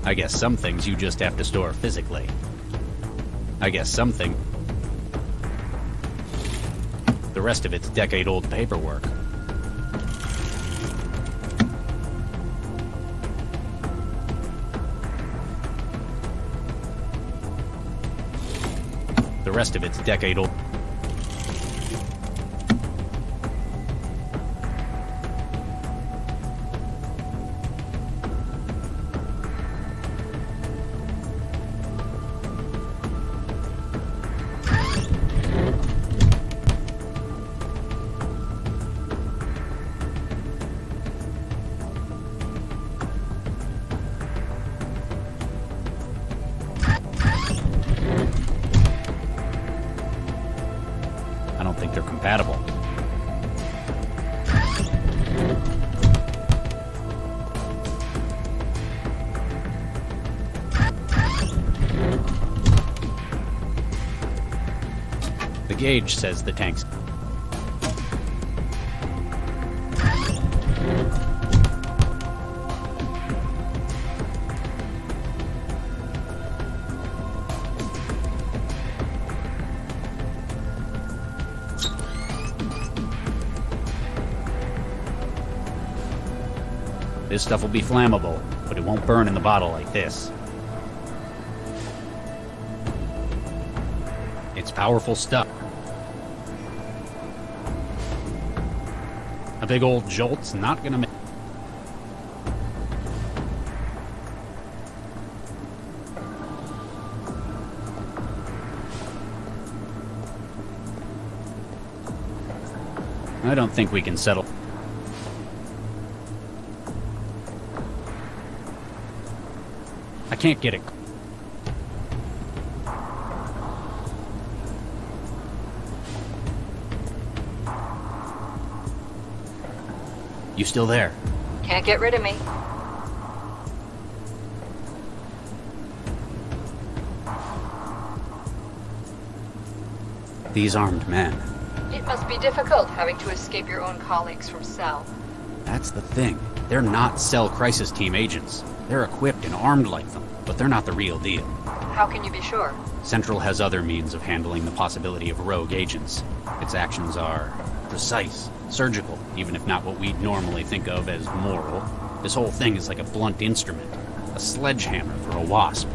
I guess some things you just have to store physically. I guess something. The rest of it's decade-old paperwork. The rest of it's decade-old. I don't think they're compatible. The gauge says the tank's... This stuff will be flammable, but it won't burn in the bottle like this. It's powerful stuff. A big old jolt's not gonna make... I don't think we can settle. I can't get it. You still there? Can't get rid of me. These armed men. It must be difficult having to escape your own colleagues from Cell. That's the thing. They're not Cell Crisis Team agents. They're equipped and armed like them, but they're not the real deal. How can you be sure? Central has other means of handling the possibility of rogue agents. Its actions are precise, surgical, even if not what we'd normally think of as moral. This whole thing is like a blunt instrument, a sledgehammer for a wasp.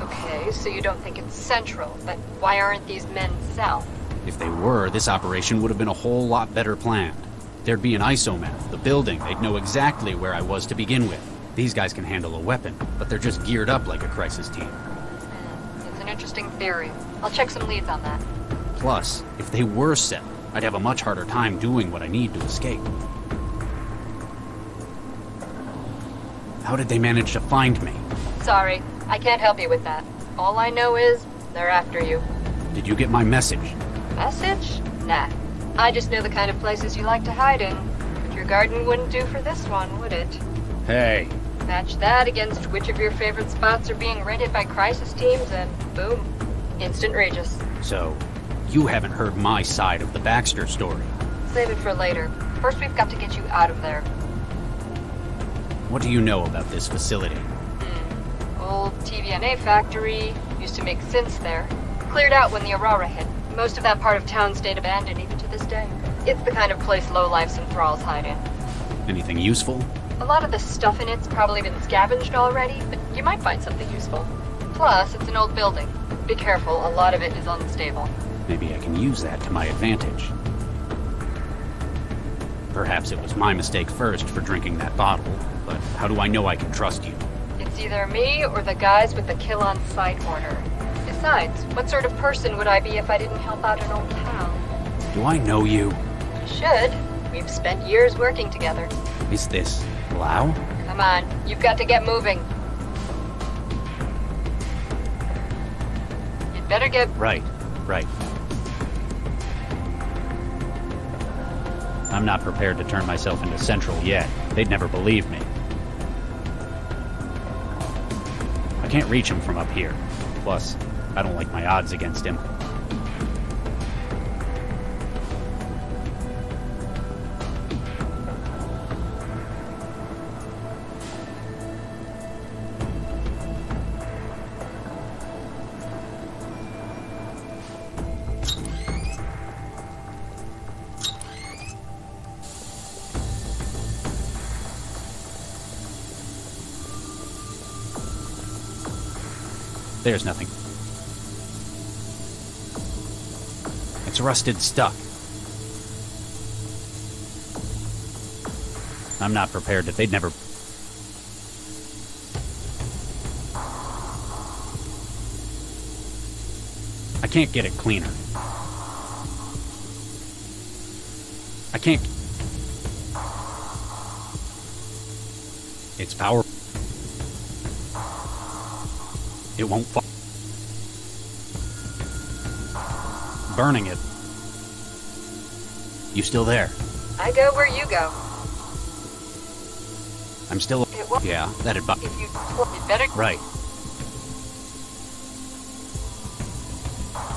Okay, so you don't think it's Central, but why aren't these men Cell? If they were, this operation would have been a whole lot better planned. There'd be an isomath, the building, they'd know exactly where I was to begin with. These guys can handle a weapon, but they're just geared up like a crisis team. It's an interesting theory. I'll check some leads on that. Plus, if they were Cell, I'd have a much harder time doing what I need to escape. How did they manage to find me? Sorry, I can't help you with that. All I know is, they're after you. Did you get my message? Message? Nah. I just know the kind of places you like to hide in. But your garden wouldn't do for this one, would it? Hey. Match that against which of your favorite spots are being rented by crisis teams, and boom. Instant Regis. So, you haven't heard my side of the Baxter story. Save it for later. First, we've got to get you out of there. What do you know about this facility? Old TVNA factory. Used to make synths there. Cleared out when the Aurora hit. Most of that part of town stayed abandoned even to this day. It's the kind of place lowlifes and thralls hide in. Anything useful? A lot of the stuff in it's probably been scavenged already, but you might find something useful. Plus, it's an old building. Be careful, a lot of it is unstable. Maybe I can use that to my advantage. Perhaps it was my mistake first for drinking that bottle, but how do I know I can trust you? It's either me or the guys with the kill-on-sight order. Besides, what sort of person would I be if I didn't help out an old pal? Do I know you? You should. We've spent years working together. Is this Blau? Come on, you've got to get moving. You'd better get... Right. I'm not prepared to turn myself into Central yet. They'd never believe me. I can't reach him from up here. Plus, I don't like my odds against him. There's nothing. It's rusted stuck. I'm not prepared that they'd never... I can't get it cleaner. I can't... It's power... It won't fall. Burning it. You still there? I go where you go. I'm still... It won't. Yeah, that'd... If you better... Right.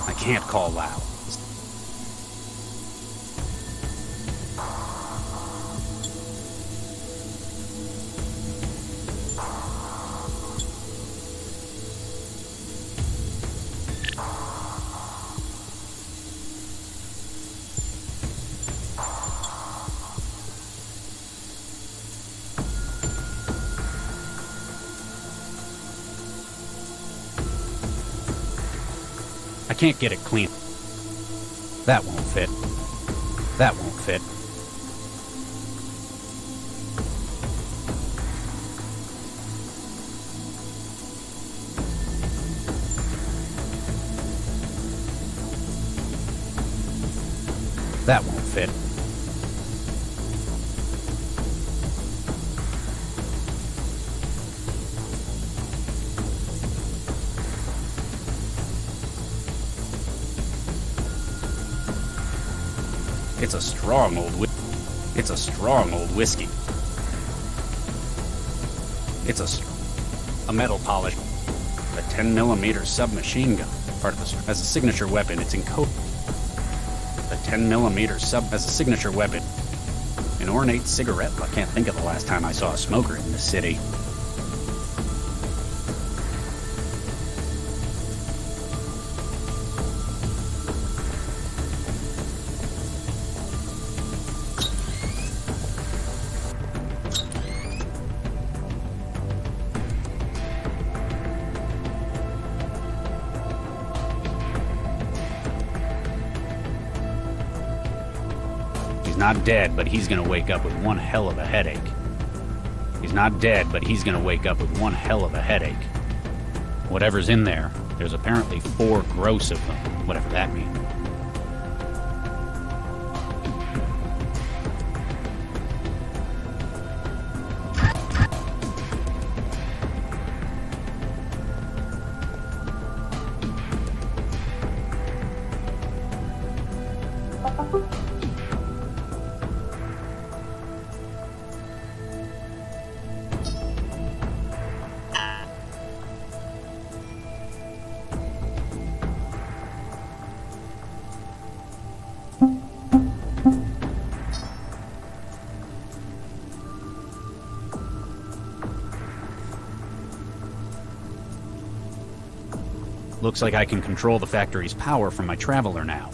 I can't call loud. I can't get it clean. That won't fit. That won't fit. That won't fit. It's a strong old whiskey. It's a metal polish, a 10mm submachine gun, part of the as a signature weapon. It's encoded. A 10mm sub as a signature weapon. An ornate cigarette. I can't think of the last time I saw a smoker in this city. He's not dead, but he's gonna wake up with one hell of a headache. He's not dead, but he's gonna wake up with one hell of a headache. Whatever's in there, there's apparently 4 gross of them, whatever that means. Looks like I can control the factory's power from my traveler now.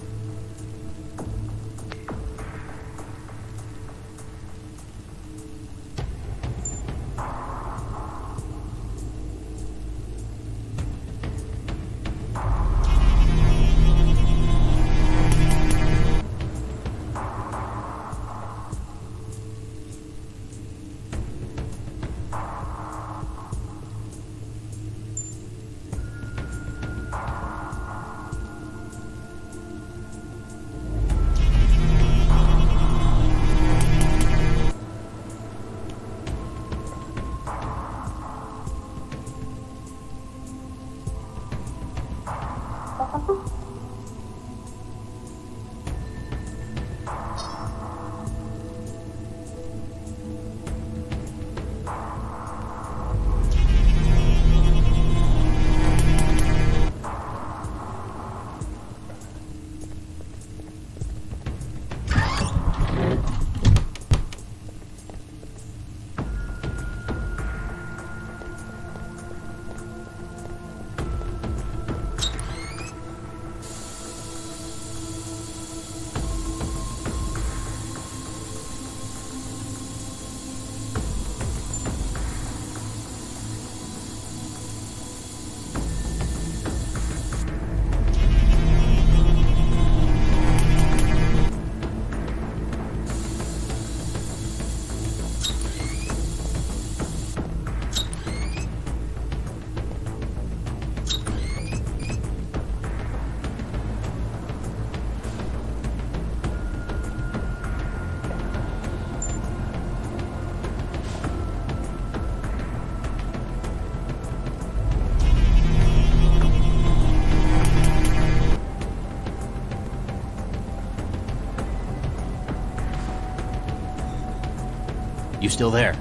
You still there?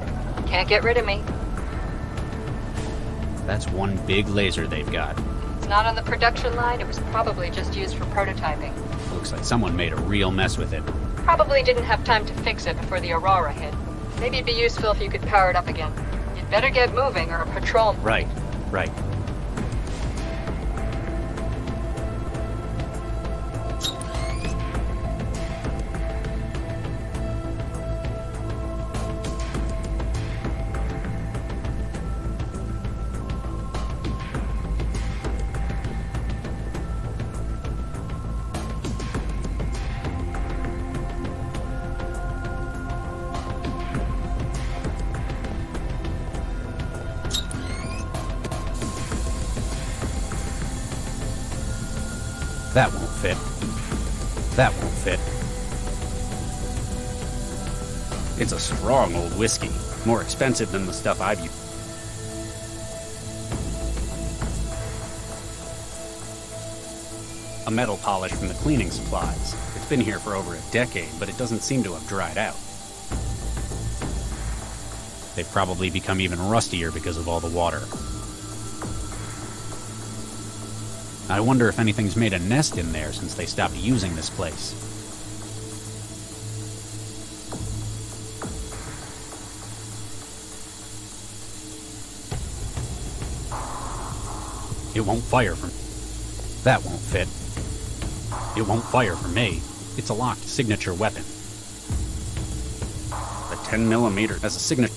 Can't get rid of me. That's one big laser they've got. It's not on the production line. It was probably just used for prototyping. Looks like someone made a real mess with it. Probably didn't have time to fix it before the Aurora hit. Maybe it'd be useful if you could power it up again. You'd better get moving or a patrol... Right. That won't fit. That won't fit. It's a strong old whiskey. More expensive than the stuff I've used. A metal polish from the cleaning supplies. It's been here for over a decade, but it doesn't seem to have dried out. They've probably become even rustier because of all the water. I wonder if anything's made a nest in there since they stopped using this place. It won't fire for me. That won't fit. It won't fire for me. It's a locked signature weapon. The 10mm has a signature.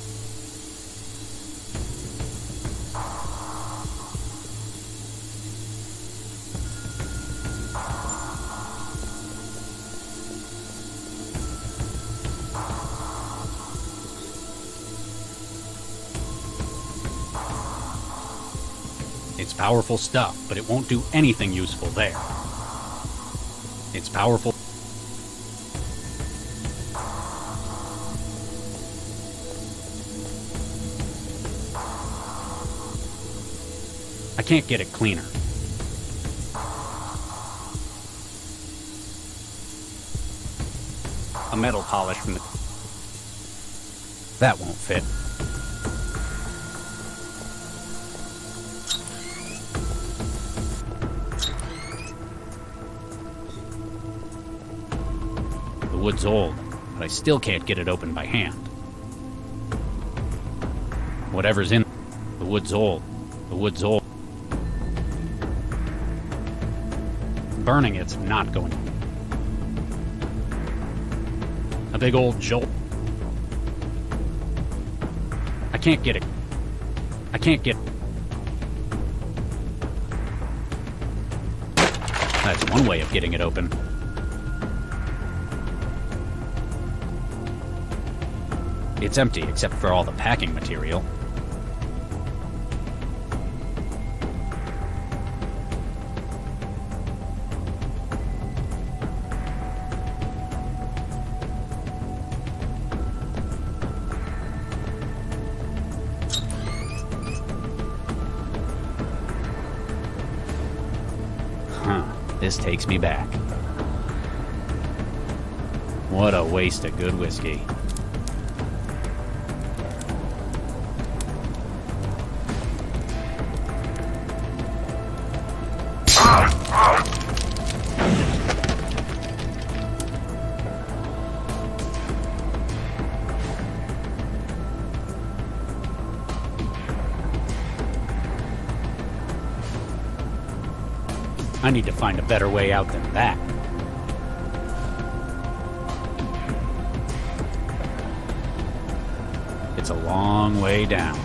It's powerful stuff, but it won't do anything useful there. It's powerful. I can't get it cleaner. A metal polish from the... That won't fit. The wood's old, but I still can't get it open by hand. Whatever's in... The wood's old. The wood's old. Burning it's not going. A big old jolt. I can't get it. I can't get... That's one way of getting it open. It's empty except for all the packing material. This takes me back. What a waste of good whiskey. I need to find a better way out than that. It's a long way down.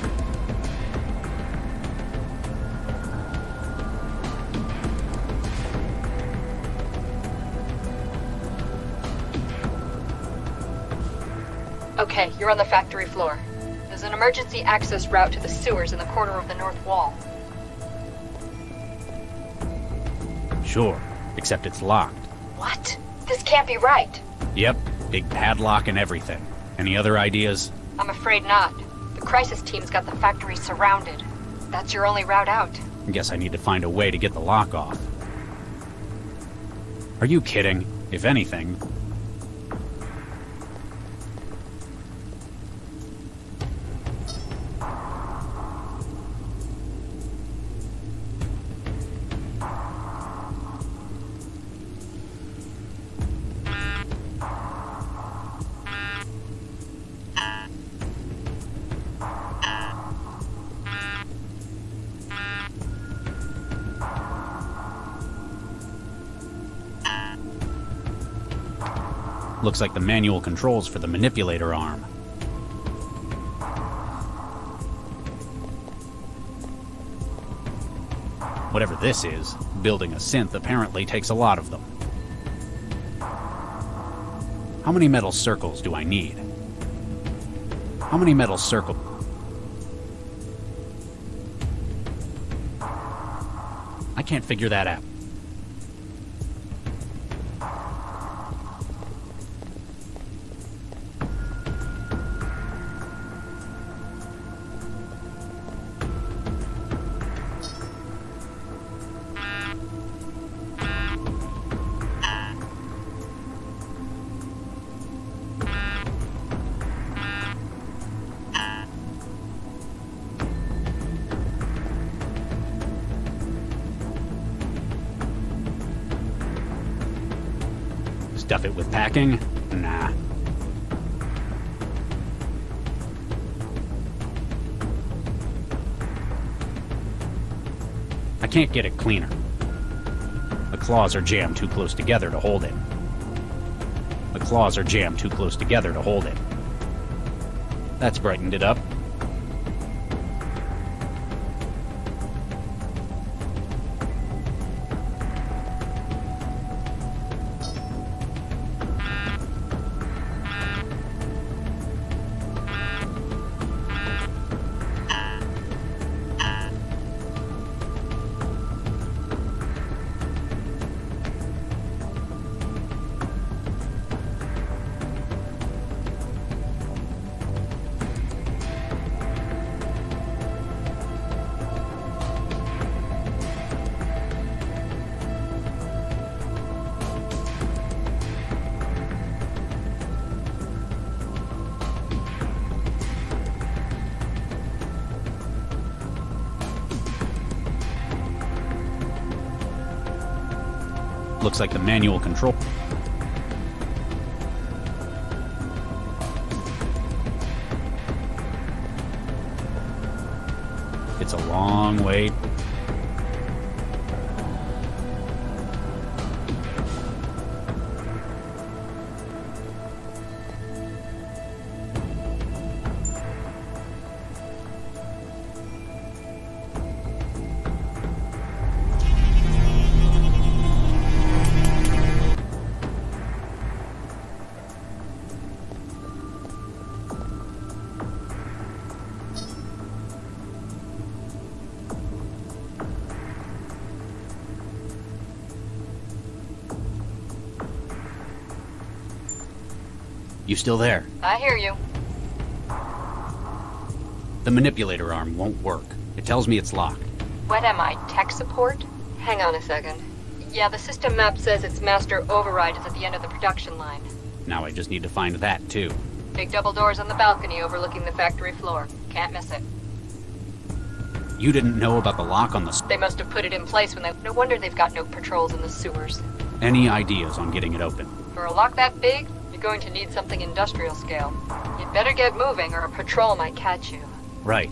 Okay, you're on the factory floor. There's an emergency access route to the sewers in the corner of the north wall. Sure, except it's locked. What? This can't be right. Yep, big padlock and everything. Any other ideas? I'm afraid not. The crisis team's got the factory surrounded. That's your only route out. Guess I need to find a way to get the lock off. Are you kidding? If anything... Looks like the manual controls for the manipulator arm. Whatever this is, building a synth apparently takes a lot of them. How many metal circles do I need? How many metal circles? I can't figure that out. Stuff it with packing? Nah. I can't get it cleaner. The claws are jammed too close together to hold it. The claws are jammed too close together to hold it. That's brightened it up. Looks like the manual control. It's a long way. You still there? I hear you. The manipulator arm won't work. It tells me it's locked. What am I, tech support? Hang on a second. Yeah, the system map says its master override is at the end of the production line. Now I just need to find that, too. Big double doors on the balcony overlooking the factory floor. Can't miss it. You didn't know about the lock on the... They must have put it in place when they... No wonder they've got no patrols in the sewers. Any ideas on getting it open? For a lock that big, you're going to need something industrial scale. You'd better get moving or a patrol might catch you. Right.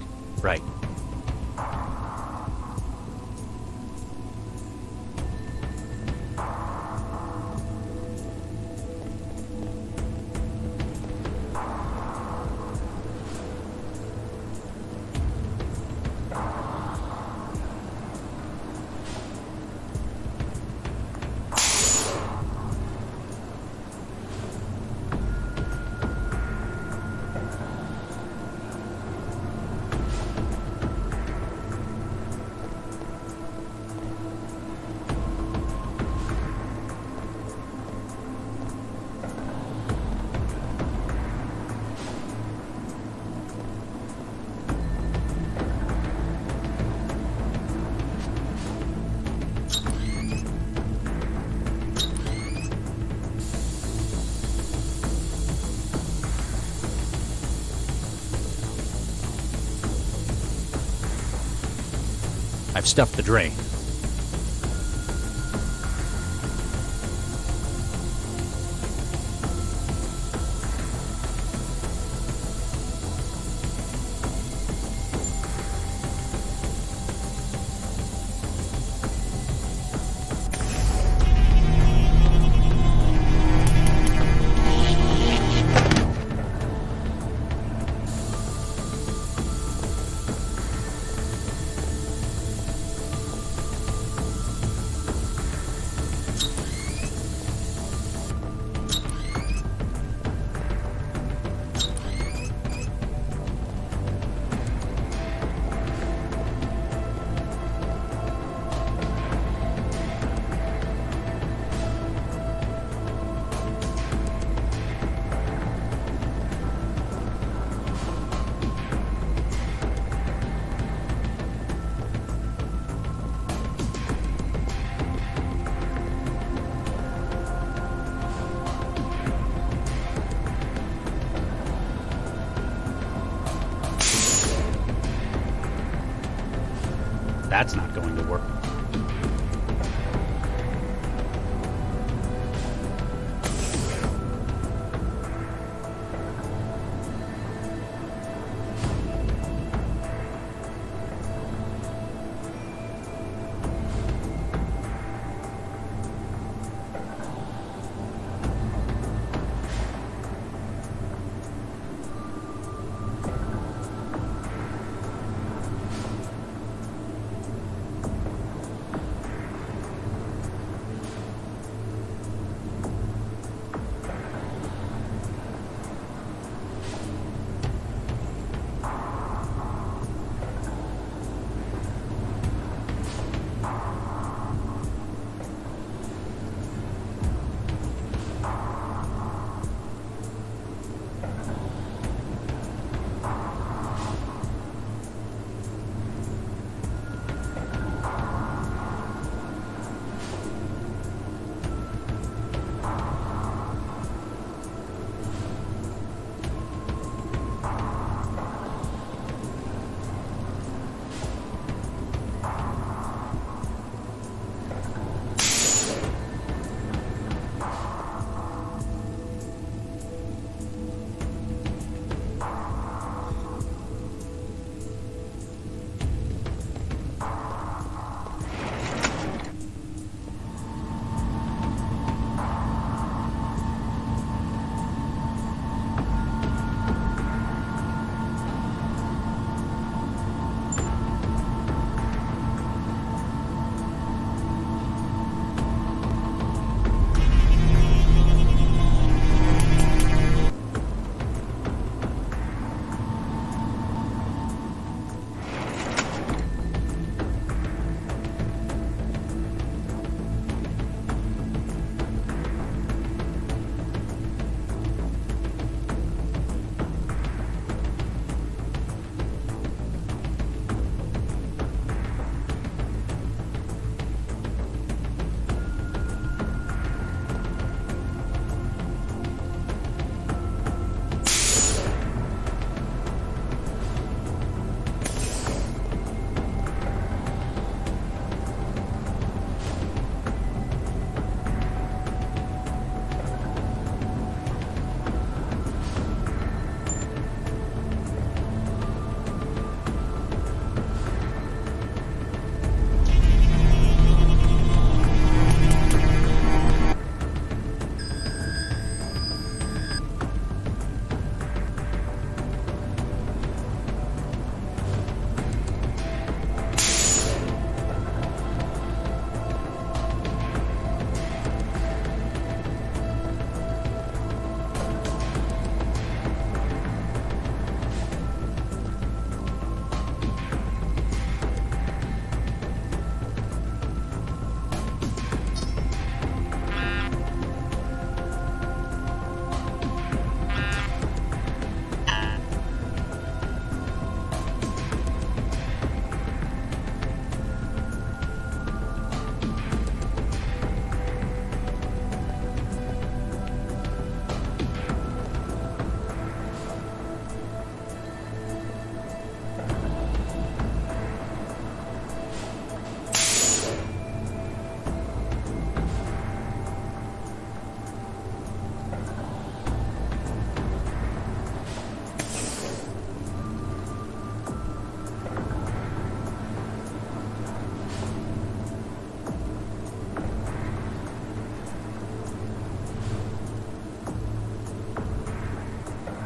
I've stuffed the drain. That's not going to work.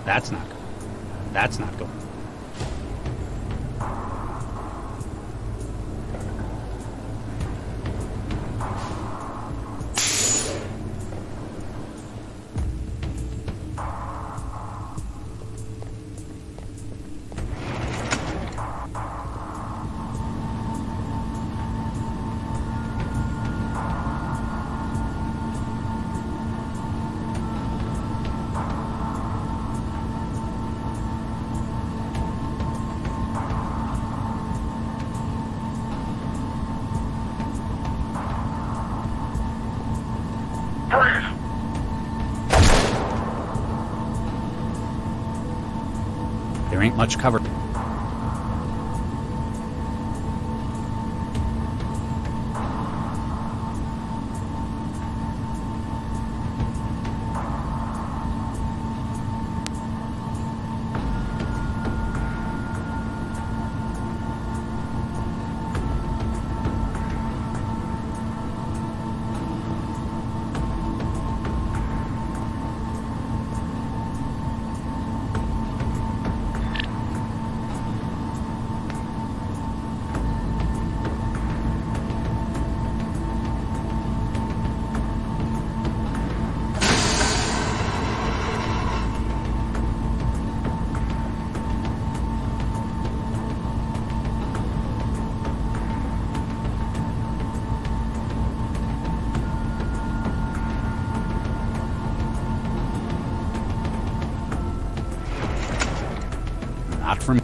That's not good. That's not good. There ain't much cover. Not from...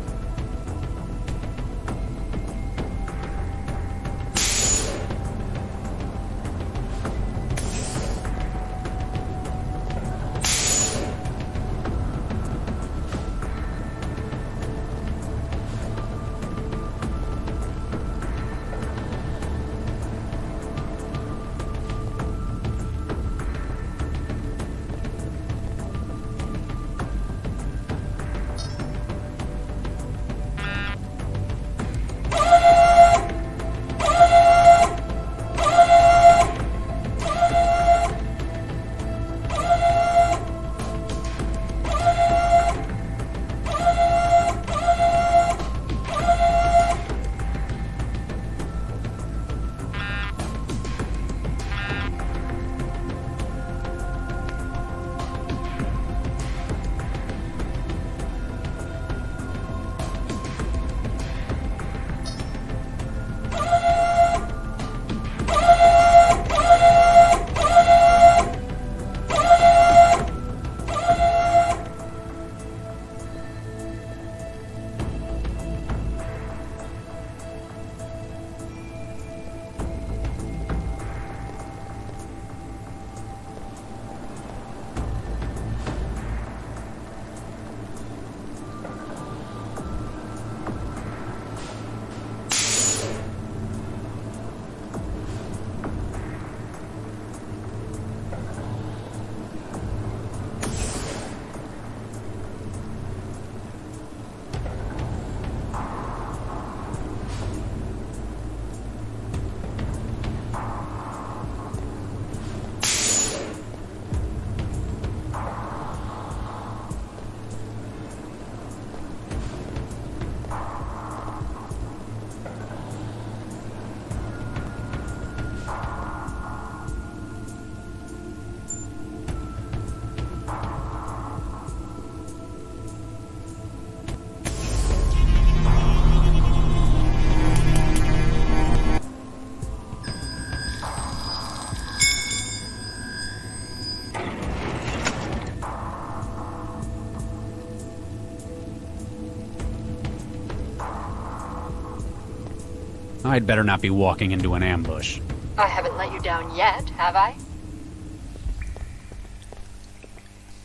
I'd better not be walking into an ambush. I haven't let you down yet, have I?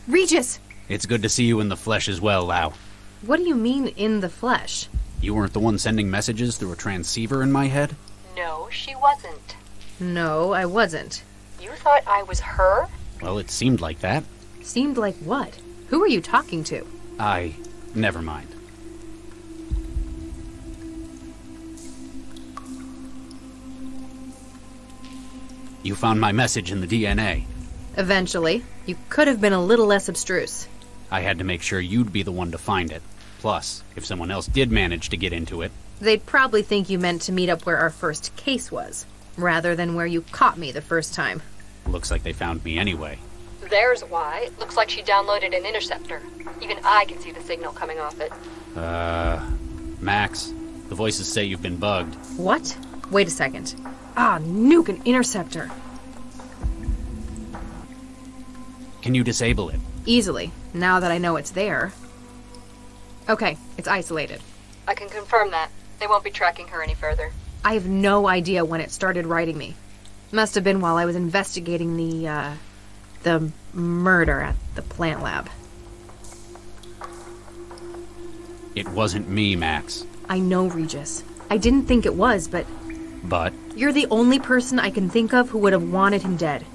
Regis! It's good to see you in the flesh as well, Lau. What do you mean, in the flesh? You weren't the one sending messages through a transceiver in my head? No, she wasn't. No, I wasn't. You thought I was her? Well, it seemed like that. Seemed like what? Who are you talking to? Never mind. You found my message in the DNA. Eventually. You could have been a little less abstruse. I had to make sure you'd be the one to find it. Plus, if someone else did manage to get into it... They'd probably think you meant to meet up where our first case was, rather than where you caught me the first time. Looks like they found me anyway. There's why. It looks like she downloaded an interceptor. Even I can see the signal coming off it. Max, the voices say you've been bugged. What? Wait a second. Nuke an interceptor. Can you disable it? Easily, now that I know it's there. Okay, it's isolated. I can confirm that. They won't be tracking her any further. I have no idea when it started writing me. Must have been while I was investigating the murder at the plant lab. It wasn't me, Max. I know, Regis. I didn't think it was, but... But? You're the only person I can think of who would have wanted him dead.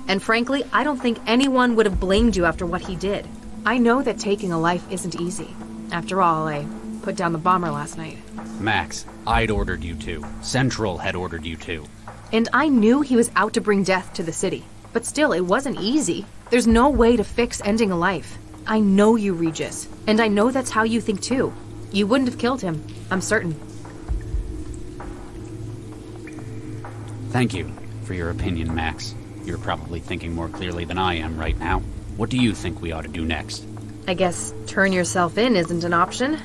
And frankly, I don't think anyone would have blamed you after what he did. I know that taking a life isn't easy. After all, I put down the bomber last night. Max, I'd ordered you to. Central had ordered you to. And I knew he was out to bring death to the city. But still, it wasn't easy. There's no way to fix ending a life. I know you, Regis. And I know that's how you think too. You wouldn't have killed him, I'm certain. Thank you for your opinion, Max. You're probably thinking more clearly than I am right now. What do you think we ought to do next? I guess turn yourself in isn't an option.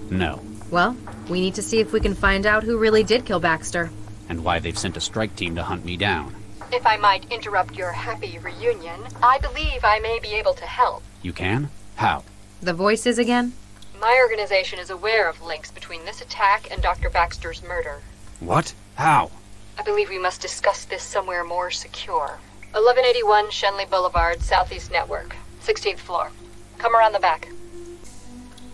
No. Well, we need to see if we can find out who really did kill Baxter. And why they've sent a strike team to hunt me down. If I might interrupt your happy reunion, I believe I may be able to help. You can? How? The voices again? My organization is aware of links between this attack and Dr. Baxter's murder. What? How? I believe we must discuss this somewhere more secure. 1181 Shenley Boulevard, Southeast Network, 16th floor. Come around the back.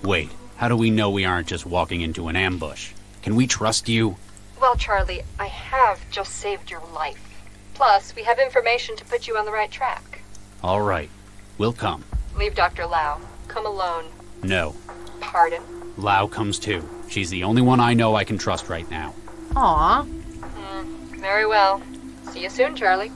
Wait, how do we know we aren't just walking into an ambush? Can we trust you? Well, Charlie, I have just saved your life. Plus, we have information to put you on the right track. All right, we'll come. Leave Dr. Lau. Come alone. No. Pardon? Lau comes too. She's the only one I know I can trust right now. Aw. Very well. See you soon, Charlie.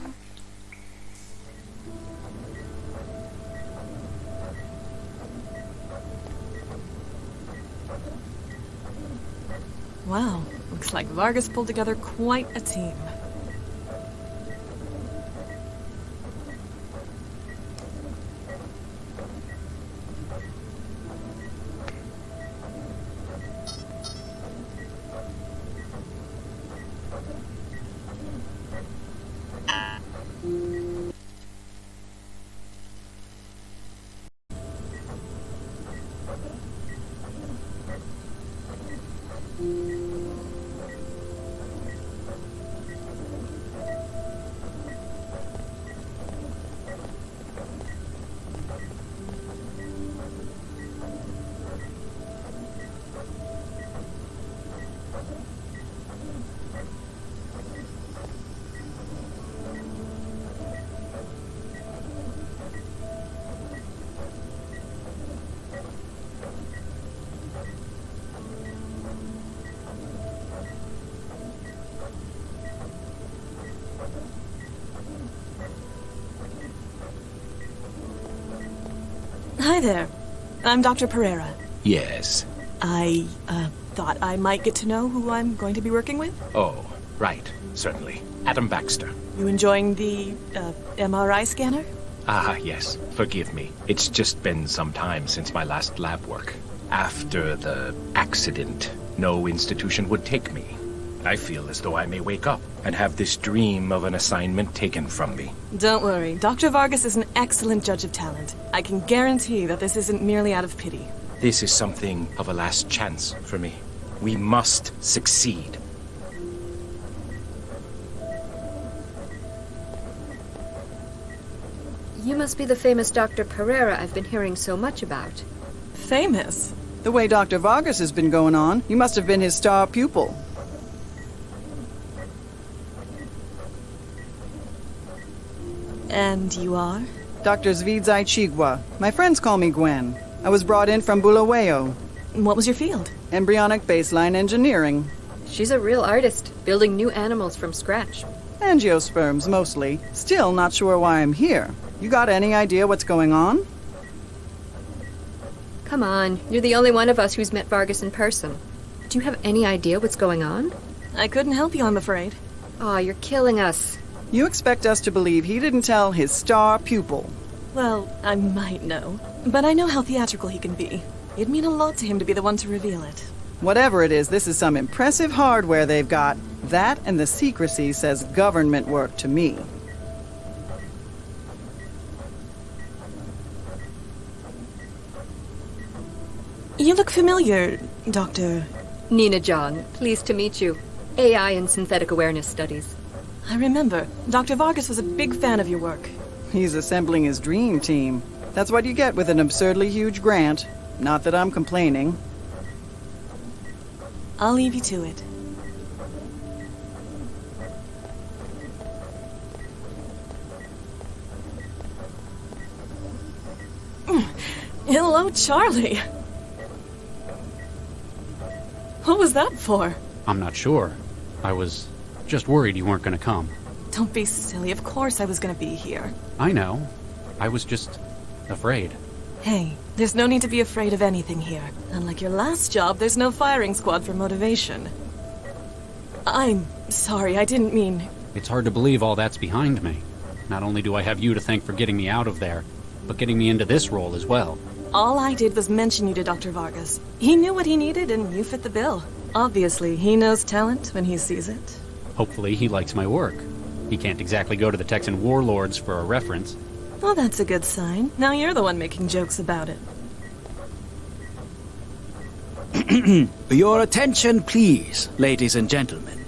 Wow, looks like Vargas pulled together quite a team. Hi there. I'm Dr. Pereira. Yes. I, thought I might get to know who I'm going to be working with. Oh, right. Certainly. Adam Baxter. You enjoying the, MRI scanner? Ah, yes. Forgive me. It's just been some time since my last lab work. After the accident, no institution would take me. I feel as though I may wake up and have this dream of an assignment taken from me. Don't worry. Dr. Vargas is an excellent judge of talent. I can guarantee that this isn't merely out of pity. This is something of a last chance for me. We must succeed. You must be the famous Dr. Pereira I've been hearing so much about. Famous? The way Dr. Vargas has been going on, you must have been his star pupil. And you are? Dr. Zvidzai Chigwa. My friends call me Gwen. I was brought in from Bulawayo. What was your field? Embryonic baseline engineering. She's a real artist, building new animals from scratch. Angiosperms, mostly. Still not sure why I'm here. You got any idea what's going on? Come on, you're the only one of us who's met Vargas in person. Do you have any idea what's going on? I couldn't help you, I'm afraid. Aw, you're killing us. You expect us to believe he didn't tell his star pupil. Well, I might know. But I know how theatrical he can be. It'd mean a lot to him to be the one to reveal it. Whatever it is, this is some impressive hardware they've got. That and the secrecy says government work to me. You look familiar, Doctor. Nina John, pleased to meet you. AI and synthetic awareness studies. I remember. Dr. Vargas was a big fan of your work. He's assembling his dream team. That's what you get with an absurdly huge grant. Not that I'm complaining. I'll leave you to it. Hello, Charlie. What was that for? I'm not sure. I was just worried you weren't going to come. Don't be silly. Of course I was going to be here. I know. I was just afraid. Hey, there's no need to be afraid of anything here. Unlike your last job, there's no firing squad for motivation. I'm sorry, I didn't mean... It's hard to believe all that's behind me. Not only do I have you to thank for getting me out of there, but getting me into this role as well. All I did was mention you to Dr. Vargas. He knew what he needed, and you fit the bill. Obviously, he knows talent when he sees it. Hopefully he likes my work. He can't exactly go to the Texan warlords for a reference. Well, that's a good sign. Now you're the one making jokes about it. Your attention, please, ladies and gentlemen.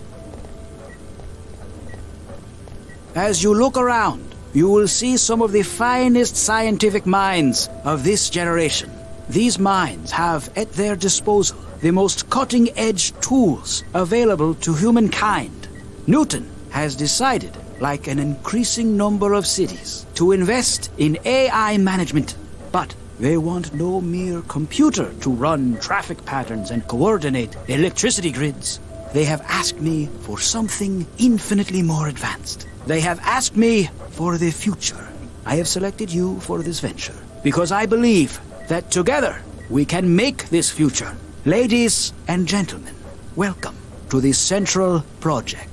As you look around, you will see some of the finest scientific minds of this generation. These minds have at their disposal the most cutting-edge tools available to humankind. Newton has decided, like an increasing number of cities, to invest in AI management. But they want no mere computer to run traffic patterns and coordinate electricity grids. They have asked me for something infinitely more advanced. They have asked me for the future. I have selected you for this venture because I believe that together we can make this future. Ladies and gentlemen, welcome to the Central Project.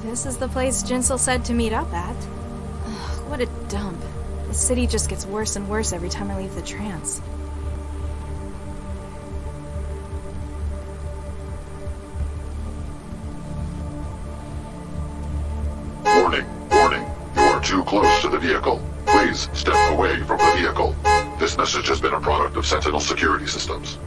This is the place Jinsel said to meet up at. Ugh, what a dump. The city just gets worse and worse every time I leave the trance. Warning, warning. You are too close to the vehicle. Please step away from the vehicle. This message has been a product of Sentinel security systems.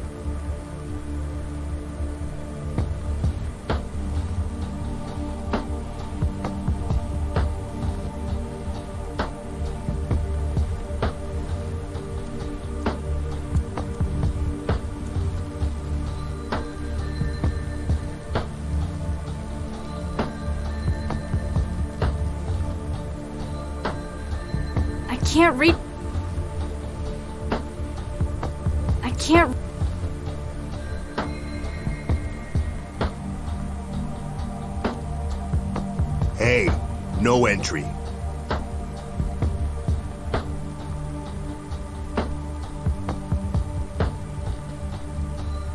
Can't read. I can't. Hey, no entry.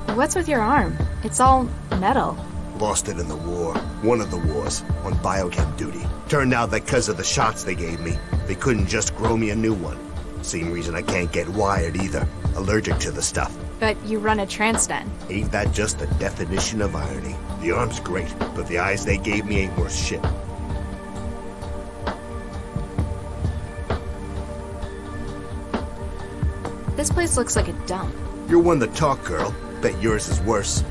What's with your arm? It's all metal. Lost it in the war. One of the wars. On biochem duty. Turned out that because of the shots they gave me, they couldn't just grow me a new one. Same reason I can't get wired either. Allergic to the stuff. But you run a trance den. Ain't that just the definition of irony? The arm's great, but the eyes they gave me ain't worth shit. This place looks like a dump. You're one to talk, girl. Bet yours is worse.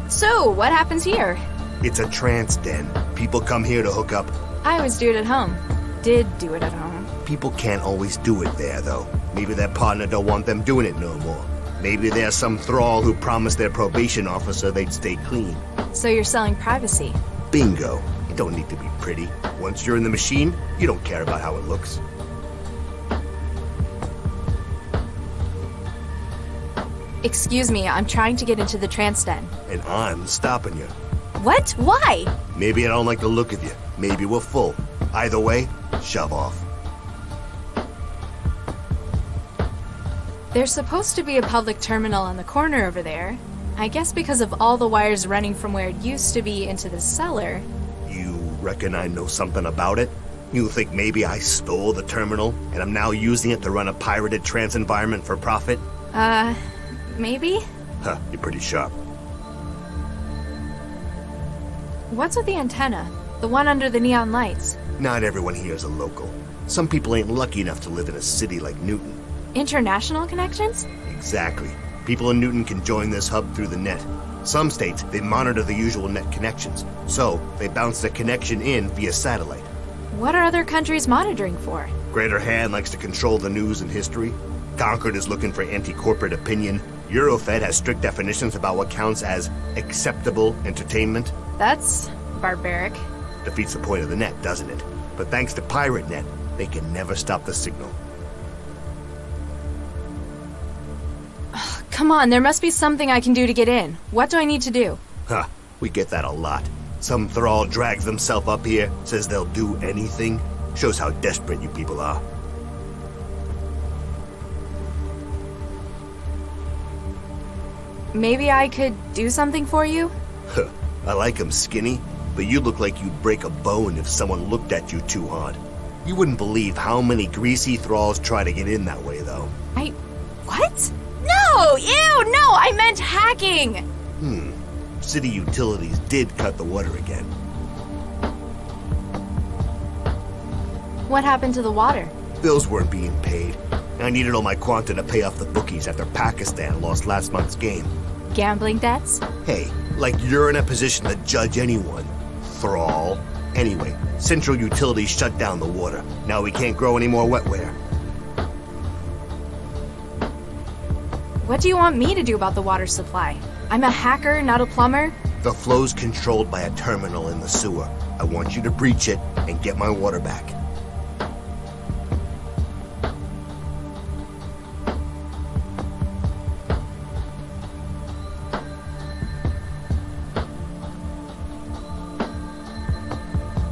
So, what happens here? It's a trance den. People come here to hook up. I always do it at home. Did do it at home. People can't always do it there, though. Maybe their partner don't want them doing it no more. Maybe there's some thrall who promised their probation officer they'd stay clean. So you're selling privacy. Bingo. You don't need to be pretty. Once you're in the machine, you don't care about how it looks. Excuse me, I'm trying to get into the trance den. And I'm stopping you. What? Why? Maybe I don't like the look of you. Maybe we're full. Either way, shove off. There's supposed to be a public terminal on the corner over there. I guess because of all the wires running from where it used to be into the cellar. You reckon I know something about it? You think maybe I stole the terminal, and I'm now using it to run a pirated trance environment for profit? Maybe? Huh, you're pretty sharp. What's with the antenna? The one under the neon lights? Not everyone here is a local. Some people ain't lucky enough to live in a city like Newton. International connections? Exactly. People in Newton can join this hub through the net. Some states, they monitor the usual net connections, so they bounce the connection in via satellite. What are other countries monitoring for? Greater Han likes to control the news and history. Concord is looking for anti-corporate opinion. Eurofed has strict definitions about what counts as acceptable entertainment. That's barbaric. Defeats the point of the net, doesn't it? But thanks to Pirate Net, they can never stop the signal. Come on, there must be something I can do to get in. What do I need to do? Huh, we get that a lot. Some thrall drags themselves up here, says they'll do anything. Shows how desperate you people are. Maybe I could do something for you? Huh, I like 'em skinny, but you look like you'd break a bone if someone looked at you too hard. You wouldn't believe how many greasy thralls try to get in that way, though. What? No! Ew, no! I meant hacking! City utilities did cut the water again. What happened to the water? Bills weren't being paid. I needed all my quanta to pay off the bookies after Pakistan lost last month's game. Gambling debts? Hey, like you're in a position to judge anyone. Thrall. Anyway, Central Utilities shut down the water. Now we can't grow any more wetware. What do you want me to do about the water supply? I'm a hacker, not a plumber. The flow's controlled by a terminal in the sewer. I want you to breach it and get my water back.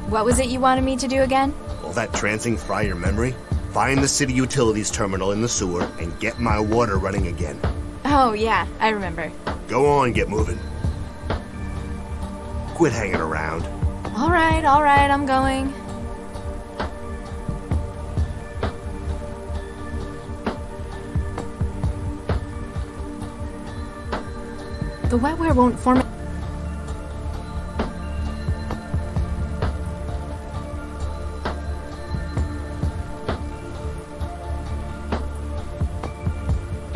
What was it you wanted me to do again? Will that trancing fry your memory? Find the city utilities terminal in the sewer and get my water running again. Oh, yeah, I remember. Go on, get moving. Quit hanging around. All right, I'm going. The wetware won't form.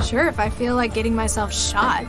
Sure, if I feel like getting myself shot.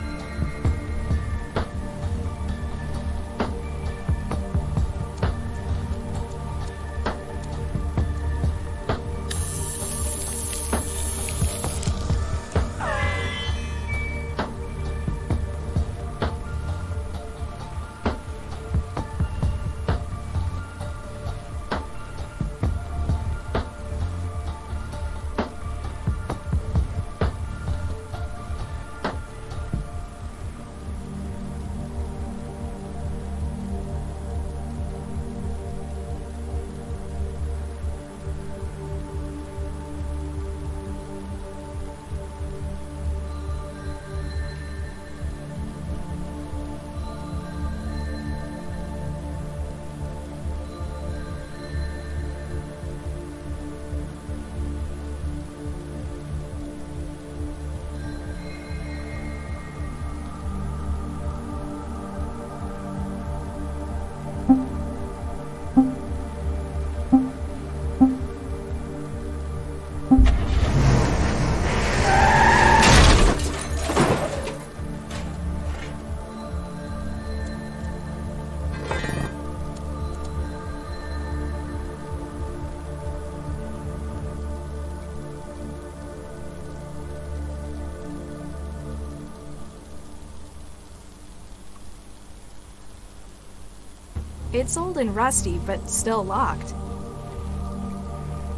It's old and rusty, but still locked.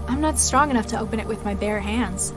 I'm not strong enough to open it with my bare hands.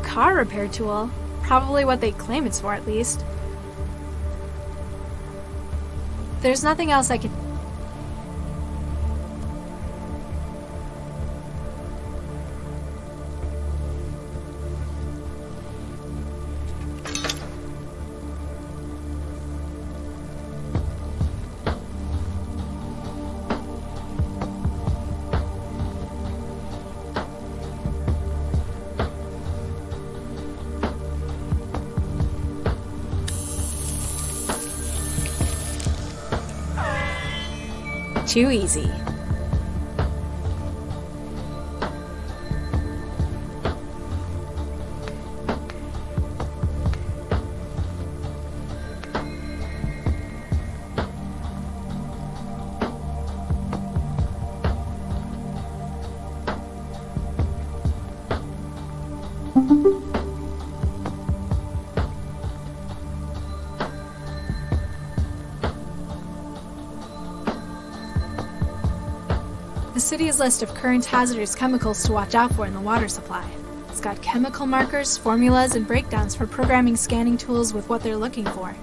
Car repair tool. Probably what they claim it's for, at least. There's nothing else I can... Too easy. The city's list of current hazardous chemicals to watch out for in the water supply. It's got chemical markers, formulas, and breakdowns for programming scanning tools with what they're looking for.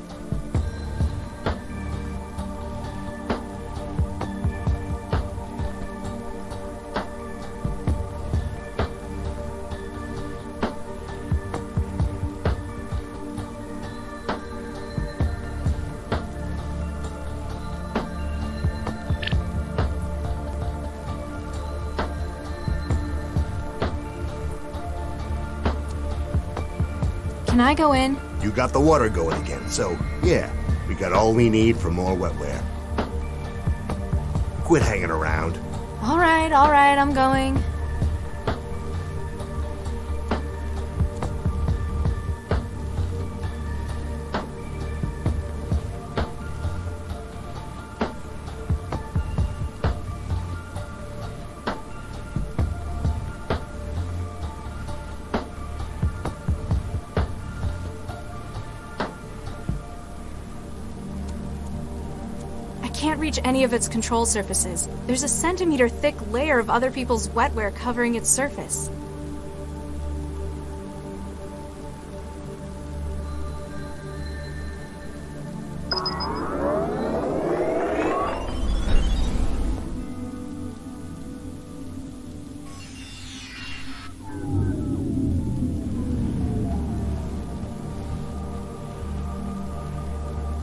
Can I go in? You got the water going again, so yeah, we got all we need for more wetware. Quit hanging around. All right, I'm going. I can't reach any of its control surfaces. There's a centimeter-thick layer of other people's wetware covering its surface.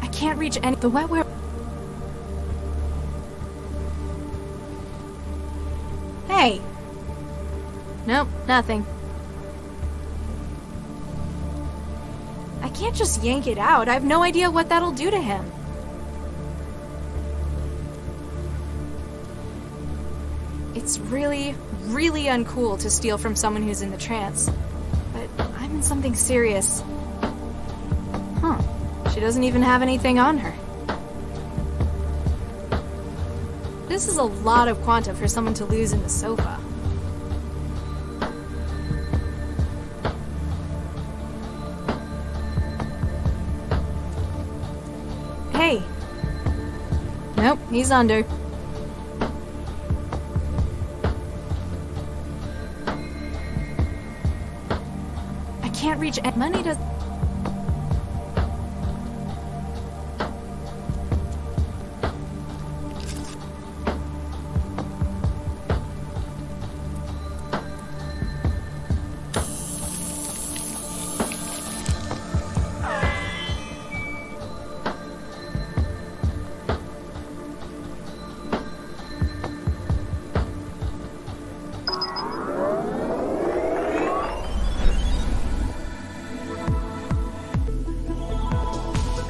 I can't reach any. The wetware. Hey! Nope, nothing. I can't just yank it out. I have no idea what that'll do to him. It's really, really uncool to steal from someone who's in the trance. But I'm in something serious. Huh. She doesn't even have anything on her. This is a lot of quanta for someone to lose in the sofa. Hey. Nope, he's under. I can't reach any money does.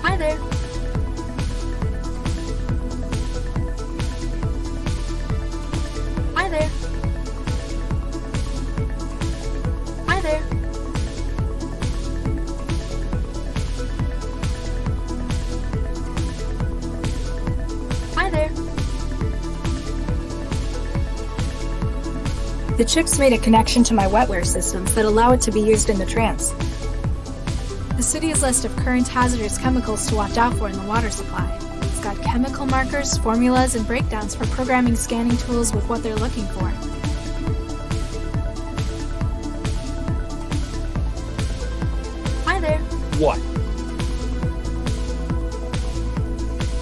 Hi there. Hi there. Hi there. Hi there. The chips made a connection to my wetware systems that allow it to be used in the trance. The city's list of current hazardous chemicals to watch out for in the water supply. It's got chemical markers, formulas, and breakdowns for programming scanning tools with what they're looking for. Hi there. What?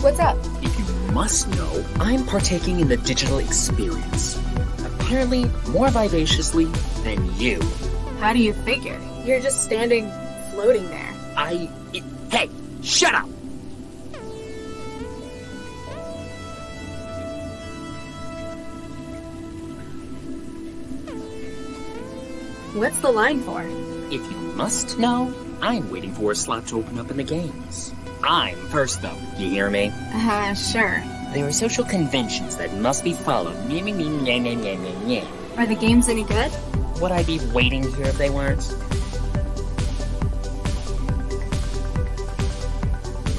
What's up? If you must know, I'm partaking in the digital experience. Apparently more vivaciously than you. How do you figure? You're just standing, floating there. Hey, shut up! What's the line for? If you must know, I'm waiting for a slot to open up in the games. I'm first though, you hear me? Sure. There are social conventions that must be followed. Are the games any good? Would I be waiting here if they weren't?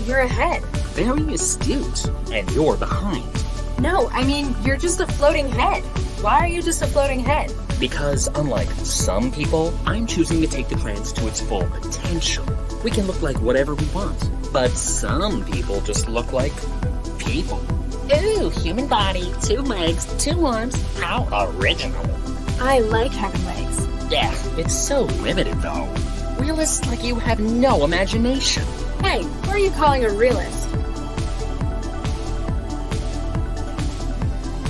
You're ahead. Very astute. And you're behind. No, I mean, you're just a floating head. Why are you just a floating head? Because unlike some people, I'm choosing to take the trance to its full potential. We can look like whatever we want, but some people just look like people. Ooh, human body, 2 legs, 2 arms. How original. I like having legs. Yeah, it's so limited though. Realists like you have no imagination. Hey, who are you calling a realist?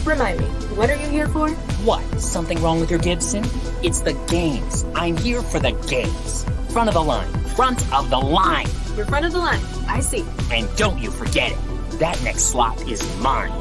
Remind me, what are you here for? What? Something wrong with your Gibson? It's the games. I'm here for the games. Front of the line. Front of the line. You're front of the line. I see. And don't you forget it. That next slot is mine.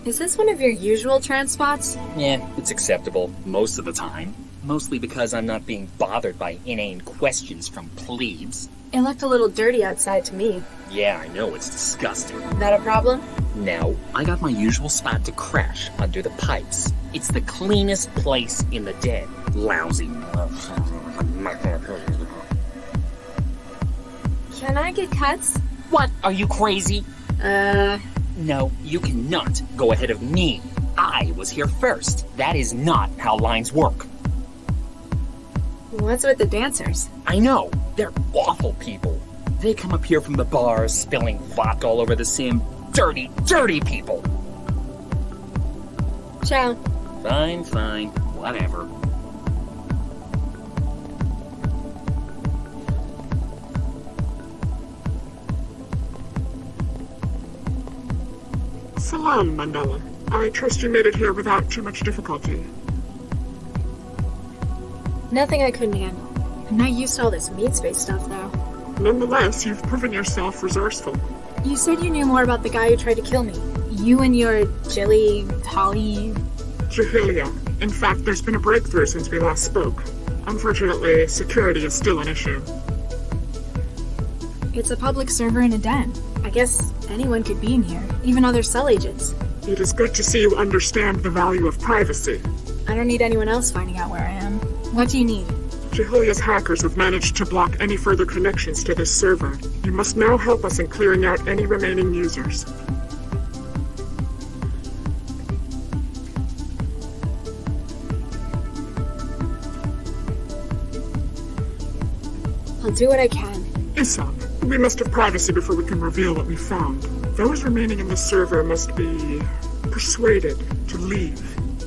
Is this one of your usual trance spots? Yeah, it's acceptable most of the time. Mostly because I'm not being bothered by inane questions from plebes. It looked a little dirty outside to me. Yeah, I know, it's disgusting. That a problem? No, I got my usual spot to crash under the pipes. It's the cleanest place in the den. Lousy. Can I get cuts? What? Are you crazy? No, you cannot go ahead of me. I was here first. That is not how lines work. What's with the dancers? I know. They're awful people. They come up here from the bars, spilling vodka all over the sim. Dirty, dirty people. Ciao. Fine. Whatever. Salam, Mandela. I trust you made it here without too much difficulty. Nothing I couldn't handle. I'm not used to all this meat space stuff, though. Nonetheless, you've proven yourself resourceful. You said you knew more about the guy who tried to kill me. You and your Holly... Jahilia. In fact, there's been a breakthrough since we last spoke. Unfortunately, security is still an issue. It's a public server in a den. I guess anyone could be in here, even other cell agents. It is good to see you understand the value of privacy. I don't need anyone else finding out where I am. What do you need? Jahilia's hackers have managed to block any further connections to this server. You must now help us in clearing out any remaining users. I'll do what I can. Isam, we must have privacy before we can reveal what we found. Those remaining in the server must be persuaded to leave.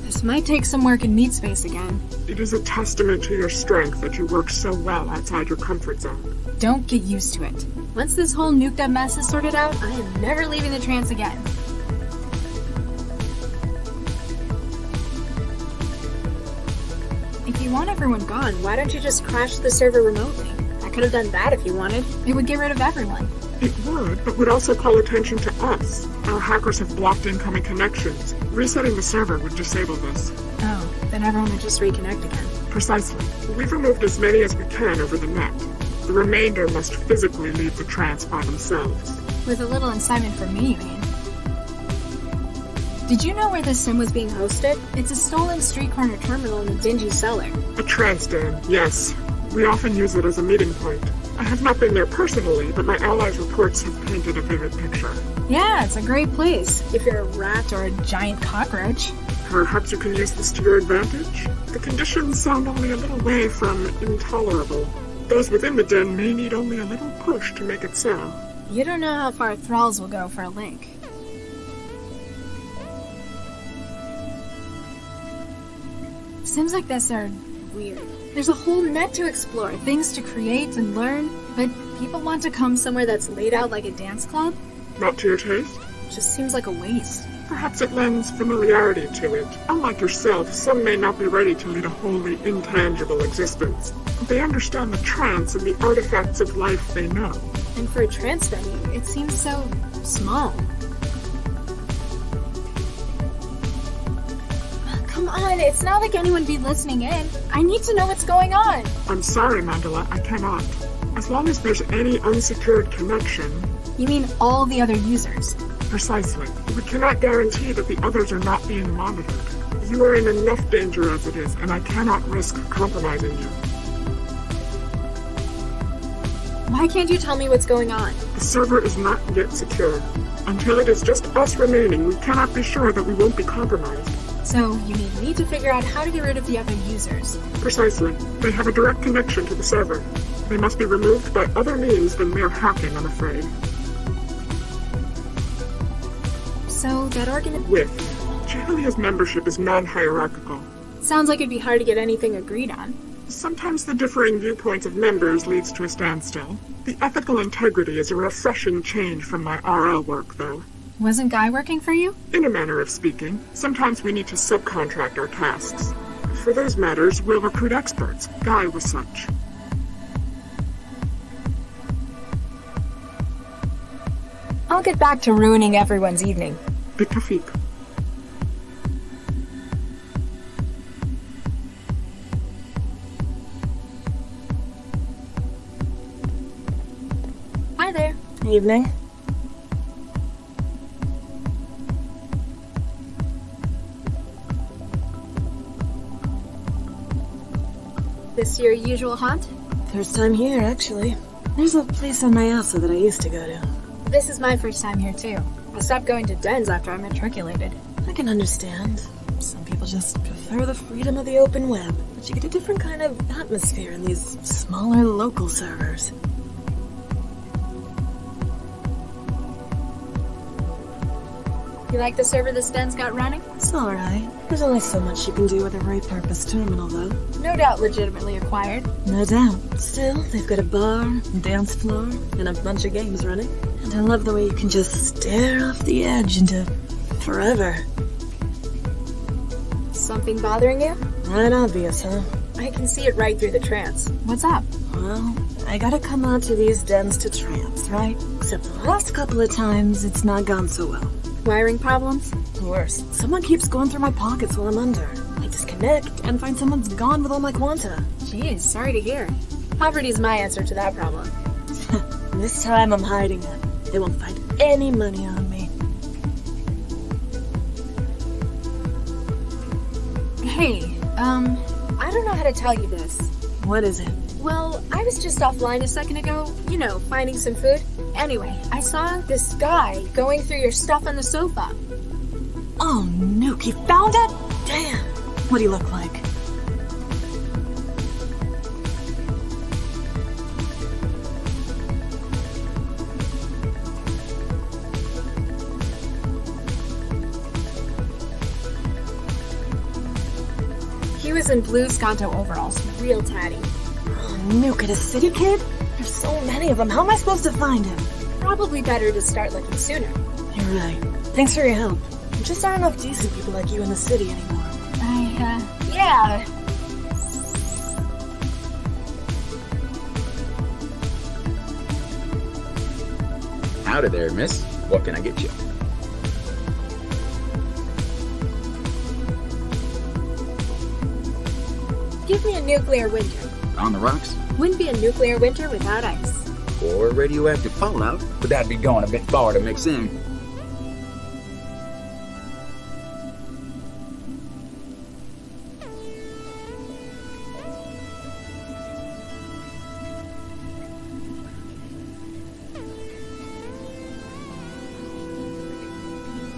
This might take some work in meat space again. It is a testament to your strength that you work so well outside your comfort zone. Don't get used to it. Once this whole nuked up mess is sorted out, I am never leaving the trance again. If you want everyone gone, why don't you just crash the server remotely? I could have done that if you wanted. It would get rid of everyone. It would, but would also call attention to us. Our hackers have blocked incoming connections. Resetting the server would disable this. Oh, then everyone would just reconnect again. Precisely. We've removed as many as we can over the net. The remainder must physically leave the trance by themselves. With a little incitement from me, you mean? Did you know where this sim was being hosted? It's a stolen street corner terminal in a dingy cellar. A trance den, yes. We often use it as a meeting point. I have not been there personally, but my allies' reports have painted a vivid picture. Yeah, it's a great place, if you're a rat or a giant cockroach. Perhaps you can use this to your advantage? The conditions sound only a little way from intolerable. Those within the den may need only a little push to make it so. You don't know how far thralls will go for a link. Sims like this are weird. There's a whole net to explore, things to create and learn, but people want to come somewhere that's laid out like a dance club? Not to your taste? Just seems like a waste. Perhaps it lends familiarity to it. Unlike yourself, some may not be ready to lead a wholly intangible existence. They understand the trance and the artifacts of life they know. And for a trance venue, it seems so small. Come on, it's not like anyone be listening in. I need to know what's going on. I'm sorry, Mandela, I cannot. As long as there's any unsecured connection... You mean all the other users? Precisely. We cannot guarantee that the others are not being monitored. You are in enough danger as it is, and I cannot risk compromising you. Why can't you tell me what's going on? The server is not yet secure. Until it is just us remaining, we cannot be sure that we won't be compromised. So, you need me to figure out how to get rid of the other users. Precisely. They have a direct connection to the server. They must be removed by other means than mere hacking, I'm afraid. So, that organ... With. Jahilia's membership is non-hierarchical. Sounds like it'd be hard to get anything agreed on. Sometimes the differing viewpoints of members leads to a standstill. The ethical integrity is a refreshing change from my RL work, though. Wasn't Guy working for you? In a manner of speaking, sometimes we need to subcontract our tasks. For those matters, we'll recruit experts. Guy was such. I'll get back to ruining everyone's evening. Bitafik. Hi there. Evening. This your usual haunt? First time here, actually. There's a place on Mayasa that I used to go to. This is my first time here, too. I stopped going to dens after I matriculated. I can understand. Some people just prefer the freedom of the open web, but you get a different kind of atmosphere in these smaller local servers. You like the server this den's got running? It's alright. There's only so much you can do with a right-purpose terminal, though. No doubt legitimately acquired. No doubt. Still, they've got a bar, a dance floor, and a bunch of games running. And I love the way you can just stare off the edge into forever. Something bothering you? Not obvious, huh? I can see it right through the trance. What's up? Well, I gotta come out to these dens to trance, right? Except the last couple of times, it's not gone so well. Wiring problems? Worse. Someone keeps going through my pockets while I'm under. I disconnect and find someone's gone with all my quanta. Jeez, sorry to hear. Poverty's my answer to that problem. This time I'm hiding it. They won't find any money on me. Hey, I don't know how to tell you this. What is it? Well, I was just offline a second ago, you know, finding some food. Anyway, I saw this guy going through your stuff on the sofa. Oh, Nuke, he found it? Damn. What do you look like? He was in blue Skanto overalls, real tatty. Oh, Nuke, a city kid? There's so many of them. How am I supposed to find him? Probably better to start looking sooner. You're right. Thanks for your help. There just aren't enough decent people like you in the city anymore. Yeah. Howdy there, miss. What can I get you? Give me a nuclear winter. On the rocks? Wouldn't be a nuclear winter without ice. Or radioactive fallout, but that'd be going a bit far to mix in.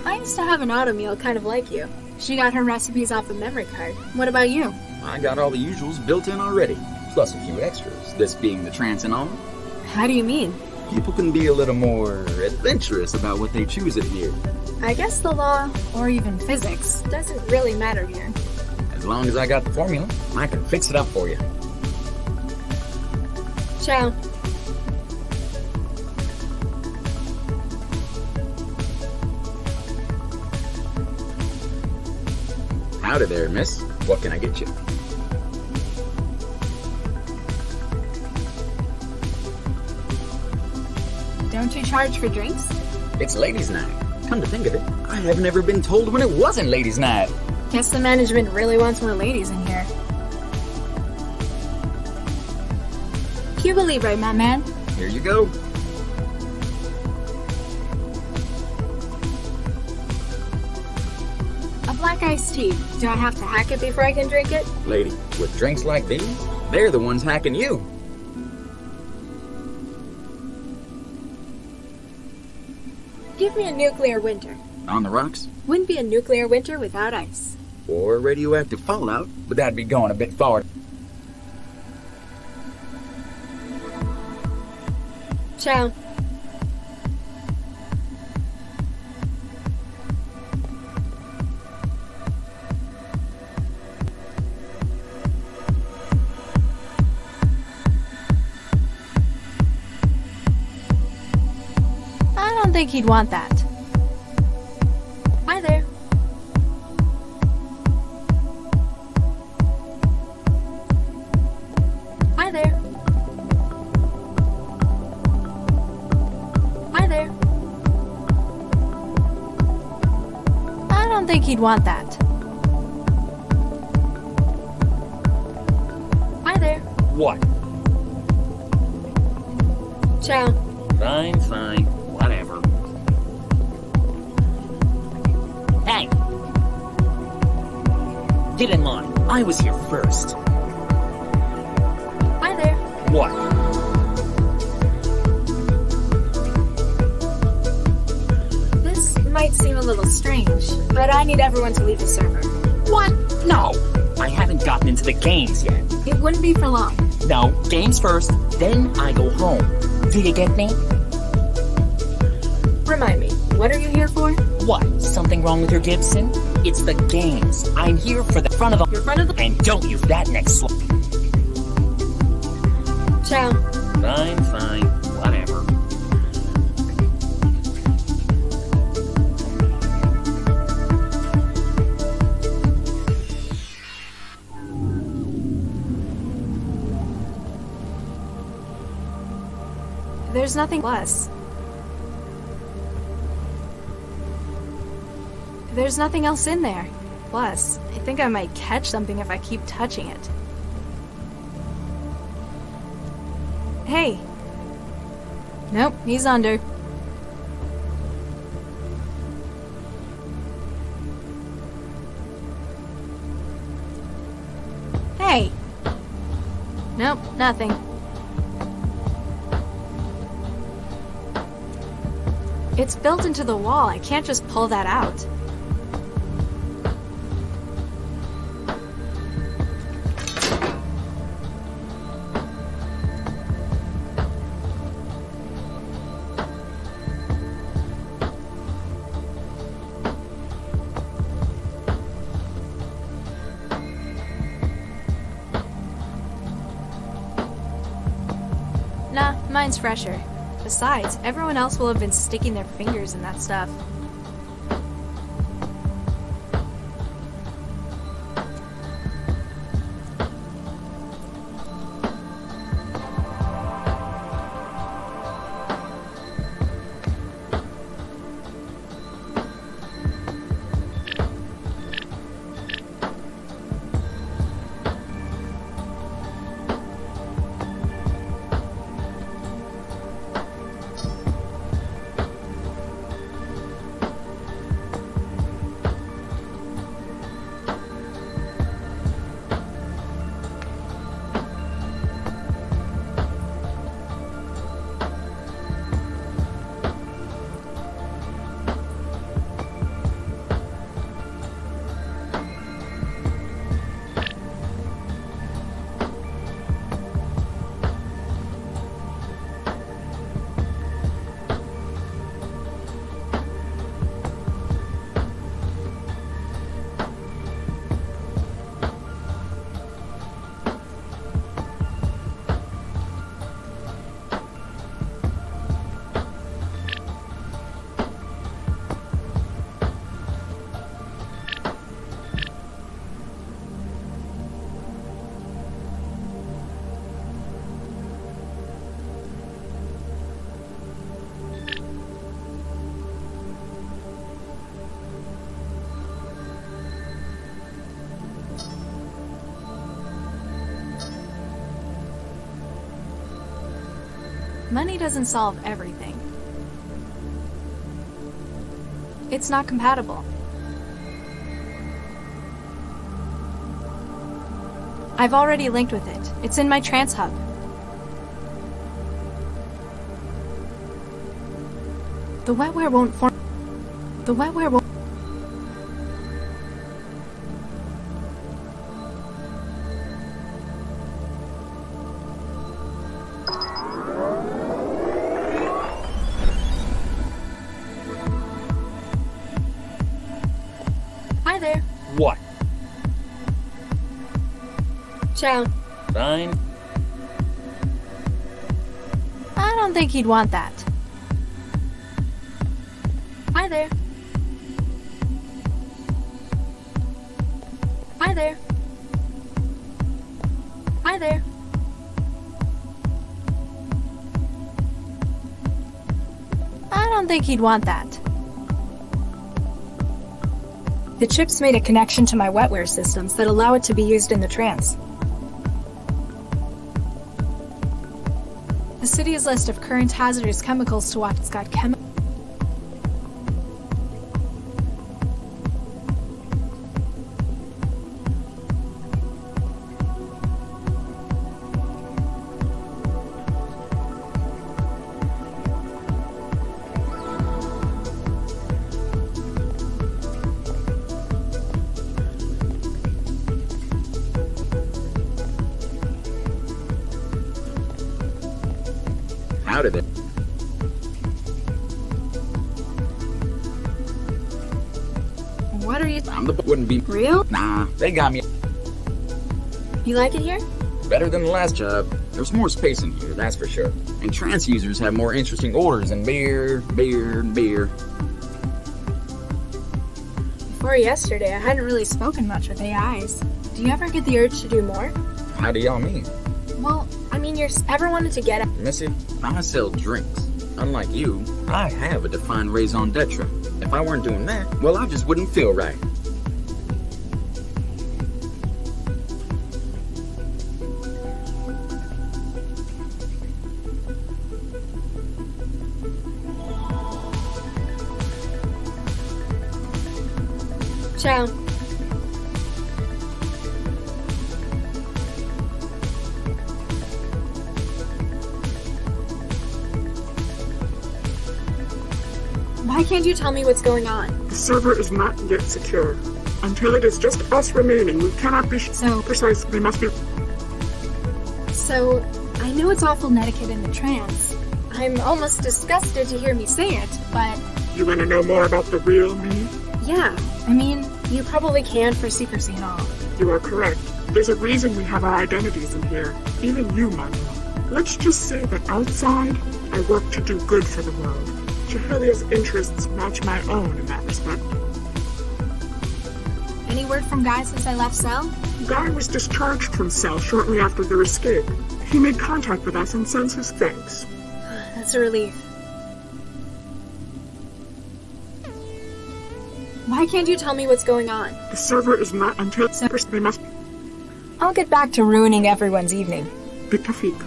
I used to have an auto meal kind of like you. She got her recipes off a memory card. What about you? I got all the usuals built in already, plus a few extras, this being the trance and all. How do you mean? People can be a little more adventurous about what they choose in here. I guess the law, or even physics, doesn't really matter here. As long as I got the formula, I can fix it up for you. Ciao. Howdy there, miss. What can I get you? Don't you charge for drinks? It's ladies' night. Come to think of it, I have never been told when it wasn't ladies' night. Guess the management really wants more ladies in here. Cuba Libre, my man. Here you go. A black iced tea. Do I have to hack it before I can drink it? Lady, with drinks like these, they're the ones hacking you. Give me a nuclear winter. On the rocks? Wouldn't be a nuclear winter without ice. Or radioactive fallout, but that'd be going a bit far. Ciao. I don't think he'd want that. Hi there. Hi there. Hi there. I don't think he'd want that. Hi there. What? Ciao. Fine, whatever. Hey! Get in line. I was here first. Hi there. What? This might seem a little strange, but I need everyone to leave the server. What? No! I haven't gotten into the games yet. It wouldn't be for long. No, games first, then I go home. Do you get me? Remind me, what are you here for? What? Something wrong with your Gibson? It's the games. I'm here for the front of the... Your front of the... And don't use that next slip. Ciao. Fine, whatever. There's nothing less. There's nothing else in there. Plus, I think I might catch something if I keep touching it. Hey. Nope, he's under. Hey. Nope, nothing. It's built into the wall. I can't just pull that out. Nah, mine's fresher. Besides, everyone else will have been sticking their fingers in that stuff. Money doesn't solve everything. It's not compatible. I've already linked with it. It's in my trans hub. The wetware won't form. The wetware won't. Hi there. What? Ciao. Fine. I don't think he'd want that. Hi there. Hi there. Hi there. I don't think he'd want that. The chips made a connection to my wetware systems that allow it to be used in the trance. The city's list of current hazardous chemicals to watch. It's got How did it? What are you? Wouldn't be Real? Nah, they got me. You like it here? Better than the last job. There's more space in here, that's for sure. And trance users have more interesting orders than beer. Before yesterday, I hadn't really spoken much with AIs. Do you ever get the urge to do more? How do y'all mean? Well, I mean, ever wanted to get Missy, I sell drinks. Unlike you, I have a defined raison d'etre. If I weren't doing that, well, I just wouldn't feel right. Ciao. Why can't you tell me what's going on? The server is not yet secure. Until it is just us remaining, we cannot be So precise. They must be. So, I know it's awful netiquette in the trance. I'm almost disgusted to hear me say it, but You want to know more about the real me? yeah, I mean, you probably can for secrecy and all. You are correct. There's a reason we have our identities in here. Even you, Manuel. Let's just say that outside, I work to do good for the world. Jahelia's interests match my own in that respect. Any word from Guy since I left Cell? Guy was discharged from Cell shortly after your escape. He made contact with us and sends his thanks. That's a relief. Why can't you tell me what's going on? The server is not until they must. I'll get back to ruining everyone's evening. Bitafik.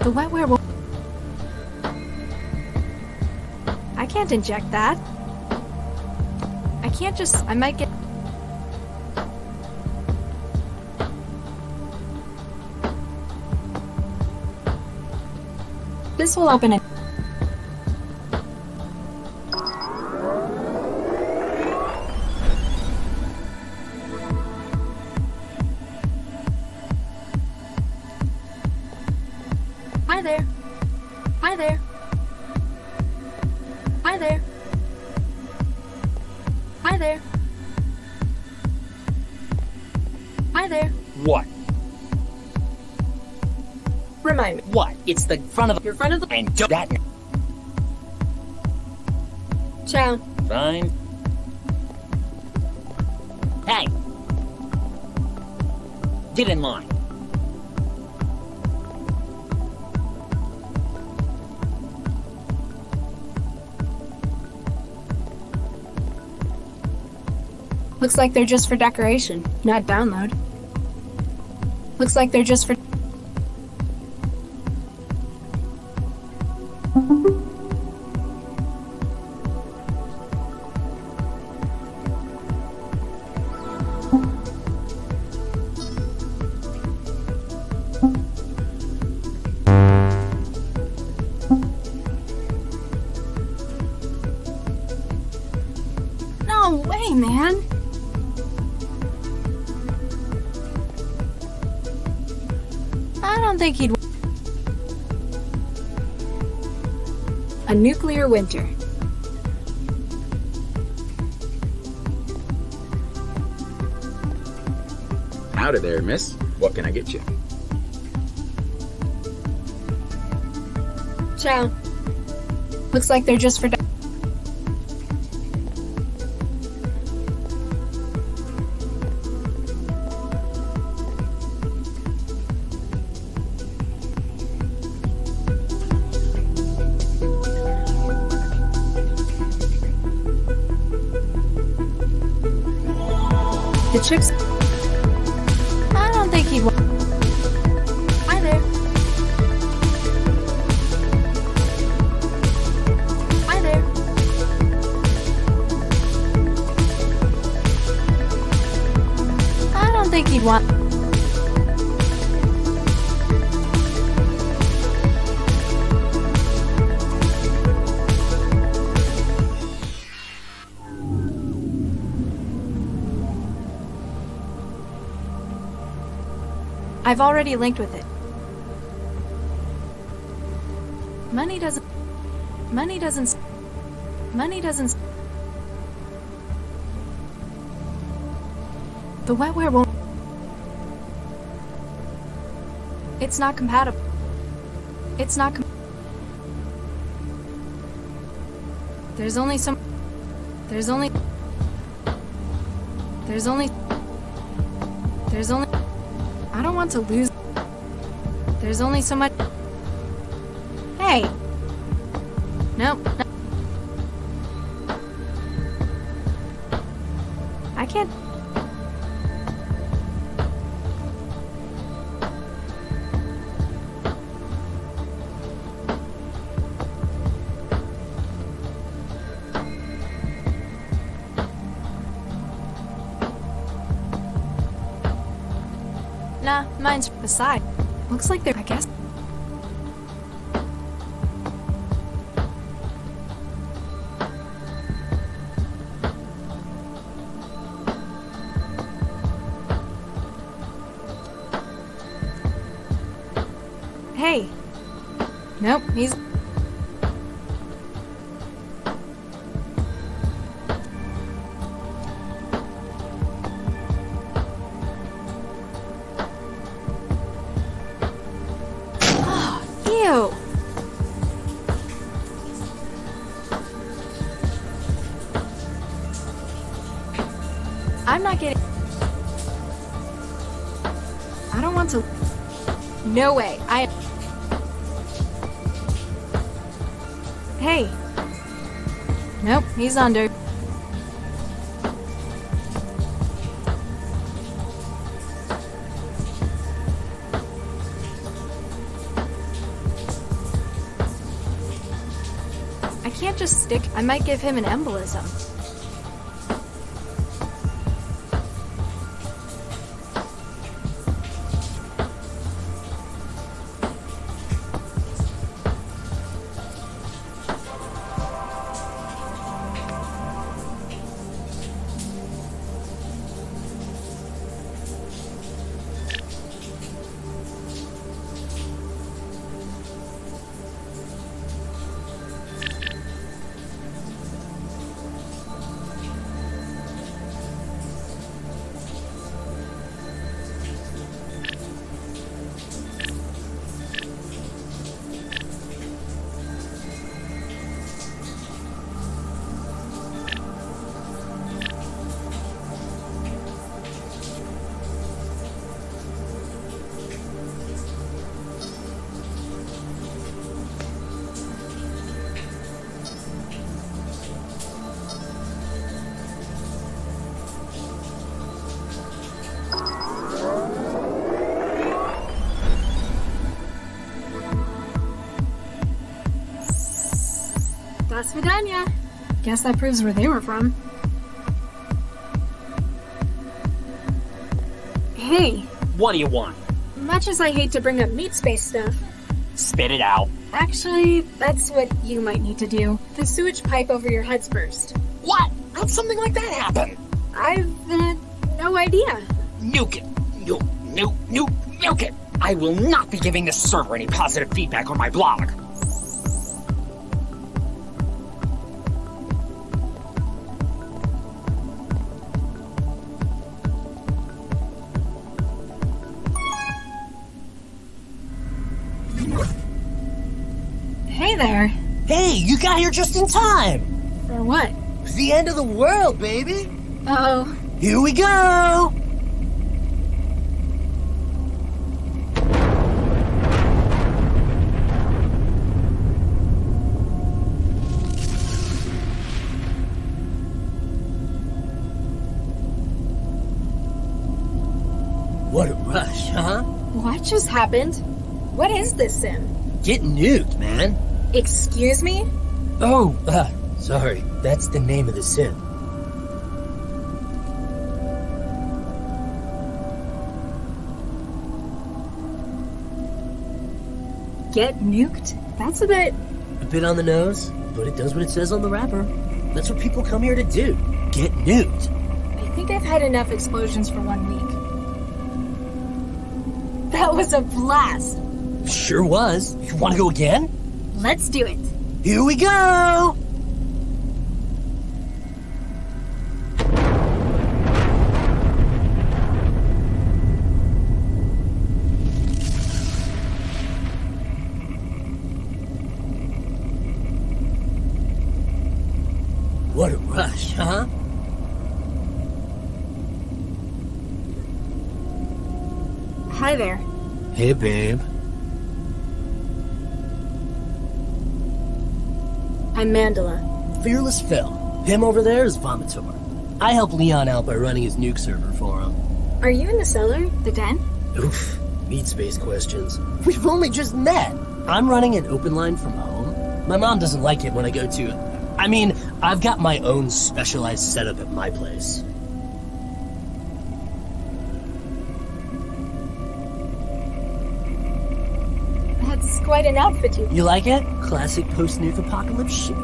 The wetware will... I can't inject that. I can't just... I might get... This will open it. Hi there. Hi there. Hi there. Hi there. Hi there. What? Remind me. What? It's the front of your front of the... And do that... Ciao. Fine. Hey! Get in line. Looks like they're just for decoration, not download. Looks like they're just for... No way, man! I don't think he'd... A nuclear winter. Howdy there, miss. What can I get you? Ciao. Looks like they're just for... The chicks... I don't think he'd... Hi there. Hi there. I don't think he'd want... I've already linked with it. Money doesn't... The wetware won't... It's not compatible. It's not There's only some... There's only... I don't want to lose... There's only so much... Hey! Nope. No. I can't... Nah, mine's beside. Looks like they're, I guess. Hey. Nope, he's... Ew! I'm not getting... I don't want to... No way, Hey! Nope, he's under. I can't just stick. I might give him an embolism. That's Vidania. Guess that proves where they were from. Hey. What do you want? Much as I hate to bring up meat space stuff. Spit it out. Actually, that's what you might need to do. The sewage pipe over your head's burst. What? How'd something like that happen? I've, no idea. Nuke it. Nuke it. I will not be giving this server any positive feedback on my blog. Hey there. Hey, you got here just in time! For what? It's the end of the world, baby! Uh-oh. Here we go! What a rush, huh? What just happened? What is this sim? Get nuked, man. Excuse me? Oh, sorry. That's the name of the sim. Get nuked? That's a bit on the nose, but it does what it says on the wrapper. That's what people come here to do. Get nuked. I think I've had enough explosions for 1 week. That was a blast. Sure was. You want to go again? Let's do it. Here we go! What a rush, huh? Hi there. Hey, babe. I'm Mandela. Fearless Phil. Him over there is Vomitor. I help Leon out by running his nuke server for him. Are you in the cellar? The den? Oof. Meat space questions. We've only just met. I'm running an open line from home. My mom doesn't like it when I go to it. I mean, I've got my own specialized setup at my place. That's quite an outfit You like it? Classic post-nuke apocalypse chic.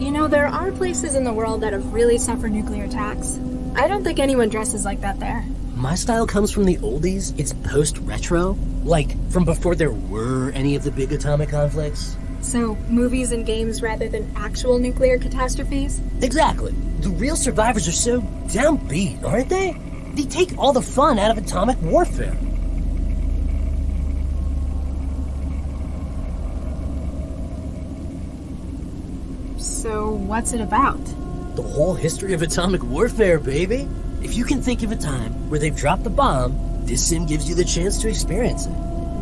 You know, there are places in the world that have really suffered nuclear attacks. I don't think anyone dresses like that there. My style comes from the oldies. It's post-retro. Like, from before there were any of the big atomic conflicts. So, movies and games rather than actual nuclear catastrophes? Exactly. The real survivors are so downbeat, aren't they? They take all the fun out of atomic warfare. So, what's it about? The whole history of atomic warfare, baby. If you can think of a time where they've dropped the bomb, this sim gives you the chance to experience it.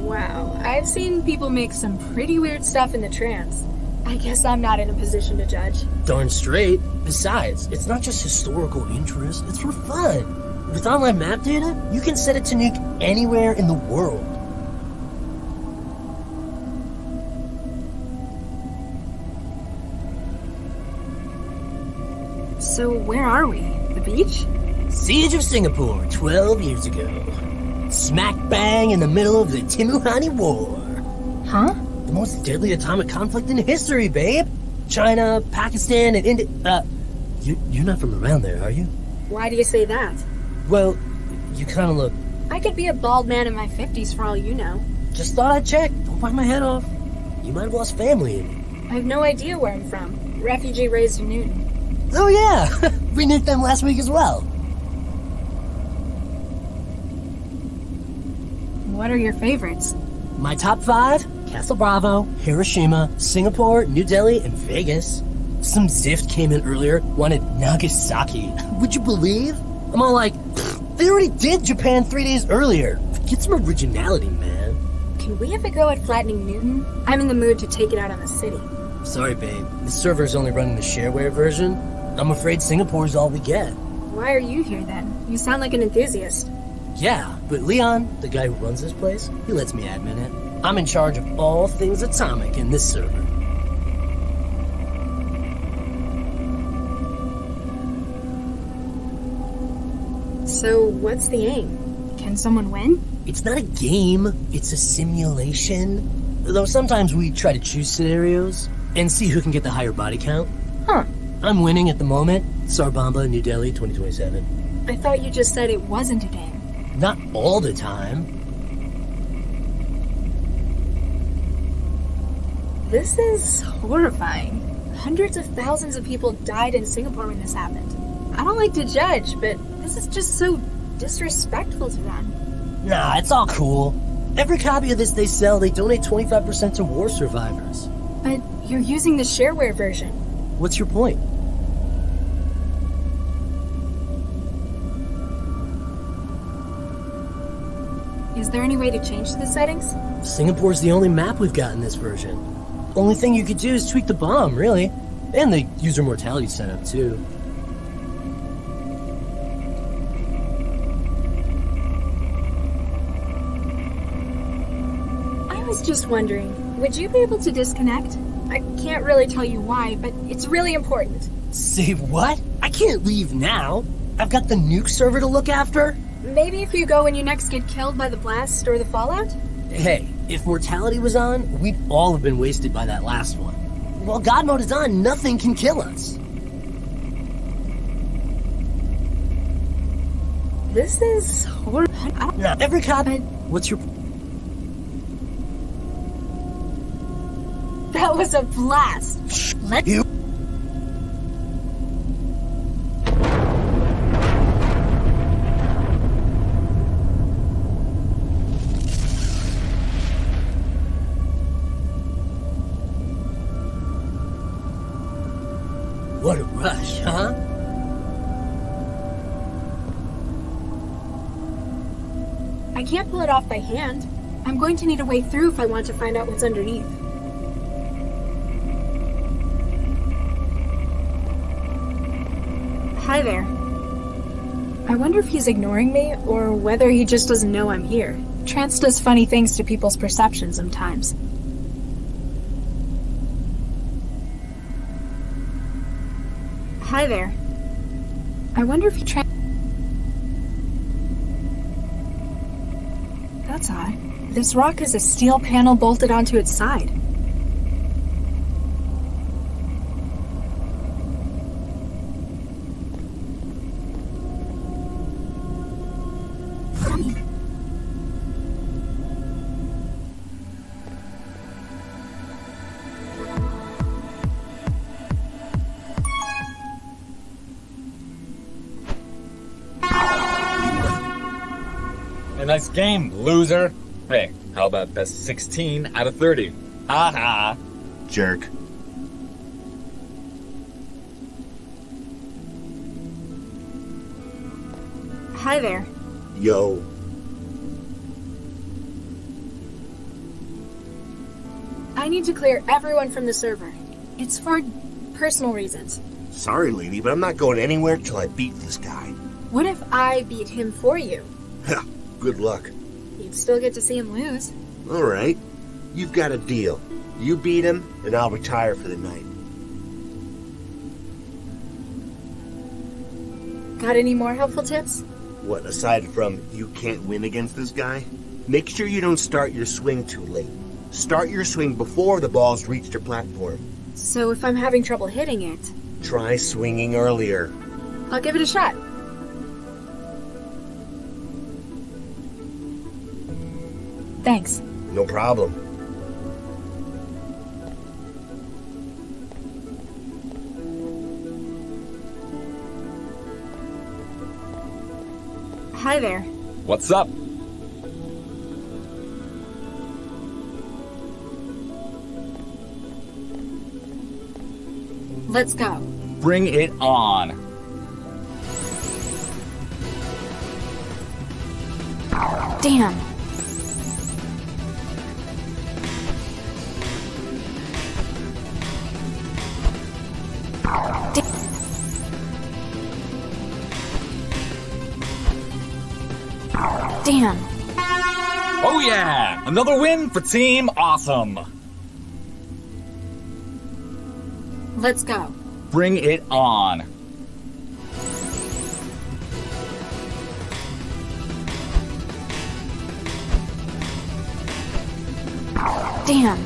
Wow, I've seen people make some pretty weird stuff in the trance. I guess I'm not in a position to judge. Darn straight. Besides, it's not just historical interest, it's for fun. With online map data, you can set it to nuke anywhere in the world. So where are we? The beach? Siege of Singapore, 12 years ago. Smack bang in the middle of the Timuhani War. Huh? The most deadly atomic conflict in history, babe. China, Pakistan, and India. You're not from around there, are you? Why do you say that? Well, you kind of look... I could be a bald man in my 50s for all you know. Just thought I'd check. Don't bite my head off. You might have lost family in it. I have no idea where I'm from. Refugee raised in Newton. Oh yeah! We nuked them last week as well. What are your favorites? My top 5? Castle Bravo, Hiroshima, Singapore, New Delhi, and Vegas. Some Zift came in earlier, wanted Nagasaki. Would you believe? I'm all like, they already did Japan 3 days earlier. Get some originality, man. Can we have a go at flattening Newton? I'm in the mood to take it out on the city. Sorry, babe. The server's only running the shareware version. I'm afraid Singapore's all we get. Why are you here then? You sound like an enthusiast. Yeah, but Leon, the guy who runs this place, he lets me admin it. I'm in charge of all things atomic in this server. So, what's the aim? Can someone win? It's not a game, it's a simulation. Though sometimes we try to choose scenarios and see who can get the higher body count. Huh. I'm winning at the moment. Sarbamba, New Delhi, 2027. I thought you just said it wasn't a game. Not all the time. This is horrifying. Hundreds of thousands of people died in Singapore when this happened. I don't like to judge, but this is just so disrespectful to them. Nah, it's all cool. Every copy of this they sell, they donate 25% to war survivors. But you're using the shareware version. What's your point? Is there any way to change the settings? Singapore's the only map we've got in this version. Only thing you could do is tweak the bomb, really. And the user mortality setup, too. I was just wondering, would you be able to disconnect? I can't really tell you why, but it's really important. Say what? I can't leave now. I've got the nuke server to look after. Maybe if you go when you next get killed by the blast or the fallout? Hey, if mortality was on, we'd all have been wasted by that last one. While God mode is on, nothing can kill us. This is horrible. Now, every copy... What's your... That was a blast. Let you... What a rush, huh? I can't pull it off by hand. I'm going to need a way through if I want to find out what's underneath. Hi there. I wonder if he's ignoring me, or whether he just doesn't know I'm here. Trance does funny things to people's perception sometimes. Hi there. I wonder if he That's odd. This rock has a steel panel bolted onto its side. Nice game, loser. Hey, how about best 16 out of 30? Ha ha. Jerk. Hi there. Yo. I need to clear everyone from the server. It's for personal reasons. Sorry, lady, but I'm not going anywhere till I beat this guy. What if I beat him for you? Good luck. You'd still get to see him lose. All right. You've got a deal. You beat him, and I'll retire for the night. Got any more helpful tips? What, aside from you can't win against this guy? Make sure you don't start your swing too late. Start your swing before the ball's reached your platform. So if I'm having trouble hitting it... Try swinging earlier. I'll give it a shot. Thanks. No problem. Hi there. What's up? Let's go. Bring it on. Damn. Damn. Oh yeah! Another win for Team Awesome! Let's go. Bring it on. Damn.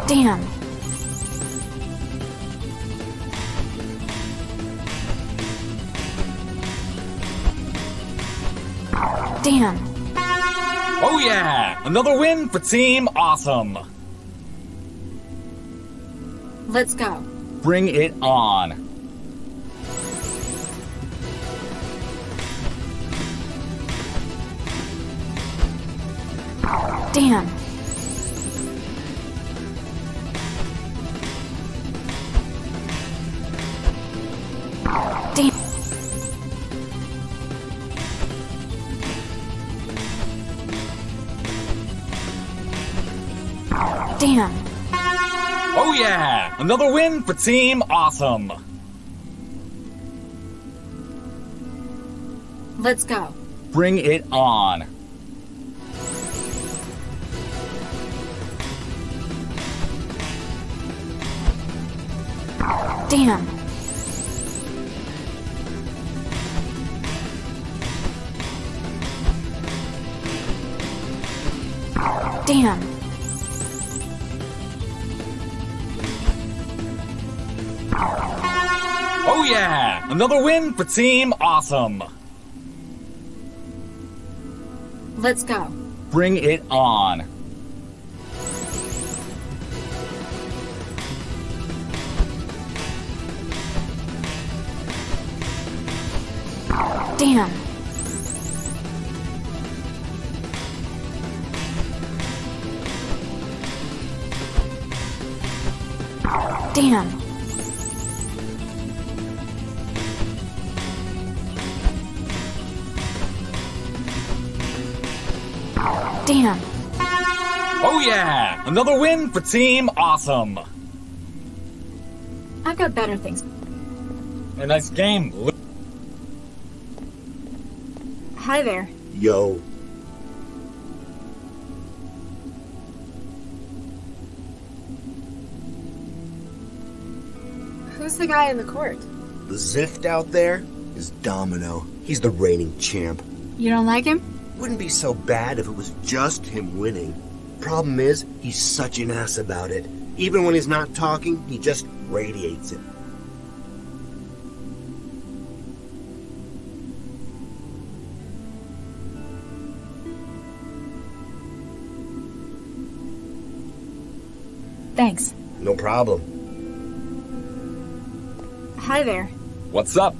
Damn. Damn. Oh yeah! Another win for Team Awesome! Let's go. Bring it on! Damn. Damn. Damn. Oh yeah! Another win for Team Awesome! Let's go. Bring it on! Damn. Damn. Oh yeah! Another win for Team Awesome! Let's go. Bring it on! Damn. Damn. Damn. Oh yeah! Another win for Team Awesome! I've got better things. A nice game, Lu- Hi there. Yo. Who's the guy in the court? The Zift out there is Domino. He's the reigning champ. You don't like him? Wouldn't be so bad if it was just him winning. Problem is, he's such an ass about it. Even when he's not talking, he just radiates it. Thanks. No problem. Hi there. What's up?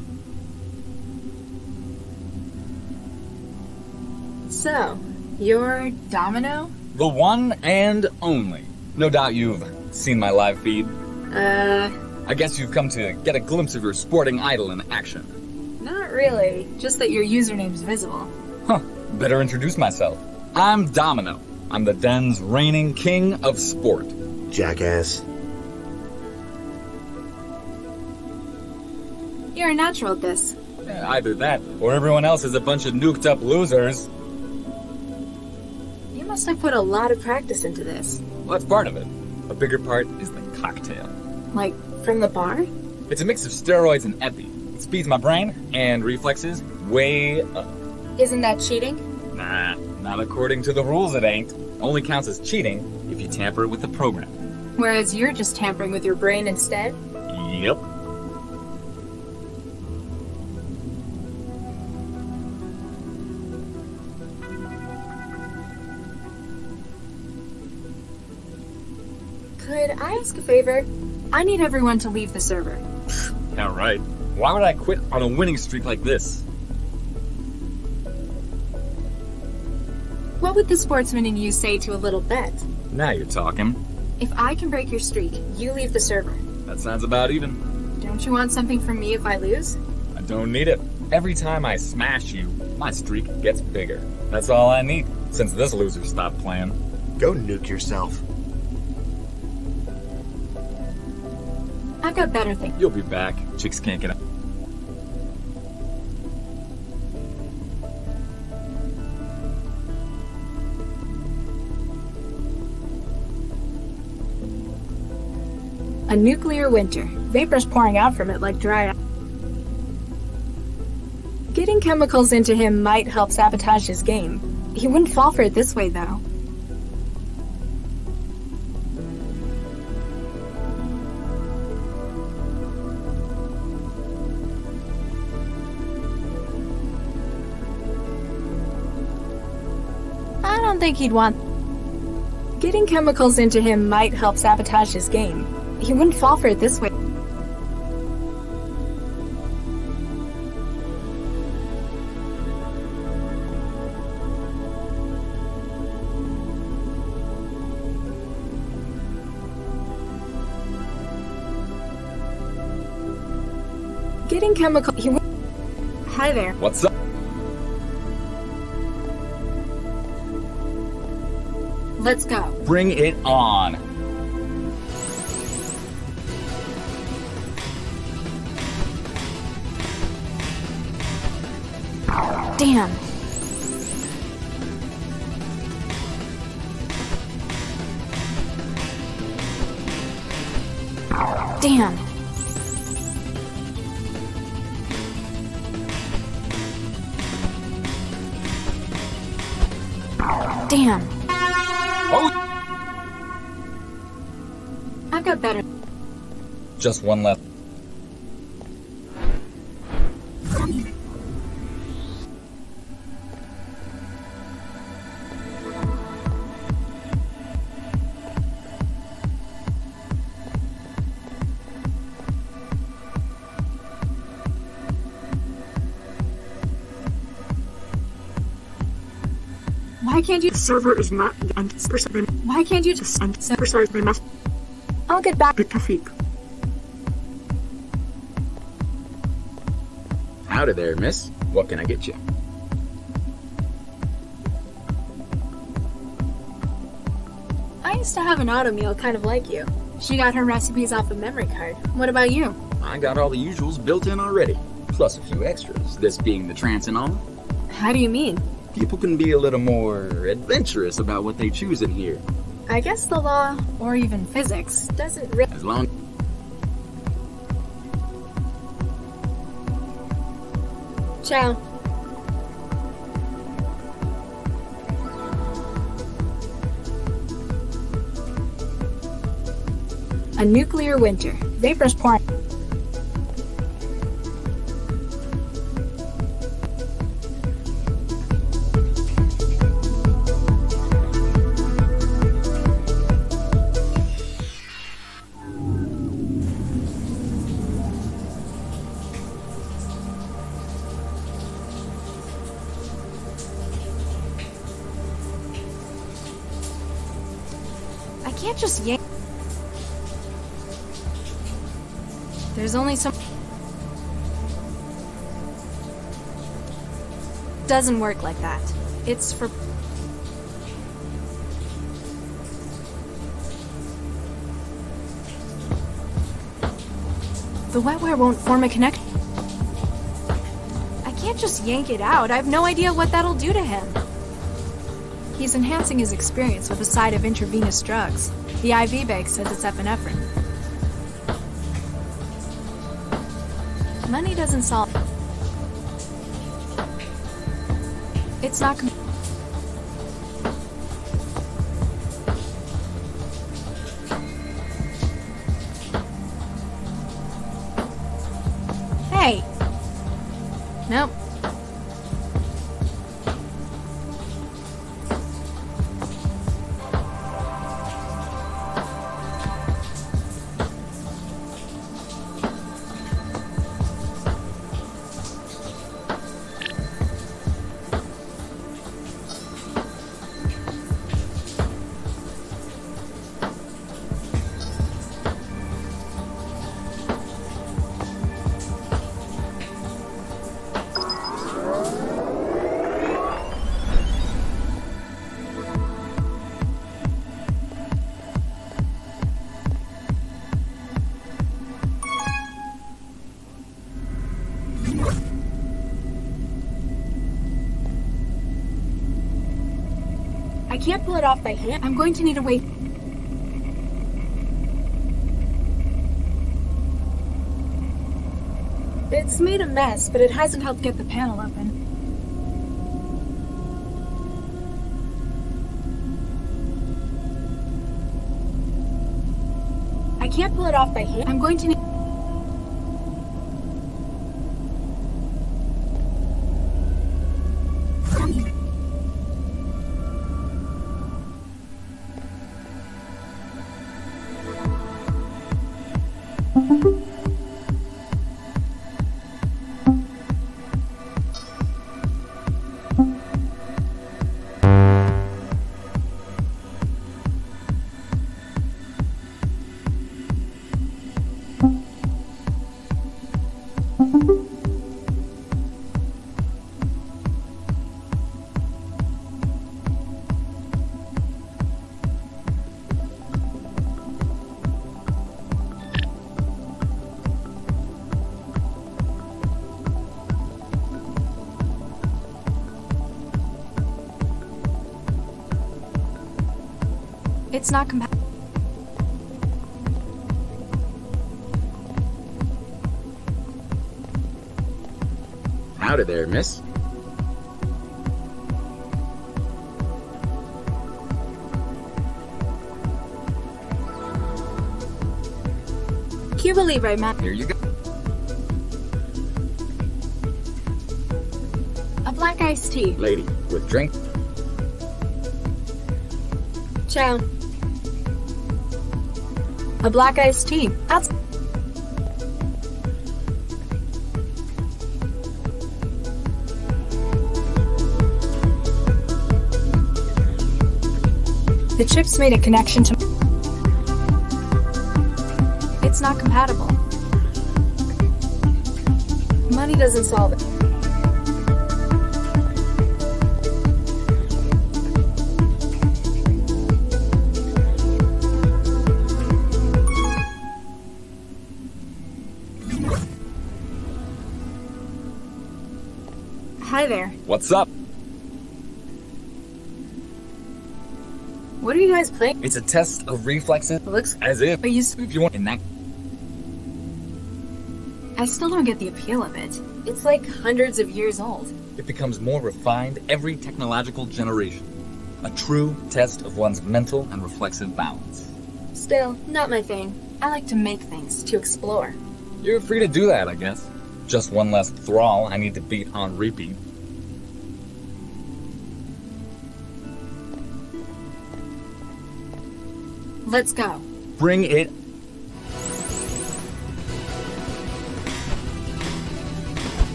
So, you're Domino? The one and only. No doubt you've seen my live feed. I guess you've come to get a glimpse of your sporting idol in action. Not really. Just that your username's visible. Huh. Better introduce myself. I'm Domino. I'm the den's reigning king of sport. Jackass. You're a natural at this. Yeah, either that, or everyone else is a bunch of nuked up losers. You must have put a lot of practice into this. Well, that's part of it. A bigger part is the cocktail. Like, from the bar? It's a mix of steroids and epi. It speeds my brain and reflexes way up. Isn't that cheating? Nah, not according to the rules it ain't. Only counts as cheating if you tamper with the program. Whereas you're just tampering with your brain instead? Yep. Could I ask a favor? I need everyone to leave the server. Yeah, right. Why would I quit on a winning streak like this? What would the sportsman in you say to a little bet? Now you're talking. If I can break your streak, you leave the server. That sounds about even. Don't you want something from me if I lose? I don't need it. Every time I smash you, my streak gets bigger. That's all I need, since this loser stopped playing. Go nuke yourself. I've got better things. You'll be back. Chicks can't get up. A nuclear winter. Vapor's pouring out from it like dry ice. Getting chemicals into him might help sabotage his game. He wouldn't fall for it this way, though. I don't think he'd want... Getting chemicals into him might help sabotage his game. He wouldn't fall for it this way. Getting chemical... He would... Hi there. What's up? Let's go. Bring it on. Damn. Damn. Damn. Oh! I've got better. Just one left. Why can't you... The server is not... Why can't you just... Precisely must... I'll get back... Bitafik. Howdy there, miss. What can I get you? I used to have an auto meal kind of like you. She got her recipes off a memory card. What about you? I got all the usuals built in already, plus a few extras, this being the trance and all. How do you mean? People can be a little more adventurous about what they choose in here. I guess the law, or even physics, doesn't really... As long... Ciao. A nuclear winter. Vapors pouring. I can't just yank... There's only some... Doesn't work like that. It's for... The wetware won't form a connection. I can't just yank it out. I have no idea what that'll do to him. He's enhancing his experience with a side of intravenous drugs. The IV bag says it's epinephrine. Money doesn't solve... It's not... Hey! Nope. I can't pull it off by hand. I'm going to need a way... It's made a mess, but it hasn't helped get the panel open. I can't pull it off by hand. I'm going to need... It's not compatible. Howdy there, miss. Cuba Libre, man. Here you go. A black iced tea. Lady, with drink. Ciao. A black iced tea. That's... The chips made a connection to... It's not compatible. Money doesn't solve it. Hi there. What's up? What are you guys playing? It's a test of reflexes. It looks as if you want in that. I still don't get the appeal of it. It's like hundreds of years old. It becomes more refined every technological generation. A true test of one's mental and reflexive balance. Still, not my thing. I like to make things, to explore. You're free to do that, I guess. Just one less thrall I need to beat on repeat. Let's go. Bring it.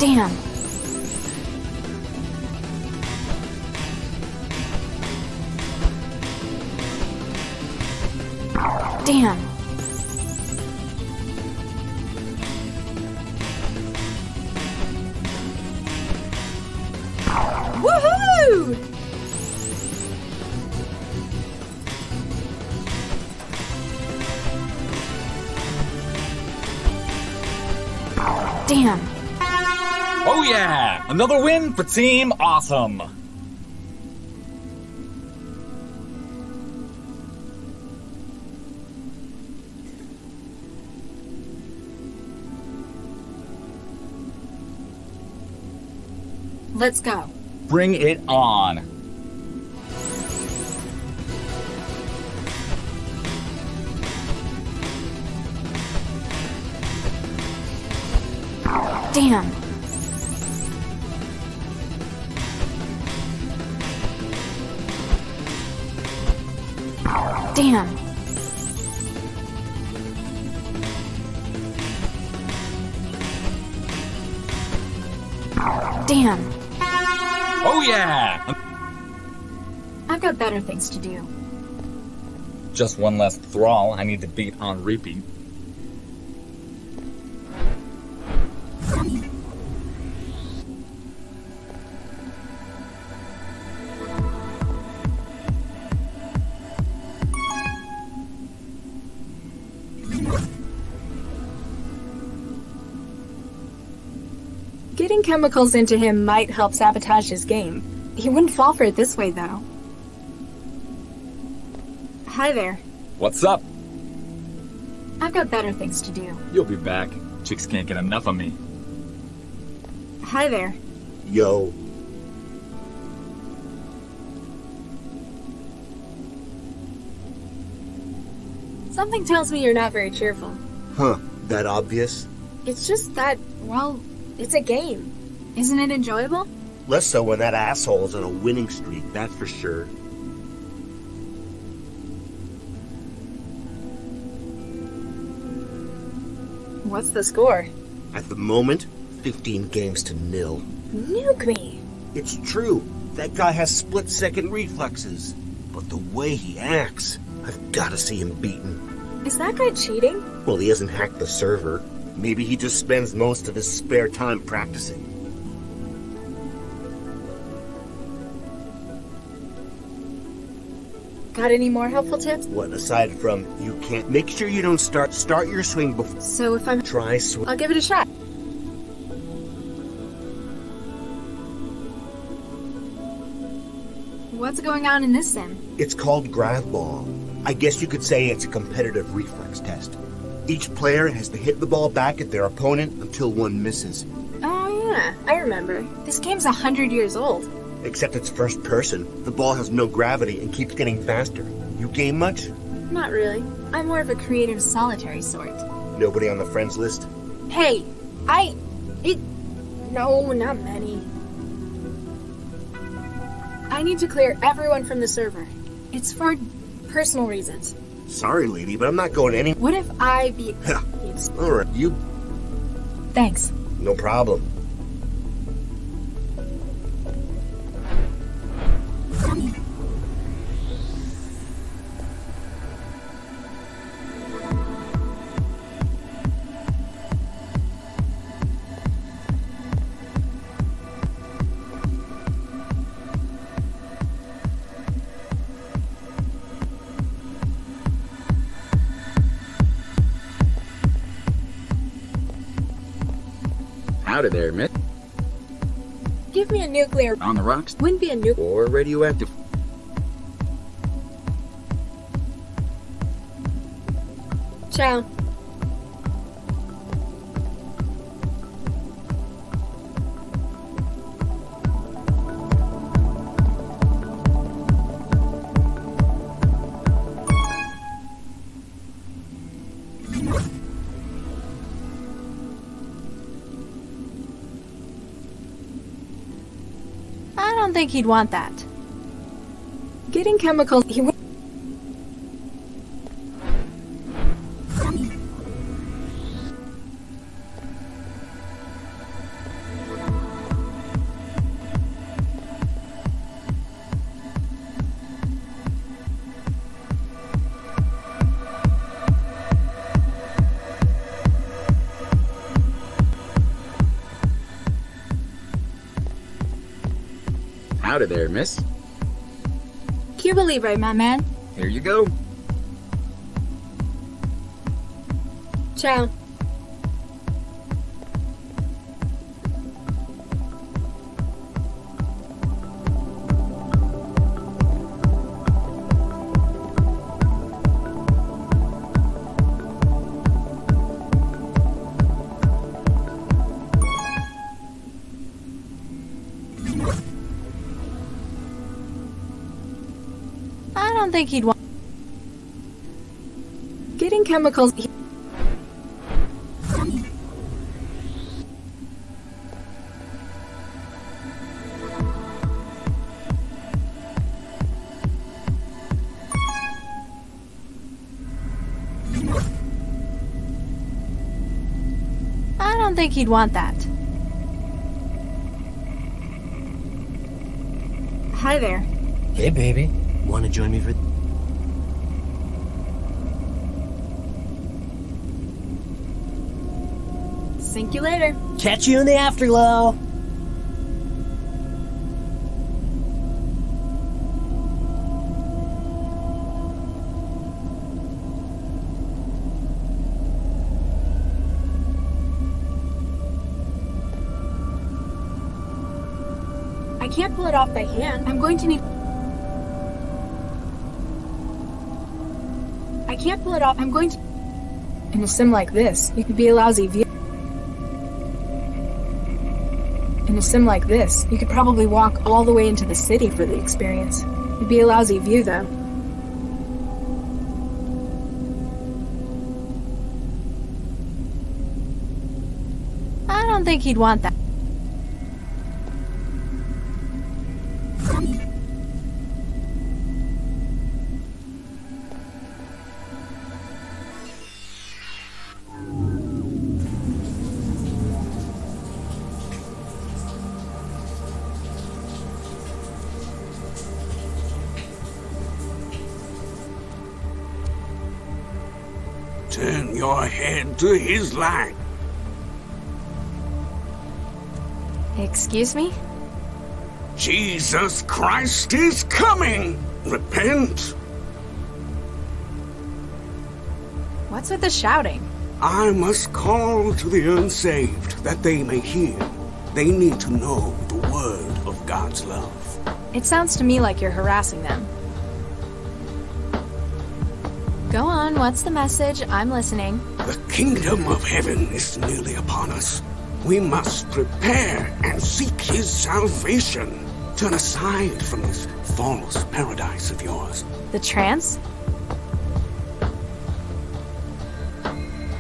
Damn. Damn. Woohoo! Damn. Oh yeah! Another win for Team Awesome! Let's go. Bring it on! Damn. Damn. Damn. Oh yeah! I've got better things to do. Just one less thrall I need to beat on repeat. Getting chemicals into him might help sabotage his game. He wouldn't fall for it this way, though. Hi there. What's up? I've got better things to do. You'll be back. Chicks can't get enough of me. Hi there. Yo. Something tells me you're not very cheerful. Huh, that obvious? It's just that, well, it's a game. Isn't it enjoyable? Less so when that asshole's on a winning streak, that's for sure. What's the score? At the moment, 15 games to 0. Nuke me. It's true. That guy has split-second reflexes. But the way he acts, I've got to see him beaten. Is that guy cheating? Well, he hasn't hacked the server. Maybe he just spends most of his spare time practicing. Got any more helpful tips? What, aside from you can't... Make sure you don't start your swing before... So if I'm... Try swing... I'll give it a shot. What's going on in this sim? It's called Grab Ball. I guess you could say it's a competitive reflex test. Each player has to hit the ball back at their opponent until one misses. Oh yeah, I remember. This game's 100 years old. Except it's first person. The ball has no gravity and keeps getting faster. You game much? Not really. I'm more of a creative solitary sort. Nobody on the friends list? Hey, No, not many. I need to clear everyone from the server. It's for personal reasons. Sorry, lady, but I'm not going any... What if I be... Alright, you... Thanks. No problem. Howdy there, miss. Give me a nuclear... On the rocks? Wouldn't be a nuke... Or radioactive. Ciao. I don't think he'd want that. Getting chemicals... He would... Howdy there, miss. Cuba Libre, my man. Here you go. Ciao. I don't think he'd want... Getting chemicals... I don't think he'd want that. Hi there. Hey, baby. Want to join me for... Sink you later. Catch you in the afterglow. I can't pull it off by hand. I'm going to need... I can't pull it off. I'm going to... In a sim like this, you could be a lousy view. In a sim like this, you could probably walk all the way into the city for the experience. It'd be a lousy view, though. I don't think he'd want that. Turn your head to his light. Excuse me? Jesus Christ is coming! Repent! What's with the shouting? I must call to the unsaved that they may hear. They need to know the word of God's love. It sounds to me like you're harassing them. Go on, what's the message? I'm listening. The kingdom of heaven is nearly upon us. We must prepare and seek his salvation. Turn aside from this false paradise of yours. The trance?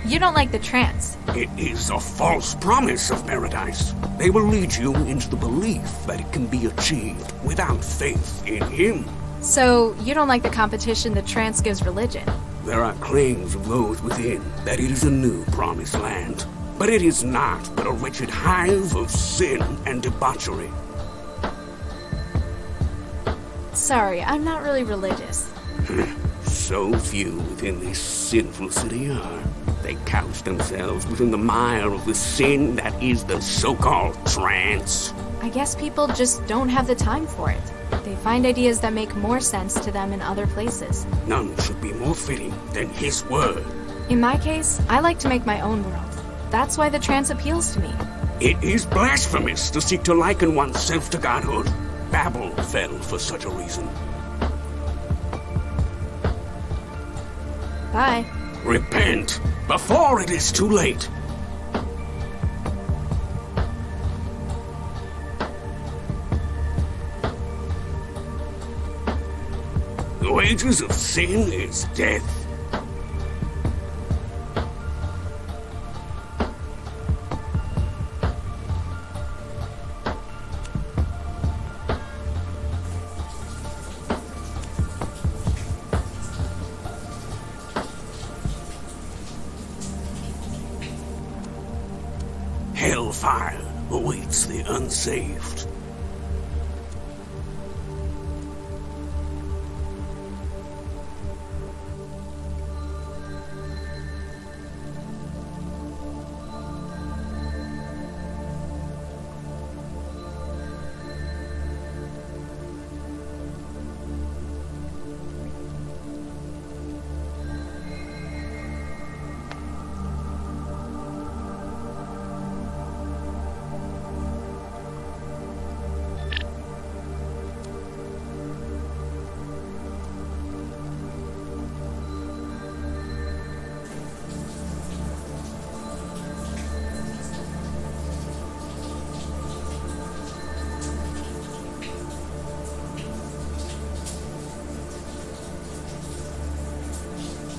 You don't like the trance. It is a false promise of paradise. They will lead you into the belief that it can be achieved without faith in him. So, you don't like the competition the trance gives religion? There are claims of those within that it is a new promised land. But it is not but a wretched hive of sin and debauchery. Sorry, I'm not really religious. So few within this sinful city are. They couch themselves within the mire of the sin that is the so-called trance. I guess people just don't have the time for it. They find ideas that make more sense to them in other places. None should be more fitting than his word. In my case, I like to make my own world. That's why the trance appeals to me. It is blasphemous to seek to liken oneself to godhood. Babel fell for such a reason. Bye. Repent before it is too late. The wages of sin is death. Hellfire awaits the unsaved.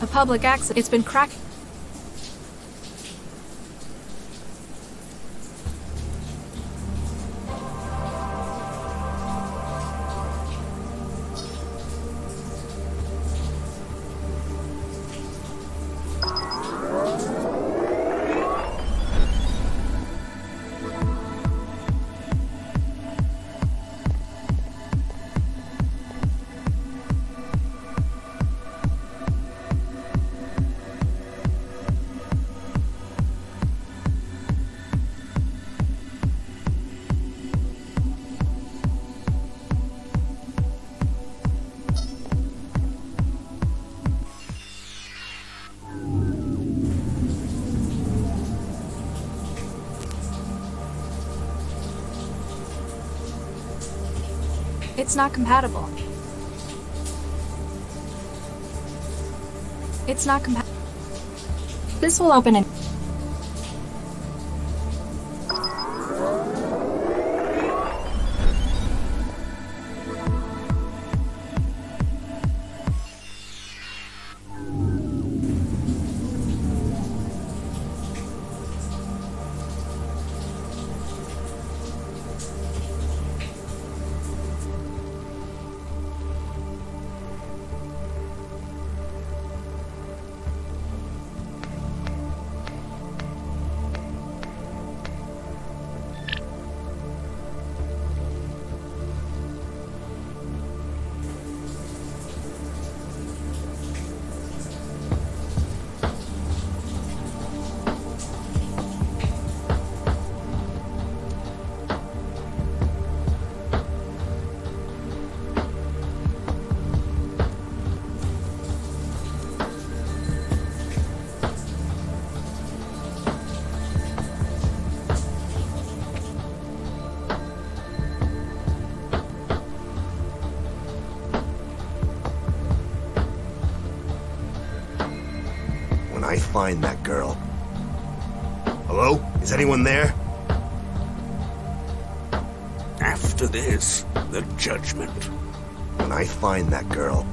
A public access. It's been cracked. It's not compatible. It's not compatible. This will open an... I find that girl. Hello? Is anyone there? After this, the judgment. When I find that girl.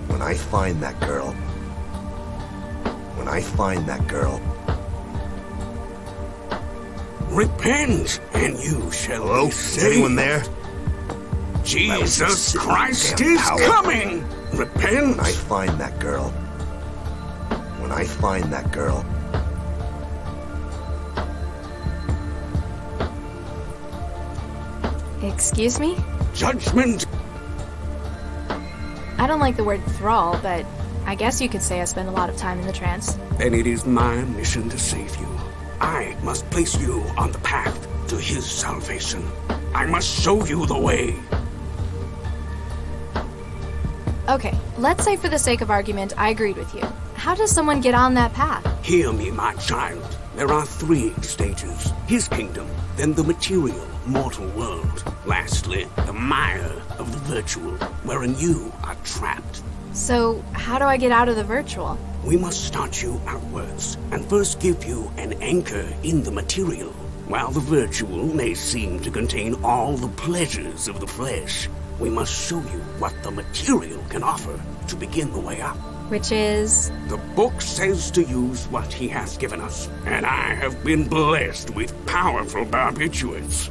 When I find that girl. When I find that girl. Repent, and you shall Hello? be Is saved. anyone there? Jesus Christ is coming! Repent! When I find that girl. When I find that girl. Excuse me? Judgment! I don't like the word thrall, but I guess you could say I spend a lot of time in the trance. Then it is my mission to save you. I must place you on the path to his salvation. I must show you the way. Okay, let's say for the sake of argument, I agreed with you. How does someone get on that path? Hear me, my child. There are 3 stages. His kingdom, then the material, mortal world. Lastly, the mire of the virtual, wherein you are trapped. So, how do I get out of the virtual? We must start you outwards, and first give you an anchor in the material. While the virtual may seem to contain all the pleasures of the flesh, we must show you what the material can offer to begin the way up. Which is? The book says to use what he has given us, and I have been blessed with powerful barbiturates.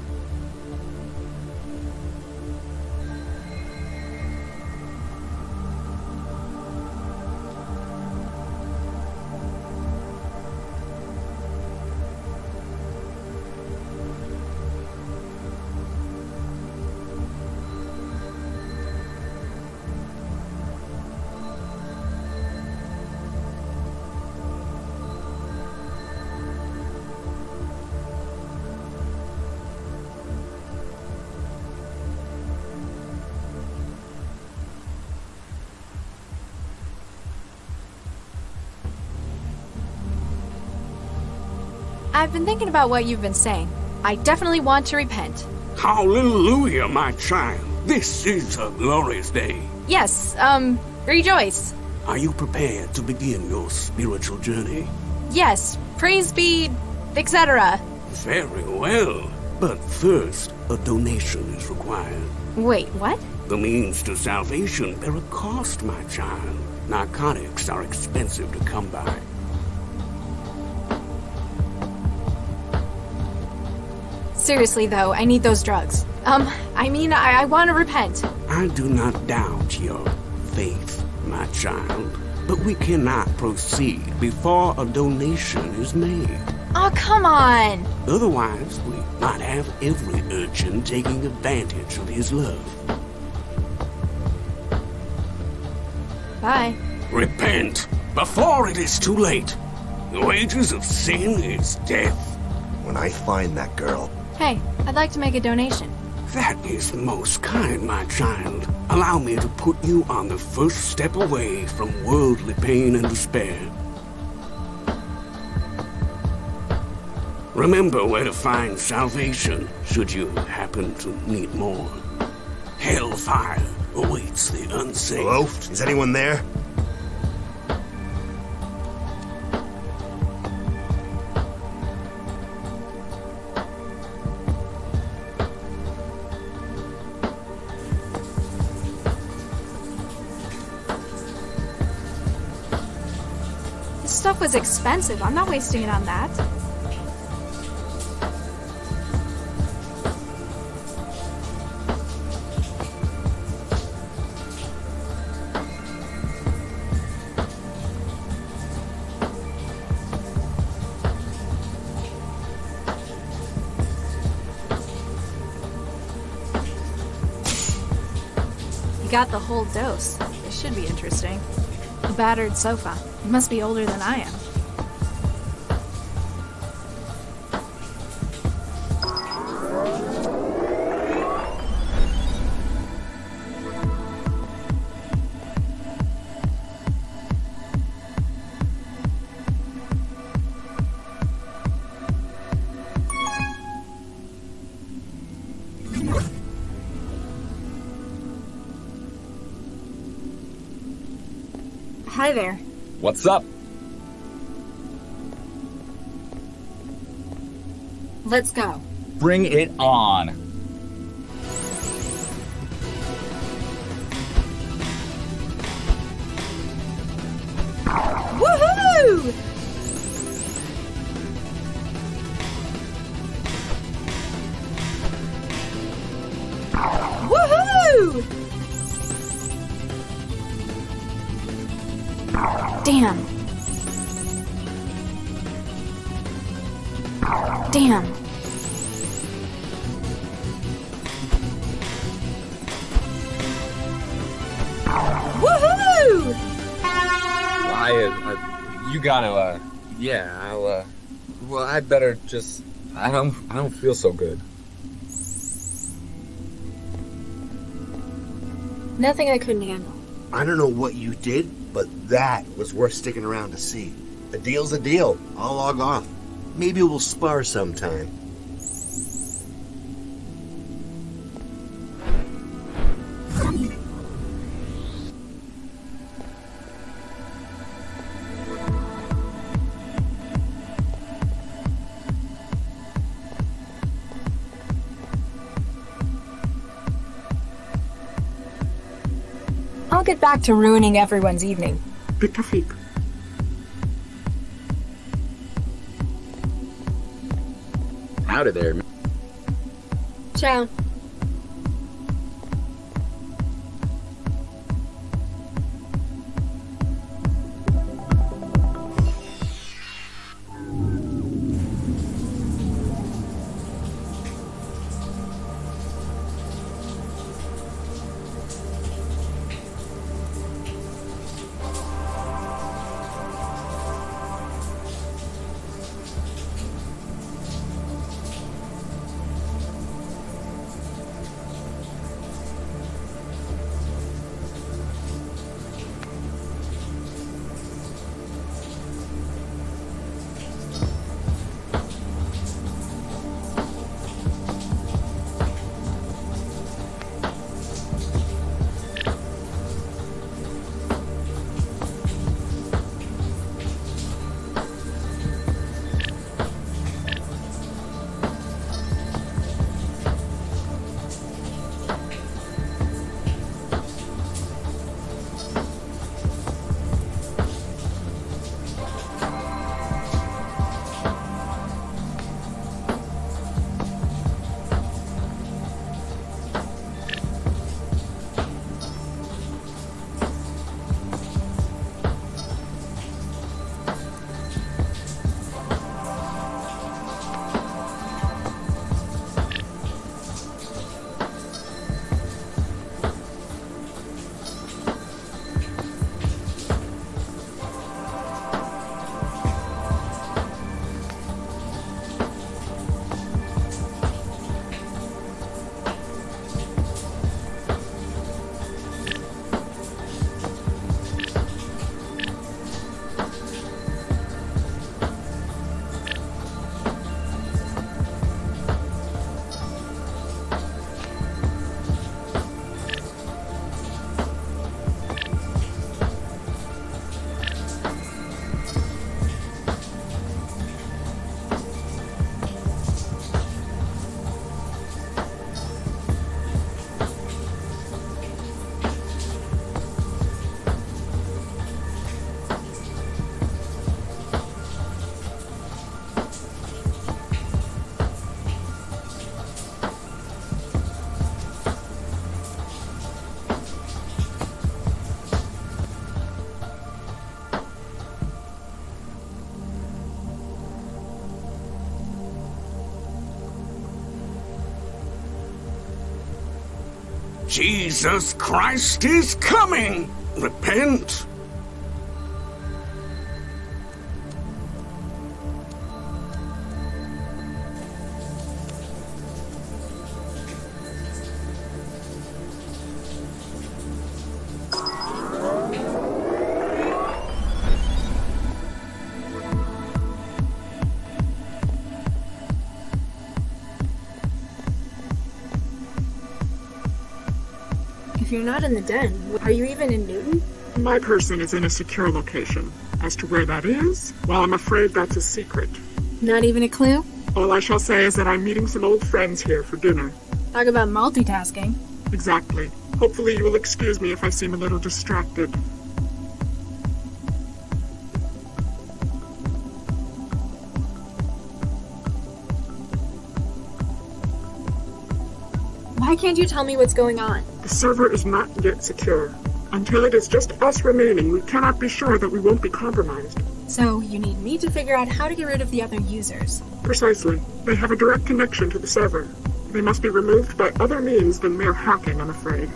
I've been thinking about what you've been saying. I definitely want to repent. Hallelujah, my child. This is a glorious day. Yes, rejoice. Are you prepared to begin your spiritual journey? Yes, praise be, etc. Very well. But first, a donation is required. Wait, what? The means to salvation bear a cost, my child. Narcotics are expensive to come by. Seriously, though, I need those drugs. I want to repent. I do not doubt your faith, my child. But we cannot proceed before a donation is made. Oh, come on! Otherwise, we might have every urchin taking advantage of his love. Bye. Repent, before it is too late. The wages of sin is death. When I find that girl. Hey, I'd like to make a donation. That is most kind, my child. Allow me to put you on the first step away from worldly pain and despair. Remember where to find salvation, should you happen to need more. Hellfire awaits the unsaved. Hello? Is anyone there? This stuff was expensive. I'm not wasting it on that. You got the whole dose. This should be interesting. A battered sofa. It must be older than I am. Hi there. What's up? Let's go. Bring it on. Woohoo! Woohoo! Damn. Damn. Woohoo! You gotta, yeah, well, I better just, I don't feel so good. Nothing I couldn't handle. I don't know what you did, but that was worth sticking around to see. A deal's a deal. I'll log off. Maybe we'll spar sometime. I'll get back to ruining everyone's evening. بالتوفيق. Howdy there. Ciao. Jesus Christ is coming! Repent! If you're not in the den, are you even in Newton? My person is in a secure location. As to where that is, well, I'm afraid that's a secret. Not even a clue? All I shall say is that I'm meeting some old friends here for dinner. Talk about multitasking. Exactly. Hopefully you will excuse me if I seem a little distracted. Why can't you tell me what's going on? The server is not yet secure. Until it is just us remaining, we cannot be sure that we won't be compromised. So, you need me to figure out how to get rid of the other users. Precisely. They have a direct connection to the server. They must be removed by other means than mere hacking, I'm afraid.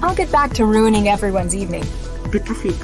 I'll get back to ruining everyone's evening. Bitterfiek.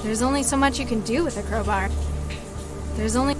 There's only so much you can do with a crowbar. There's only...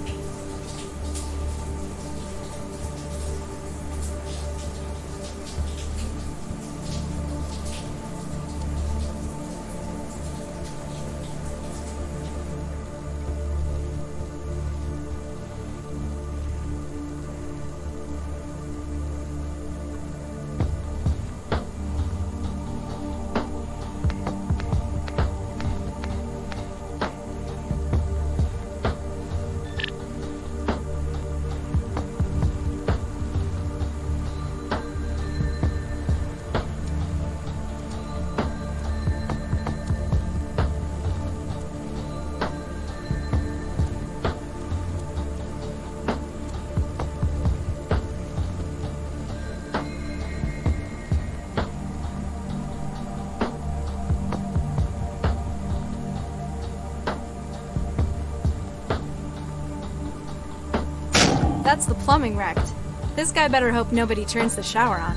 That's the plumbing wrecked. This guy better hope nobody turns the shower on.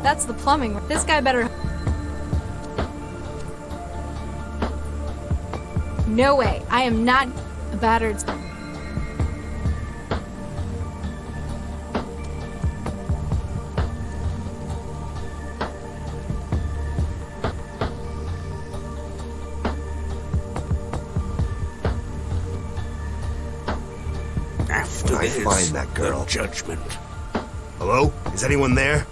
That's the plumbing. This guy better... No way. I am not a battered... After I find that girl. Judgment. Hello? Is anyone there?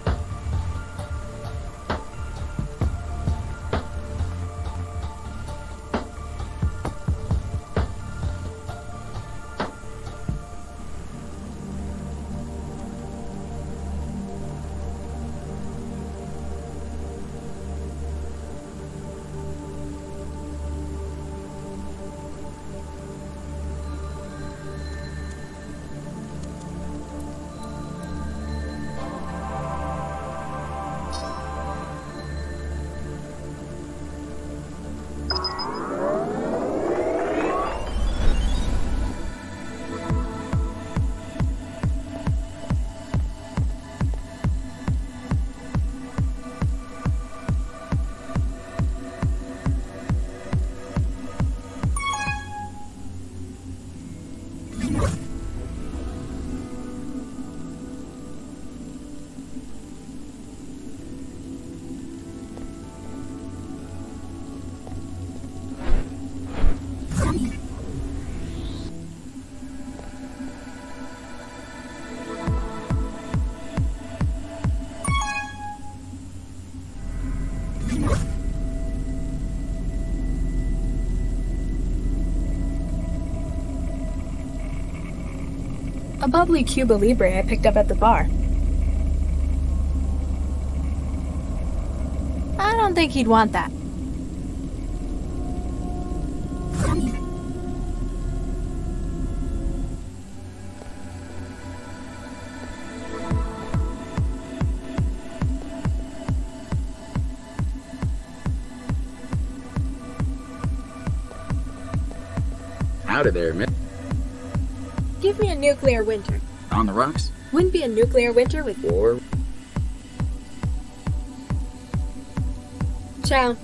A bubbly Cuba Libre I picked up at the bar. I don't think he'd want that. Out of there, man. Give me a nuclear winter. On the rocks? Wouldn't be a nuclear winter with... Or... Ciao.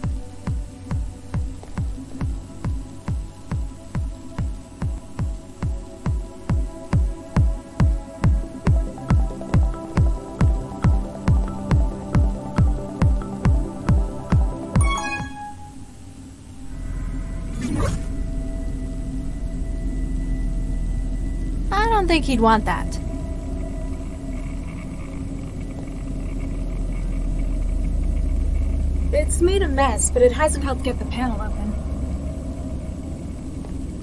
I don't think he'd want that. It's made a mess, but it hasn't helped get the panel open.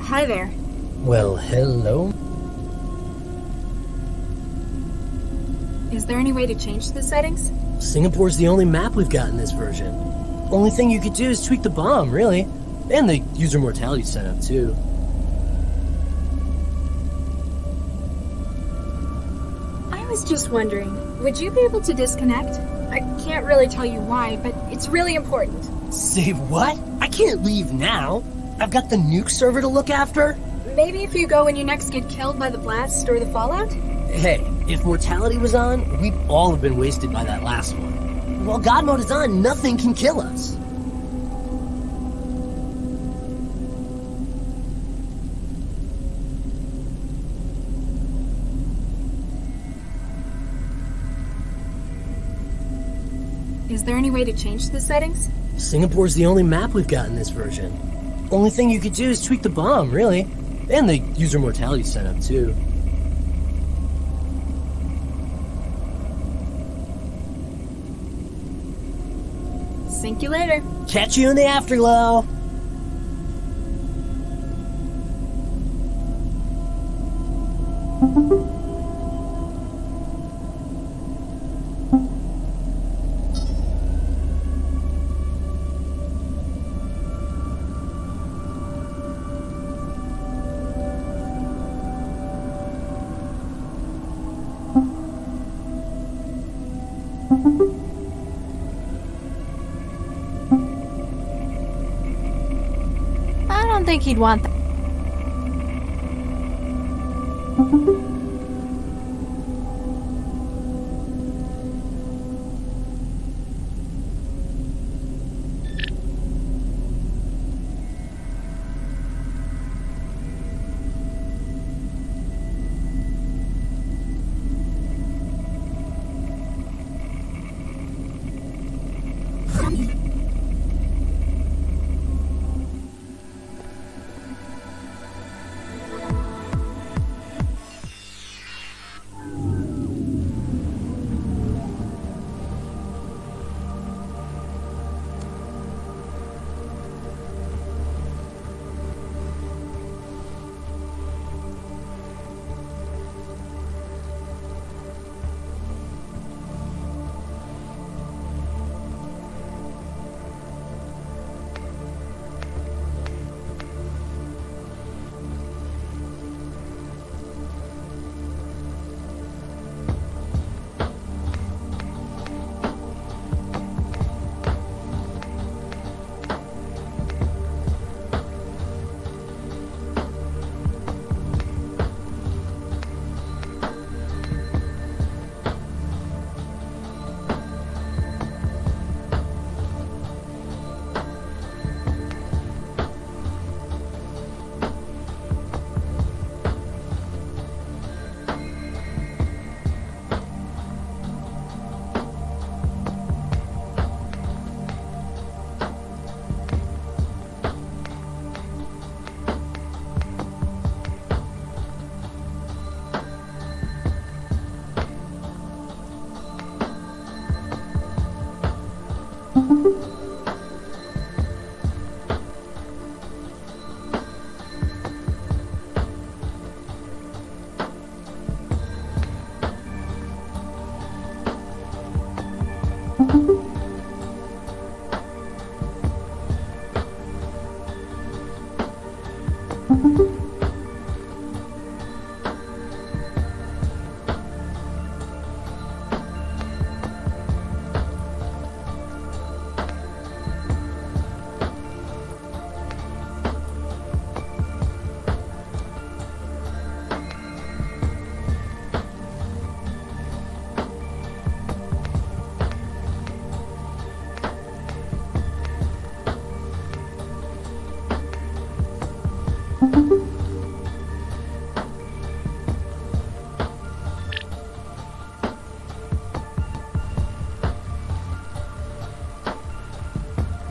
Hi there. Well, hello? Is there any way to change the settings? Singapore's the only map we've got in this version. Only thing you could do is tweak the bomb, really. And the user mortality setup, too. I was just wondering, would you be able to disconnect? I can't really tell you why, but it's really important. Save what? I can't leave now. I've got the nuke server to look after. Maybe if you go when you next get killed by the blast or the fallout? Hey, if mortality was on, we'd all have been wasted by that last one. While God mode is on, nothing can kill us. Is there any way to change the settings? Singapore's the only map we've got in this version. Only thing you could do is tweak the bomb, really. And the user mortality setup, too. Sink you later. Catch you in the afterglow. I don't think he'd want that.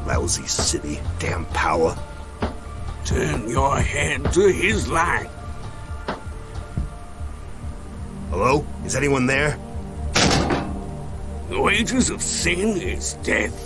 Lousy city, damn power. Turn your head to his light. Hello? Is anyone there? The wages of sin is death.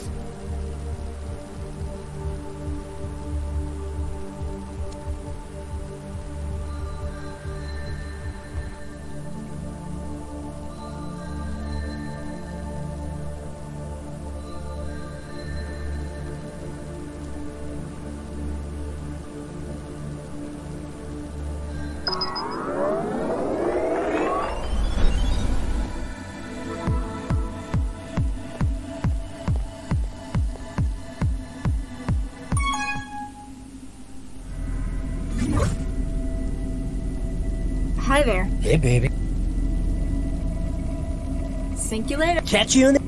Hi there. Hey, baby. Sink you later. Catch you in the...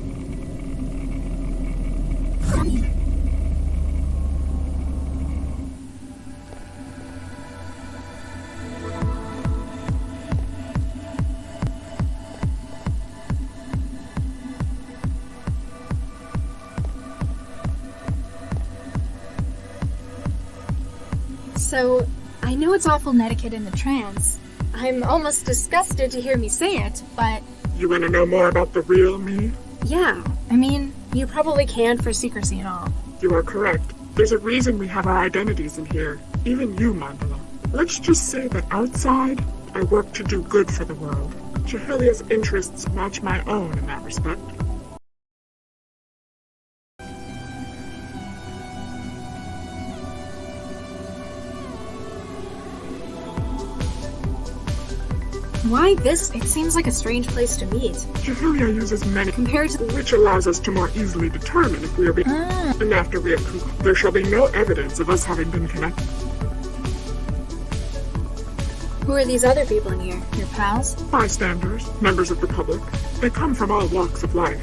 So, I know it's awful netiquette in the trance. I'm almost disgusted to hear me say it, but... You want to know more about the real me? Yeah, I mean, you probably can't for secrecy and all. You are correct. There's a reason we have our identities in here. Even you, Mandela. Let's just say that outside, I work to do good for the world. Chihelia's interests match my own in that respect. Why this? It seems like a strange place to meet. Chihelia uses many compared to which allows us to more easily determine if we are being and after we have concluded, there shall be no evidence of us having been connected. Who are these other people in here? Your pals? Bystanders, members of the public. They come from all walks of life.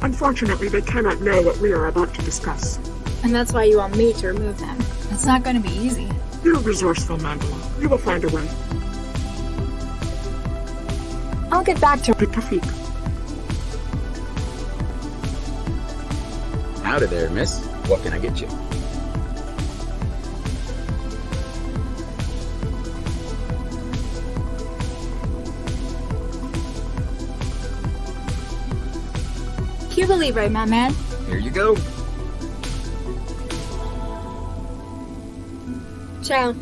Unfortunately, they cannot know what we are about to discuss. And that's why you want me to remove them. It's not going to be easy. You're resourceful, Mandela. You will find a way. I'll get back to Tafik. Howdy there, miss. What can I get you? Cuba Libre, my man. Here you go. Ciao.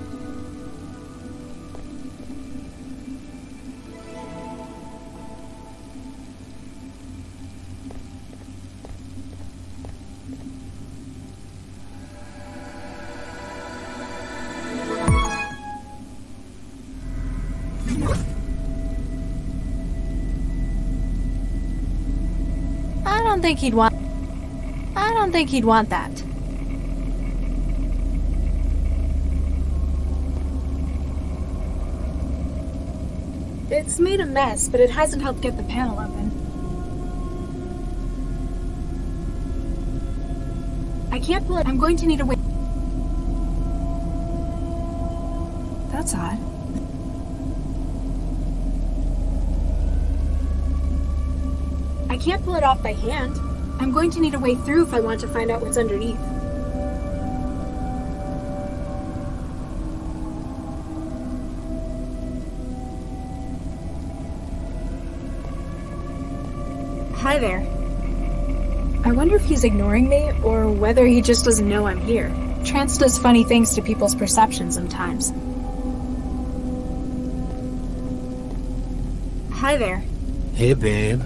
I don't think he'd want that. It's made a mess, but it hasn't helped get the panel open. I can't pull it. I'm going to need a way. That's odd. I can't pull it off by hand. I'm going to need a way through if I want to find out what's underneath. Hi there. I wonder if he's ignoring me, or whether he just doesn't know I'm here. Trance does funny things to people's perception sometimes. Hi there. Hey, babe.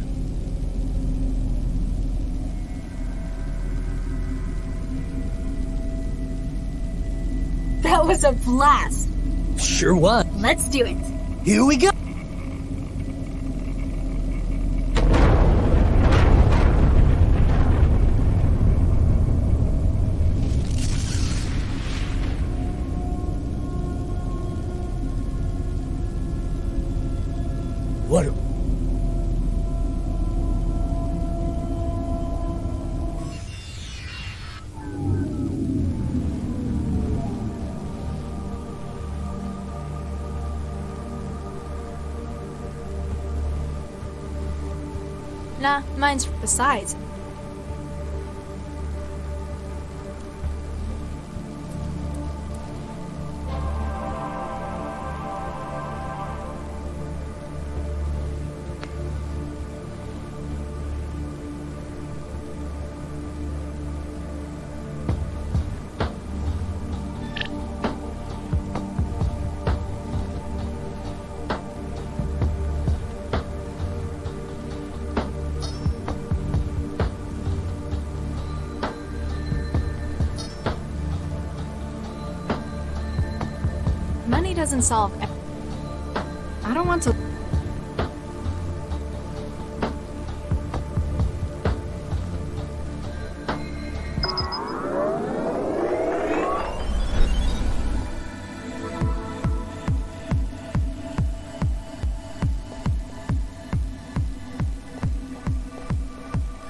That was a blast. Sure was. Let's do it. Here we go. What? Nah, mine's besides. Money doesn't solve I don't want to.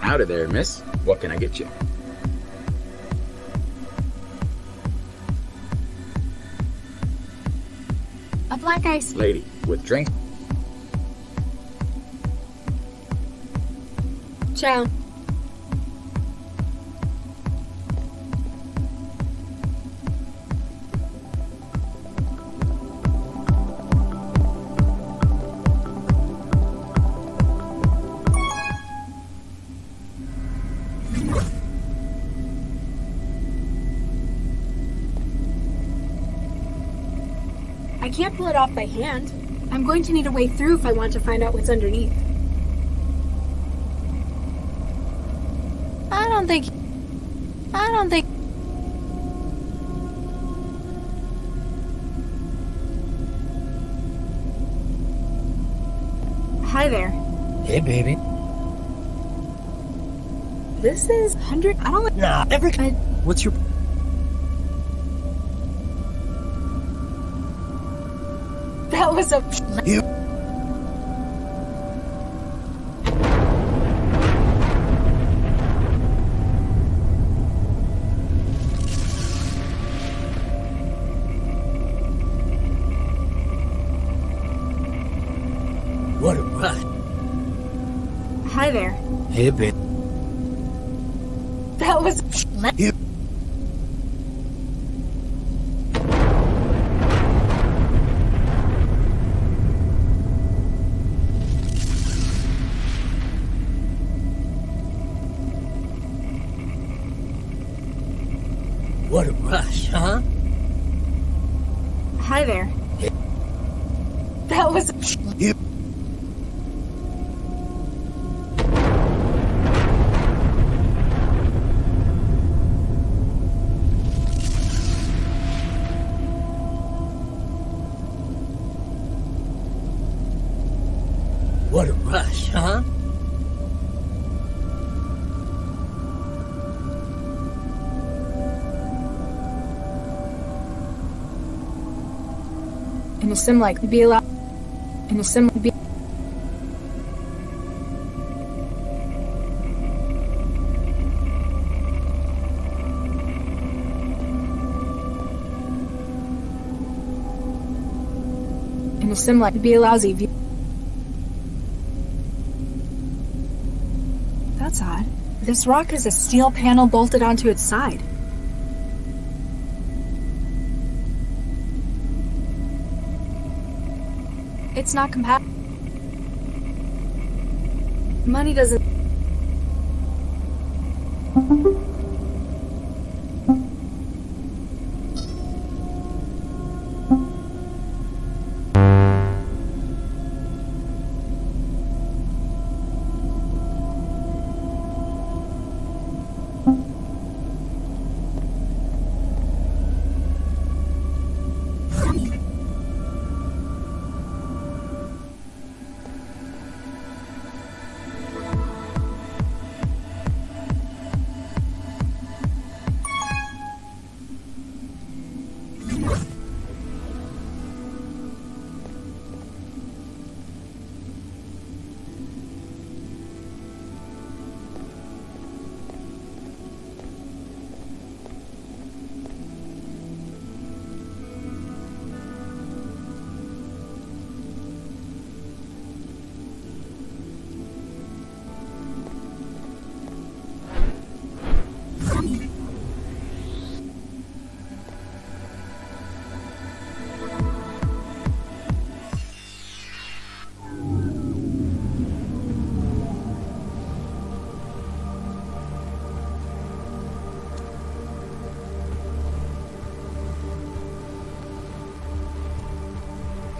Howdy there, miss. What can I get you? A black ice. Lady, with drink. Ciao. can't pull it off by hand. I'm going to need a way through if I want to find out what's underneath. I don't think... Hi there. Hey, baby. This is 100... I don't... Nah, What's your... That was a... You... What a rush. Hi there. Hey, babe. That was... You... What a rush, huh? Hi there. That was... You... What a rush, huh? In a sim like be allowed. In a sim be. In a sim like be a lousy view. That's odd. This rock has a steel panel bolted onto its side. It's not compatible. Money doesn't...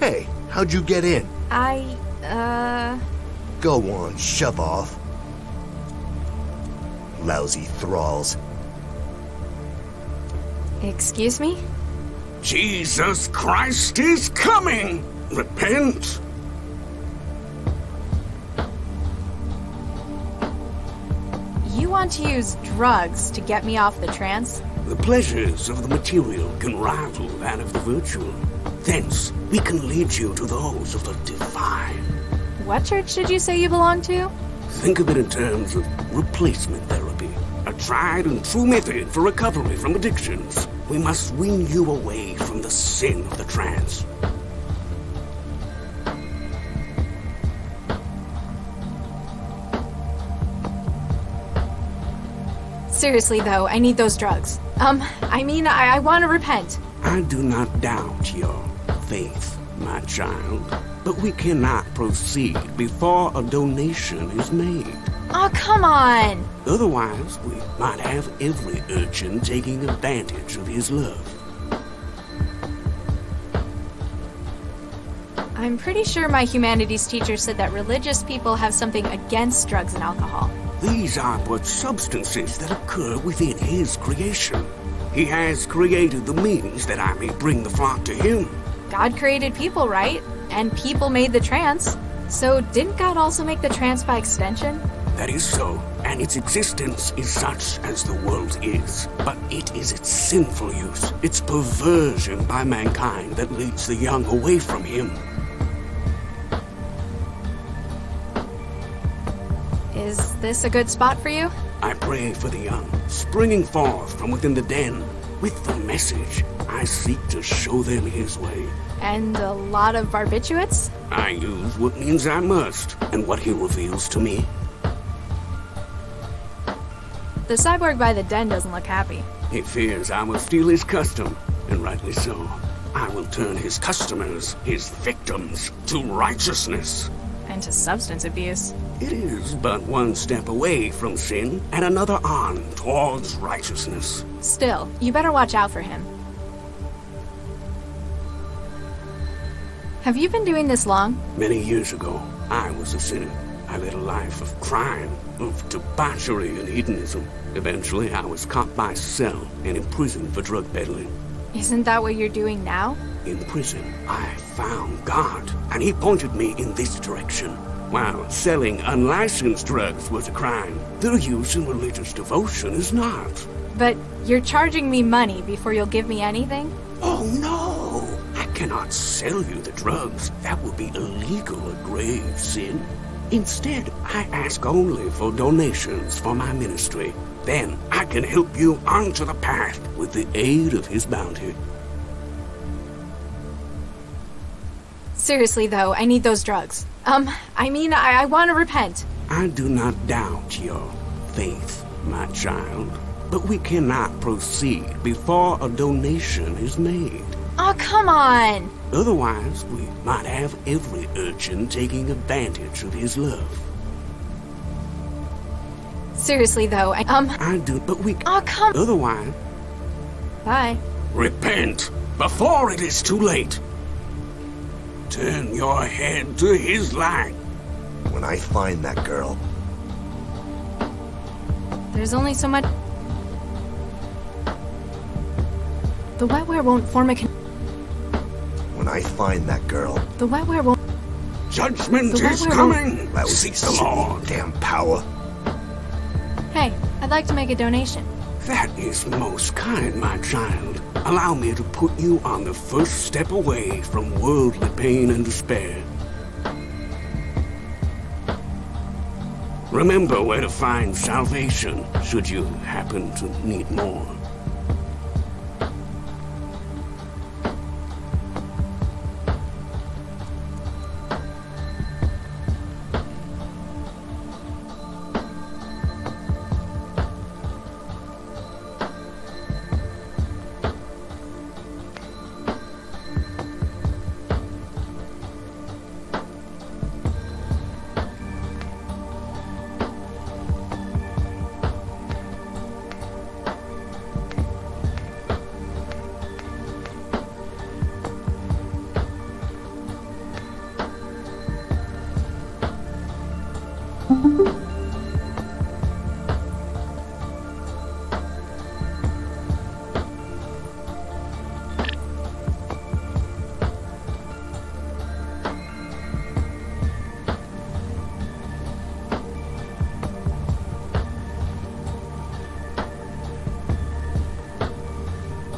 Hey, how'd you get in? Go on, shove off. Lousy thralls. Excuse me? Jesus Christ is coming! Repent! You want to use drugs to get me off the trance? The pleasures of the material can rival that of the virtual. Thence, we can lead you to those of the divine. What church did you say you belong to? Think of it in terms of replacement therapy, a tried and true method for recovery from addictions. We must win you away from the sin of the trance. Seriously, though, I need those drugs. I want to repent. I do not doubt your faith, my child, but we cannot proceed before a donation is made. Oh, come on! Otherwise, we might have every urchin taking advantage of his love. I'm pretty sure my humanities teacher said that religious people have something against drugs and alcohol. These are but substances that occur within his creation. He has created the means that I may bring the flock to him. God created people, right? And people made the trance. So didn't God also make the trance by extension? That is so, and its existence is such as the world is. But it is its sinful use, its perversion by mankind that leads the young away from him. Is this a good spot for you? I pray for the young, springing forth from within the den. With the message, I seek to show them his way. And a lot of barbiturates? I use what means I must, and what he reveals to me. The cyborg by the den doesn't look happy. He fears I will steal his custom, and rightly so. I will turn his customers, his victims, to righteousness. And to substance abuse. It is but one step away from sin, and another on towards righteousness. Still, you better watch out for him. Have you been doing this long? Many years ago, I was a sinner. I led a life of crime, of debauchery and hedonism. Eventually, I was caught by Cell and imprisoned for drug peddling. Isn't that what you're doing now? In prison, I found God, and he pointed me in this direction. While selling unlicensed drugs was a crime, their use in religious devotion is not. But you're charging me money before you'll give me anything? Oh, no! I cannot sell you the drugs. That would be illegal, a grave sin. Instead, I ask only for donations for my ministry. Then I can help you onto the path with the aid of his bounty. Seriously, though, I need those drugs. I want to repent. I do not doubt your faith, my child. But we cannot proceed before a donation is made. Oh, come on! Otherwise, we might have every urchin taking advantage of his love. Seriously, though, I do, but we... Oh, come... Otherwise... Bye. Repent, before it is too late. Turn your head to his light. When I find that girl... There's only so much... The wetware won't form a When I find that girl... The wetware won't... Judgment is coming! That was Seek the Lord. Damn power. Hey, I'd like to make a donation. That is most kind, my child. Allow me to put you on the first step away from worldly pain and despair. Remember where to find salvation, should you happen to need more.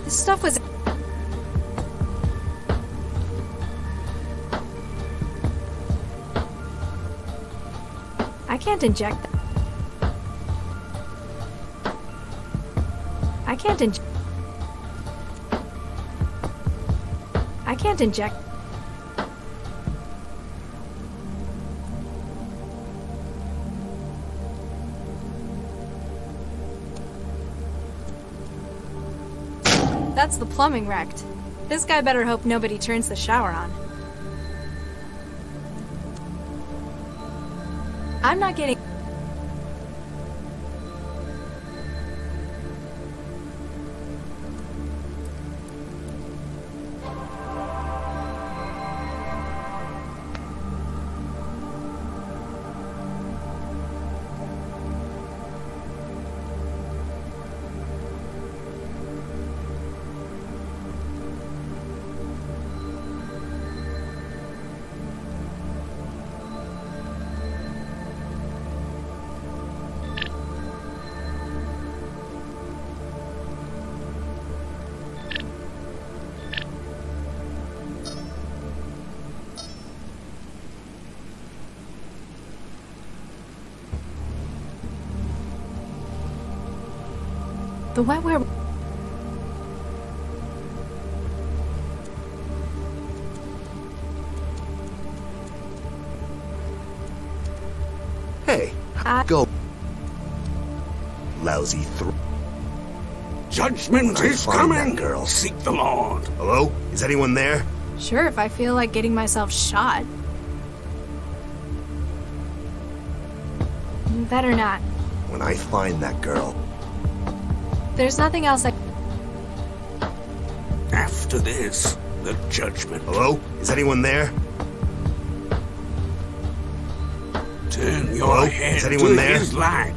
This stuff was... I can't inject that. I can't inject... That's the plumbing wrecked. This guy better hope nobody turns the shower on. I'm not getting... The wetware... Hey, go. Lousy Judgment is coming! Girl, seek the Lord. Hello? Is anyone there? Sure, if I feel like getting myself shot. Better not. When I find that girl. There's nothing else I... After this, the judgment. Hello? Is anyone there? Turn your head Is anyone to there? his light.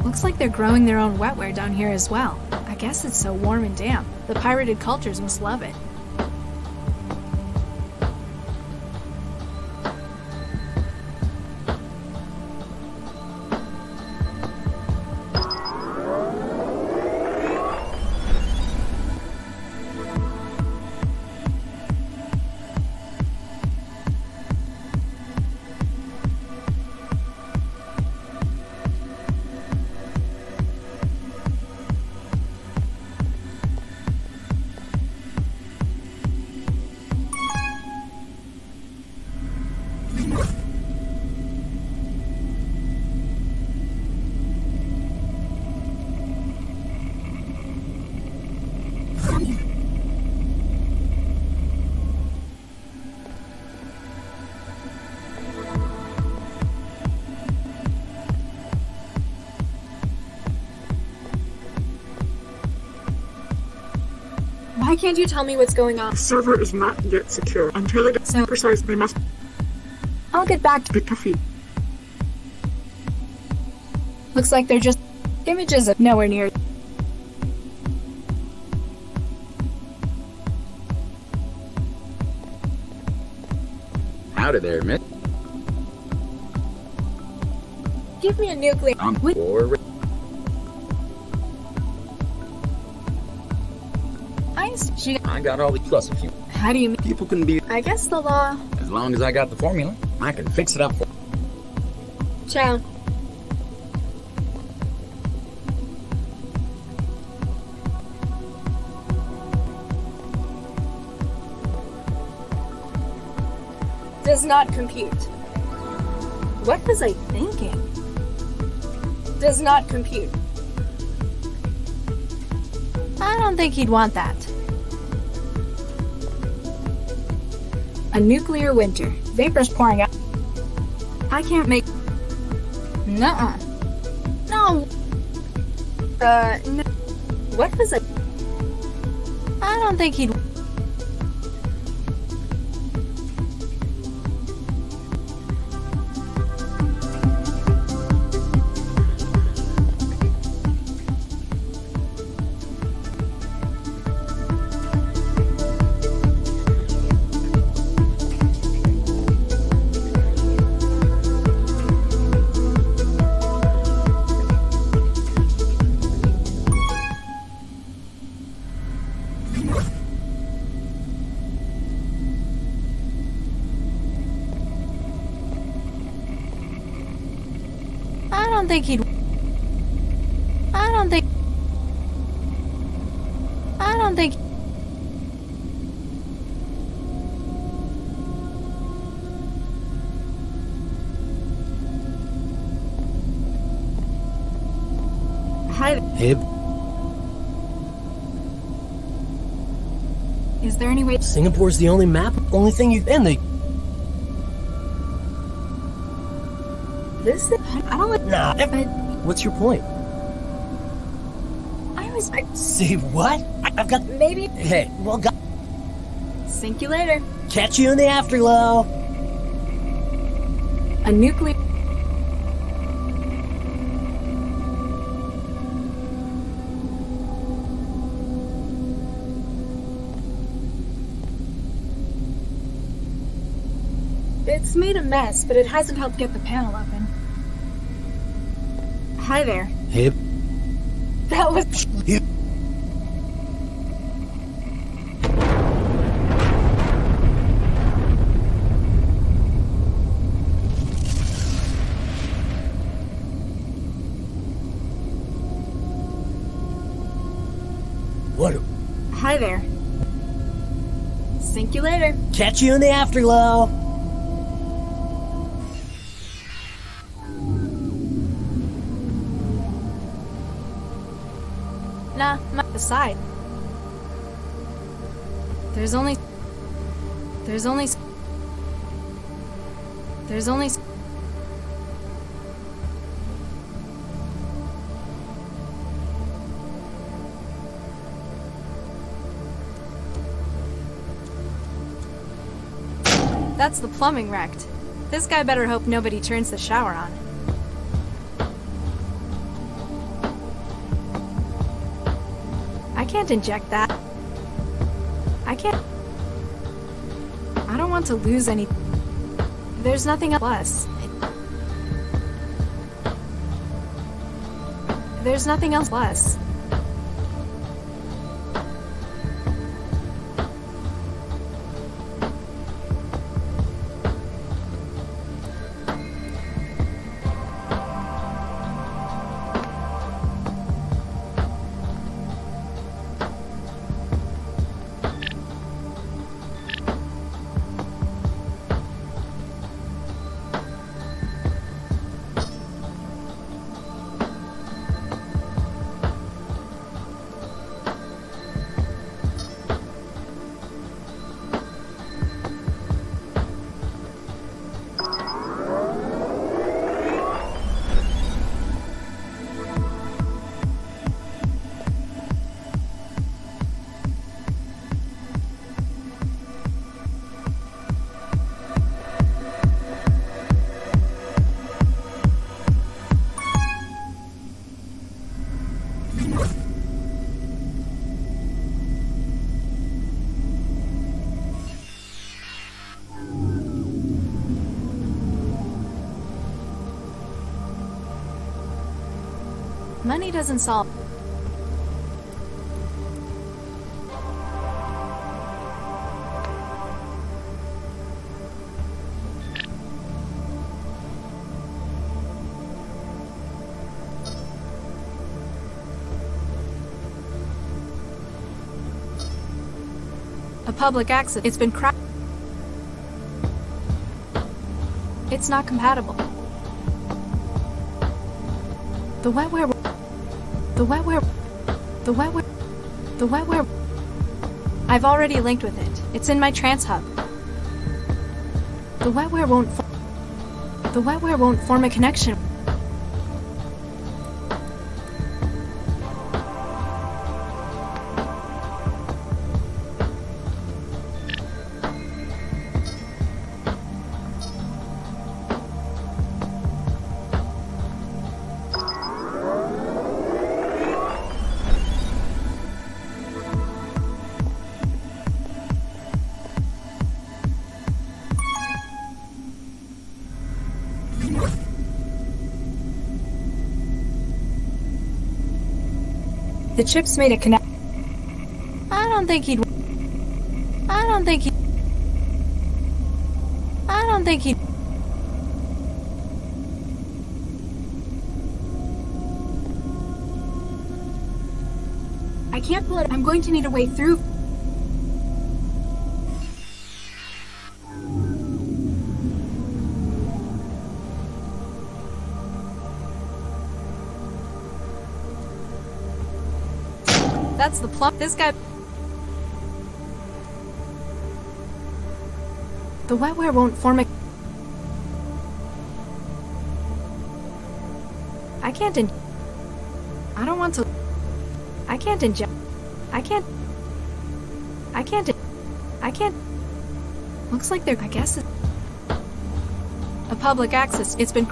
Looks like they're growing their own wetware down here as well. I guess it's so warm and damp. The pirated cultures must love it. Why can't you tell me what's going on? The server is not yet secure. Until it is precise, they must... I'll get back to Puffy. Looks like they're just images of nowhere near. Howdy there, miss. Give me a nuclear... I'm for... I got all the plus a few. How do you mean? People can be... I guess the law... As long as I got the formula, I can fix it up for... Ciao. Does not compute. What was I thinking? Does not compute. I don't think he'd want that. A nuclear winter. Vapors pouring out. I can't make... Nuh-uh. No. No. What was it? I don't think he'd... I don't think he'd... I don't think... I don't think... Hi. Hib. Is there any way... Singapore's the only map, only thing you've been. This thing? I don't like... Nah. What's your point? I was... Say what? I've got... Maybe... Hey, well, Sink you later. Catch you in the afterglow. A nuclear... It's made a mess, but it hasn't helped get the panel open. Hi there. Hib. That was... What? Hi there. Sink you later. Catch you in the afterglow. Nah, not the side. There's only... That's the plumbing wrecked. This guy better hope nobody turns the shower on. I can't inject that. I can't... I don't want to lose any... There's nothing else. There's nothing else less. Money doesn't solve... A public access. It's been cracked. It's not compatible. The wetware... I've already linked with it. It's in my trans hub. The wetware won't form a connection. The chips made a connect. I don't think he'd. I can't pull it. I'm going to need a way through. That's the plump. This guy. The wetware won't form a. I can't I don't want to. I can't inject. I can't. Looks like they're. I guess it's a public access. It's been.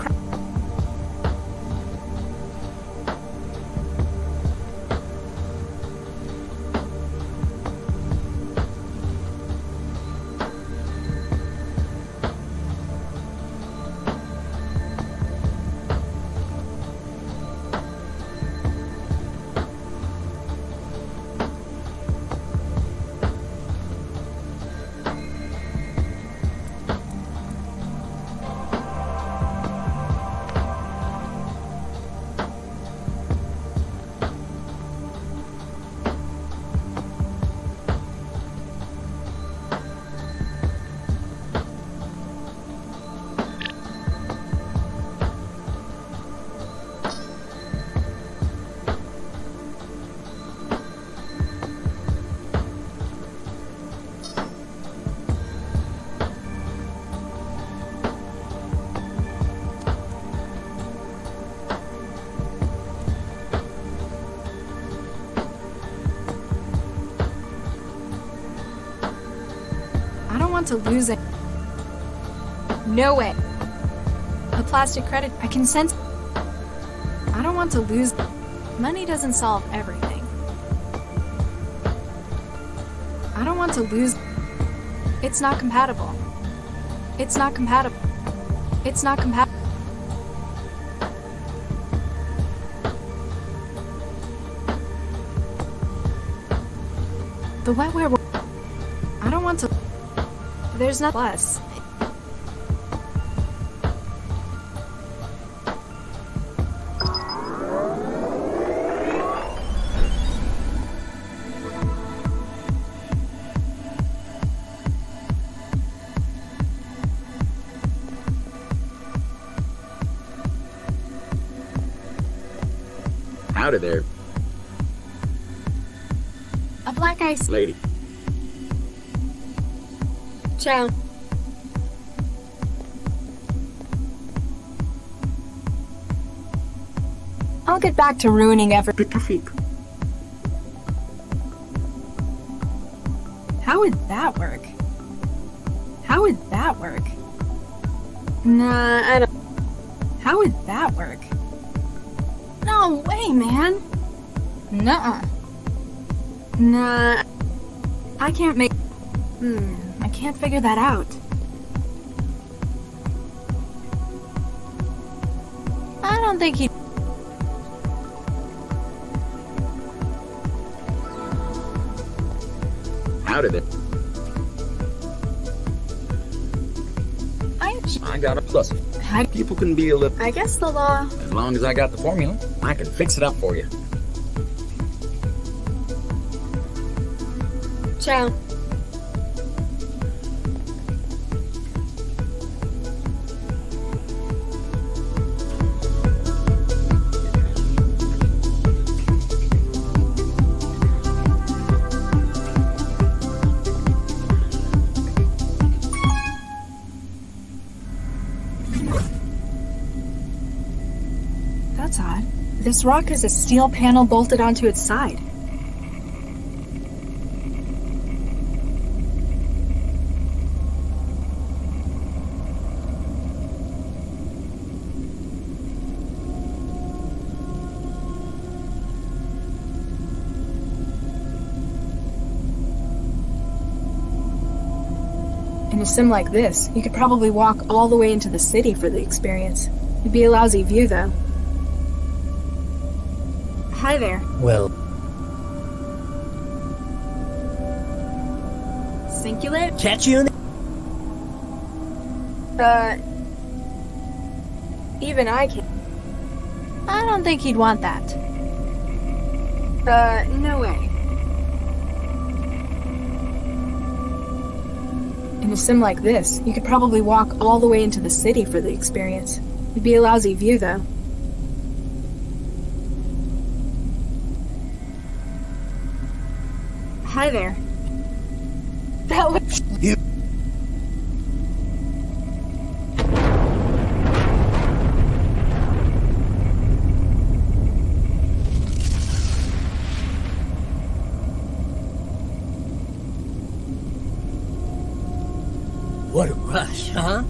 want to lose it. No way. A plastic credit, I can sense. I don't want to lose. Money doesn't solve everything. I don't want to lose. It's not compatible. It's not compatible. It's not compatible. The wetware. I don't want to. There's not plus. Howdy there, A black ice. lady. Ciao. I'll get back to ruining بالتوفيق. How would that work? How would that work? Nah, I don't. How would that work? No way, man. Nuh-uh. Nah. I can't make. I can't figure that out. I don't think he. Howdy there. I got a plus. People can be a little. I guess the law. As long as I got the formula, I can fix it up for you. Ciao. That's odd. This rock has a steel panel bolted onto its side. In a sim like this, you could probably walk all the way into the city for the experience. It'd be a lousy view, though. Hi there. Well, Singular? catch you in the... Even I can. I don't think he'd want that. No way. In a sim like this, you could probably walk all the way into the city for the experience. It'd be a lousy view, though. Hi there. That was... What a rush, huh?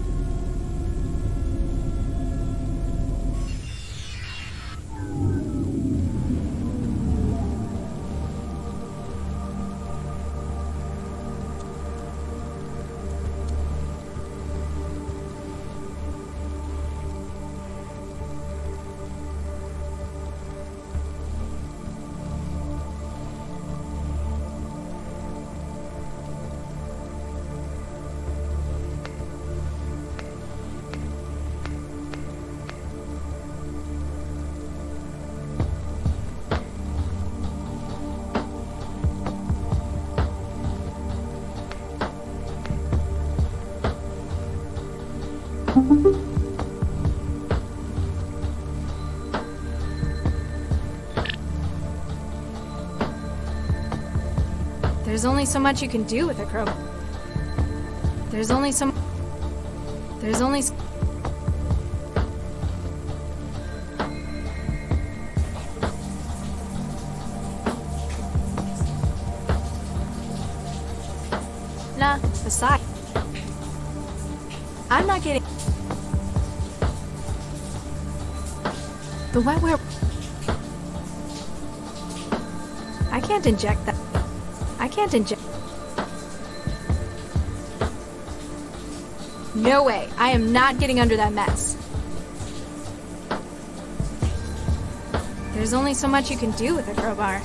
There's only so much you can do with a crow. There's only some... There's only... Nah, besides, I'm not getting... The wetware... I can't inject that. I can't inject... No way. I am not getting under that mess. There's only so much you can do with a crowbar.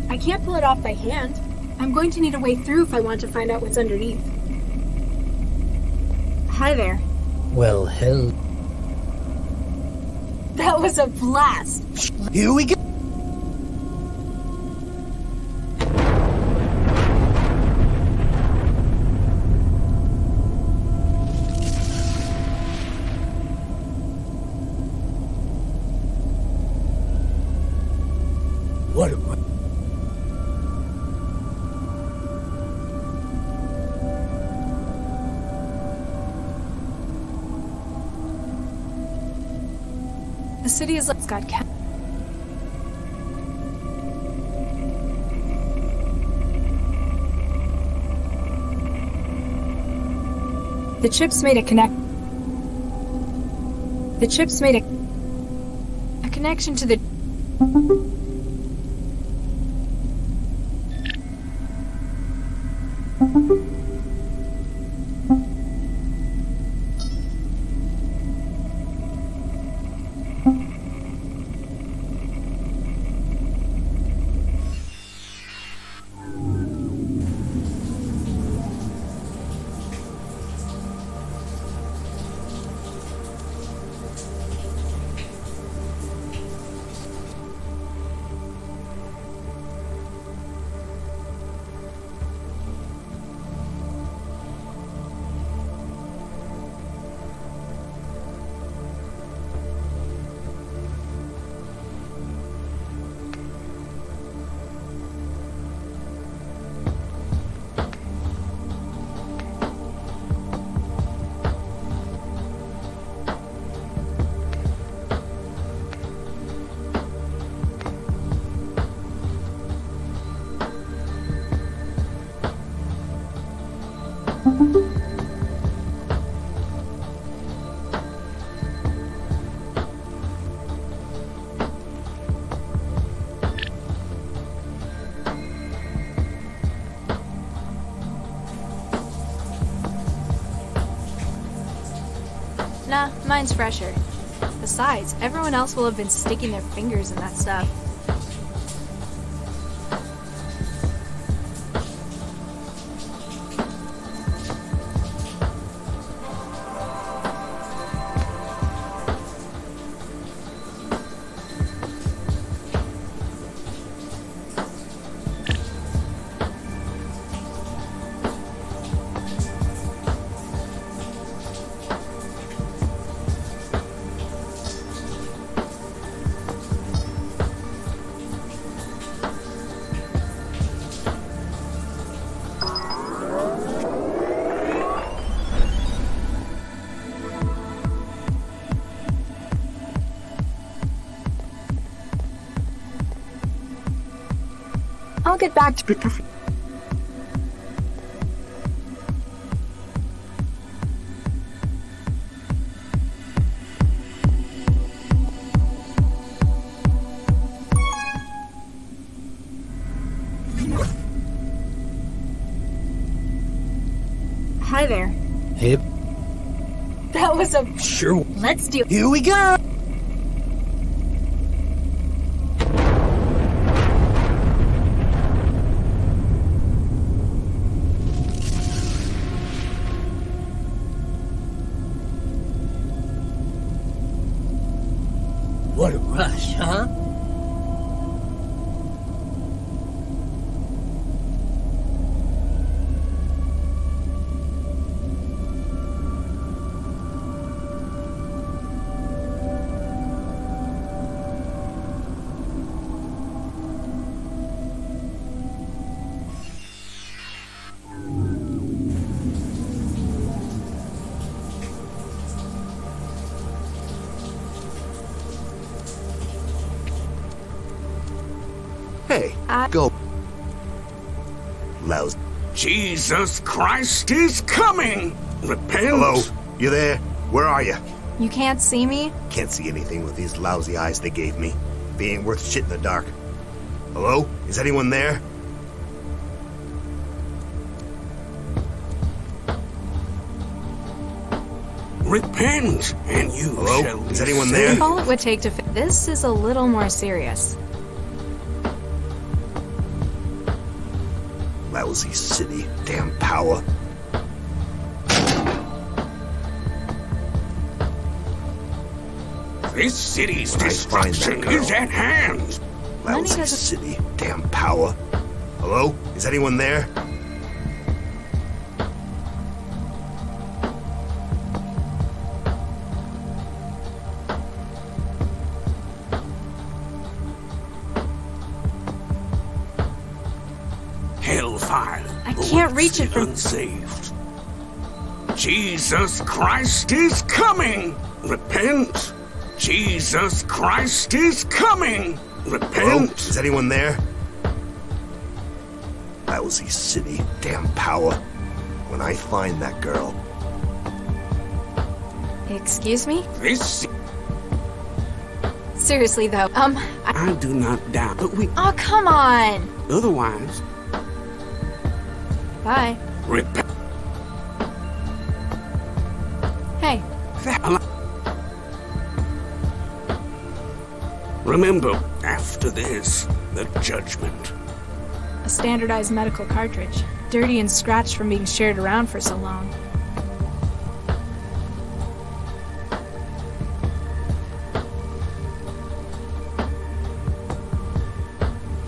I can't pull it off by hand. I'm going to need a way through if I want to find out what's underneath. Hi there. Well, hell. That was a blast. Here we go. What a... The city is like got kept. The chips made a connect. The chips made a connection to the. Nah, mine's fresher. Besides, everyone else will have been sticking their fingers in that stuff. I'll get back to it. Hi there. Hey. That was a... Sure. Let's do... Here we go! What a rush, huh? Hey, go. Lousy. Jesus Christ is coming! Repent! Hello? You there? Where are you? You can't see me? Can't see anything with these lousy eyes they gave me. They ain't worth shit in the dark. Hello? Is anyone there? Repent, and you Hello? shall be Is anyone saved. there? If all it would take to this is a little more serious. Lousy city. Damn power. This city's When I find that destruction girl. is at hand! Lousy city. Damn power. Hello? Is anyone there? Hellfire. I can't reach it from... Unsaved. Jesus Christ is coming! Repent! Jesus Christ is coming! Hello? Repent! Is anyone there? Lousy city. Damn power. When I find that girl. Excuse me? This... Seriously, though, I do not doubt, but we... Oh, come on! Otherwise... Bye. Repent. Hey. Remember, after this, the judgment. A standardized medical cartridge. Dirty and scratched from being shared around for so long.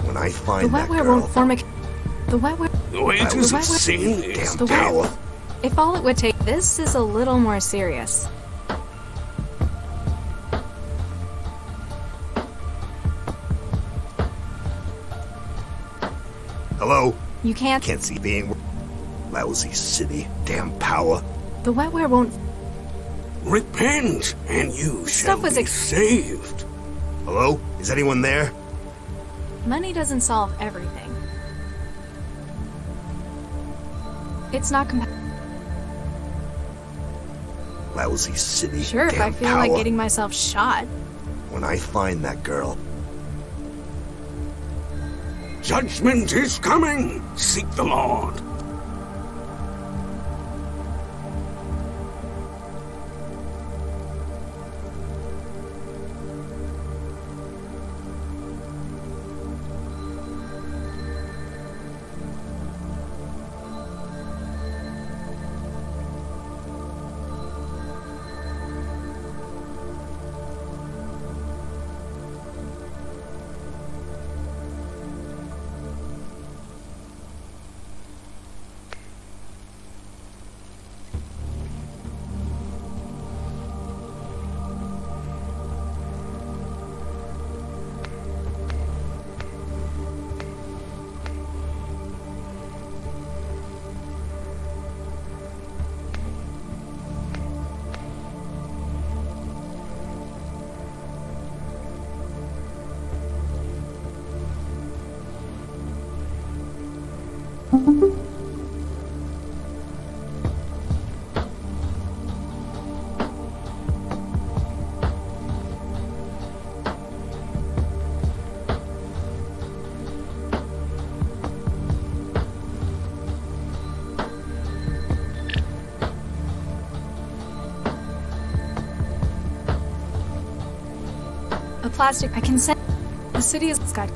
When I The find that wetware girl. won't form a... The wetware... The wages of sin is The power. wetware... If all it would take... This is a little more serious. Hello? You can't... Can't see being. Lousy city. Damn power. The wetware won't... Repent, and you shall Stuff was be saved. Hello? Is anyone there? Money doesn't solve everything. It's not Lousy city. Sure, if Damn I feel power. like getting myself shot. When I find that girl. Judgment is coming. Seek the Lord. plastic. I can send. The city has got.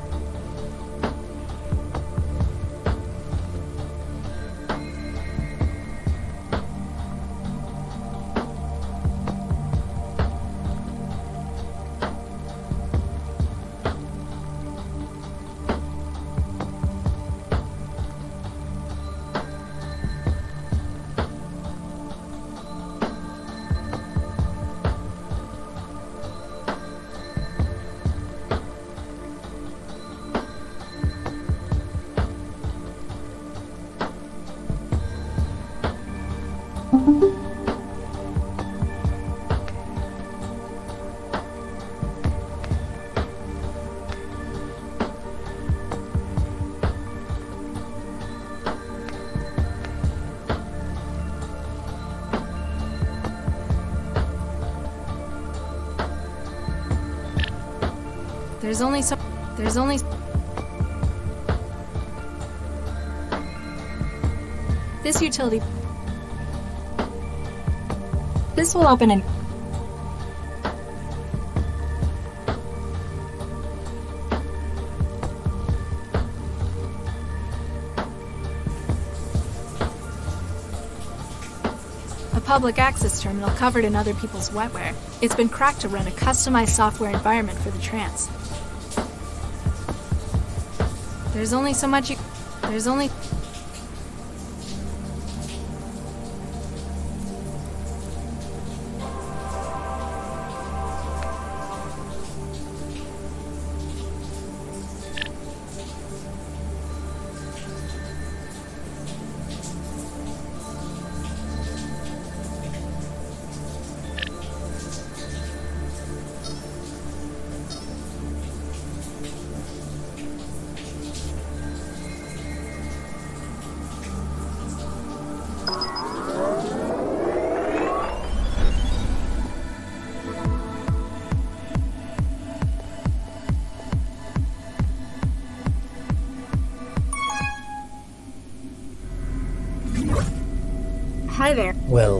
There's only so. There's only. This utility. This will open an. A public access terminal covered in other people's wetware. It's been cracked to run a customized software environment for the trance. There's only so much you. There's only. Hi there. Well...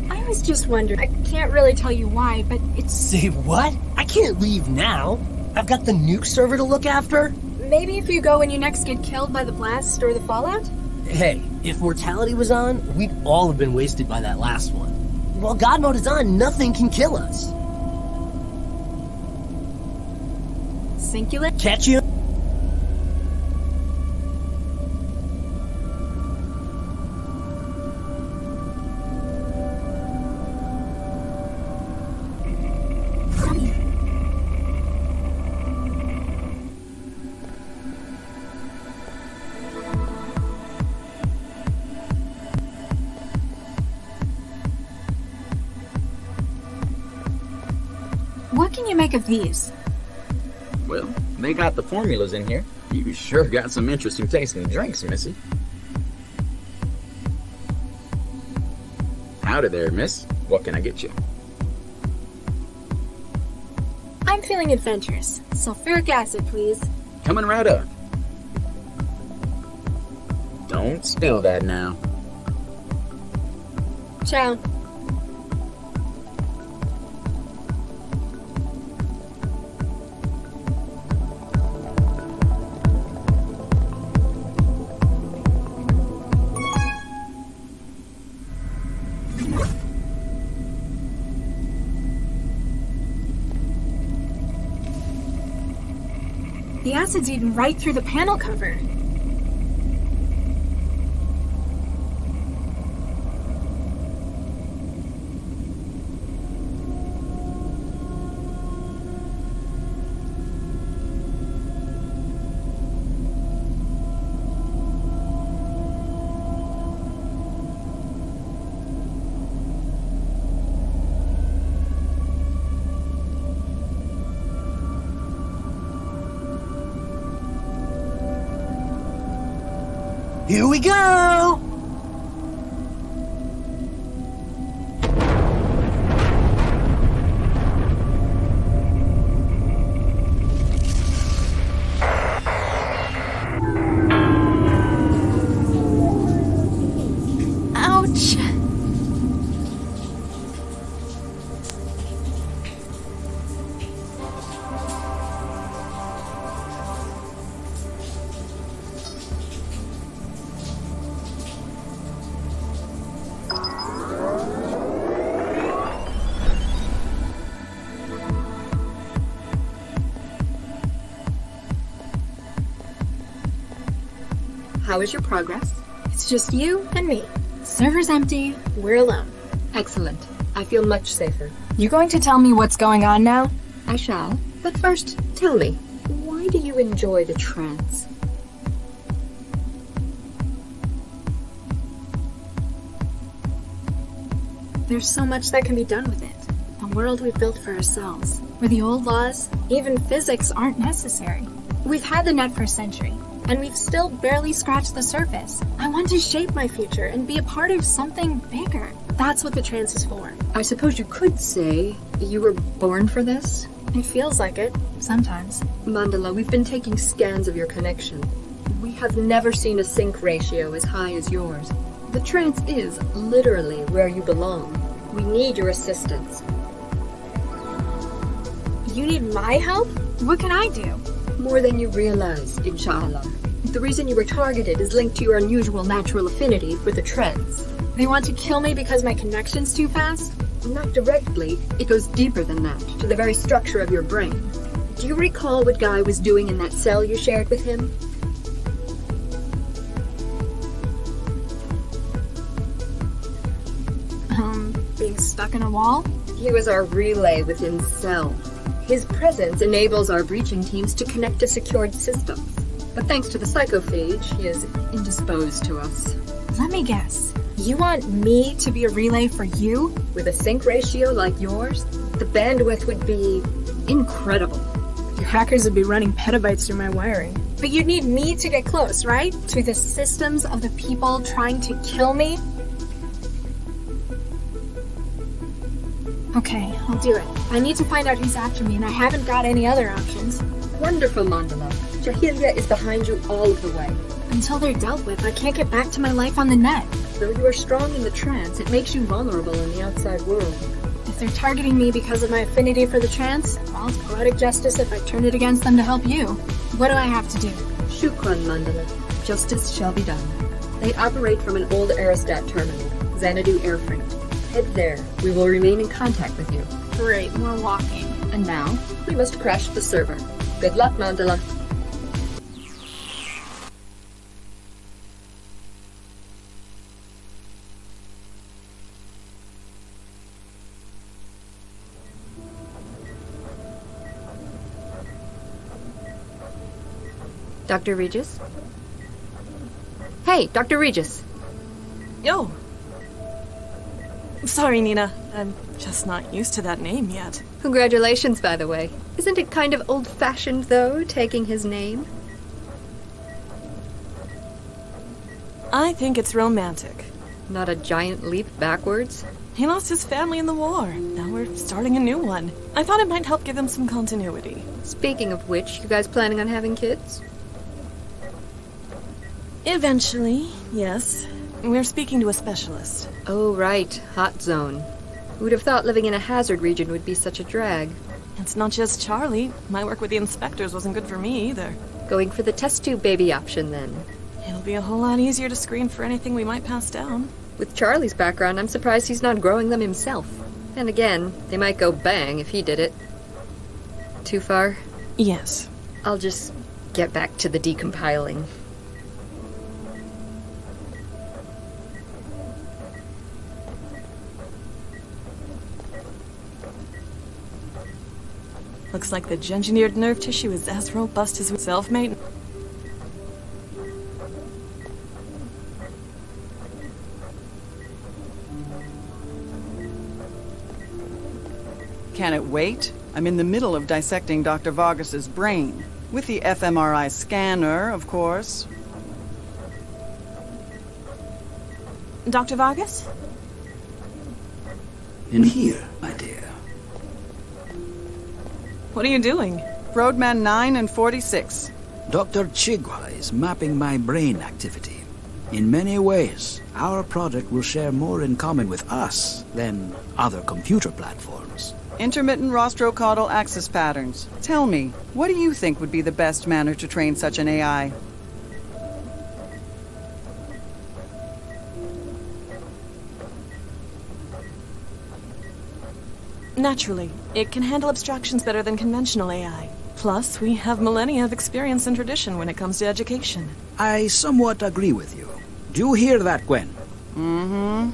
I was just wondering. I can't really tell you why, but it's... Say what? I can't leave now. I've got the nuke server to look after. Maybe if you go when you next get killed by the blast or the fallout? Hey, if mortality was on, we'd all have been wasted by that last one. While God mode is on, nothing can kill us. Singular? Catch you? What can you make of these? Well, they got the formulas in here. You sure got some interesting tasting drinks, Missy. Howdy there, miss. What can I get you? I'm feeling adventurous. Sulfuric acid, please. Coming right up. Don't spill that now. Ciao. The acid's eaten right through the panel cover. Here we go! Ouch! How is your progress? It's just you and me. Server's empty. We're alone. Excellent. I feel much safer. You going to tell me what's going on now? I shall. But first, tell me, why do you enjoy the trance? There's so much that can be done with it. A world we've built for ourselves, where the old laws, even physics, aren't necessary. We've had the net for a century, and we've still barely scratched the surface. I want to shape my future and be a part of something bigger. That's what the trance is for. I suppose you could say you were born for this? It feels like it, sometimes. Mandala, we've been taking scans of your connection. We have never seen a sync ratio as high as yours. The trance is literally where you belong. We need your assistance. You need my help? What can I do? More than you realize, inshallah. The reason you were targeted is linked to your unusual natural affinity for the trance. They want to kill me because my connection's too fast? Not directly. It goes deeper than that, to the very structure of your brain. Do you recall what Guy was doing in that cell you shared with him? Being stuck in a wall? He was our relay within Cell. His presence enables our breaching teams to connect to secured systems. But thanks to the psychophage, he is indisposed to us. Let me guess. You want me to be a relay for you? With a sync ratio like yours, the bandwidth would be incredible. Your hackers would be running petabytes through my wiring. But you'd need me to get close, right? To the systems of the people trying to kill me? Okay, I'll do it. I need to find out who's after me, and I haven't got any other options. Wonderful, Mandala. Jahiliya is behind you all of the way. Until they're dealt with, I can't get back to my life on the net. Though you are strong in the trance, it makes you vulnerable in the outside world. If they're targeting me because of my affinity for the trance, well, it's poetic justice if I turn it against them to help you. What do I have to do? Shukran, Mandala. Justice shall be done. They operate from an old Aerostat terminal, Xanadu Air Freight. Head there. We will remain in contact with you. Great, more walking. And now, we must crash the server. Good luck, Mandala. Dr. Regis? Hey, Dr. Regis. Yo. Sorry, Nina. I'm just not used to that name yet. Congratulations, by the way. Isn't it kind of old-fashioned, though, taking his name? I think it's romantic. Not a giant leap backwards? He lost his family in the war. Now we're starting a new one. I thought it might help give him some continuity. Speaking of which, you guys planning on having kids? Eventually, yes. We're speaking to a specialist. Oh, right. Hot zone. Who'd have thought living in a hazard region would be such a drag? It's not just Charlie. My work with the inspectors wasn't good for me either. Going for the test tube baby option, then. It'll be a whole lot easier to screen for anything we might pass down. With Charlie's background, I'm surprised he's not growing them himself. And again, they might go bang if he did it. Too far? Yes. I'll just get back to the decompiling. Looks like the engineered nerve tissue is as robust as self-made. Can it wait? I'm in the middle of dissecting Dr. Vargas's brain. With the fMRI scanner, of course. Dr. Vargas? In here, my dear. What are you doing? Roadman 9 and 46. Dr. Chigwa is mapping my brain activity. In many ways, our product will share more in common with us than other computer platforms. Intermittent rostrocaudal axis patterns. Tell me, what do you think would be the best manner to train such an AI? Naturally, it can handle abstractions better than conventional AI. Plus, we have millennia of experience and tradition when it comes to education. I somewhat agree with you. Do you hear that, Gwen? Mm-hmm.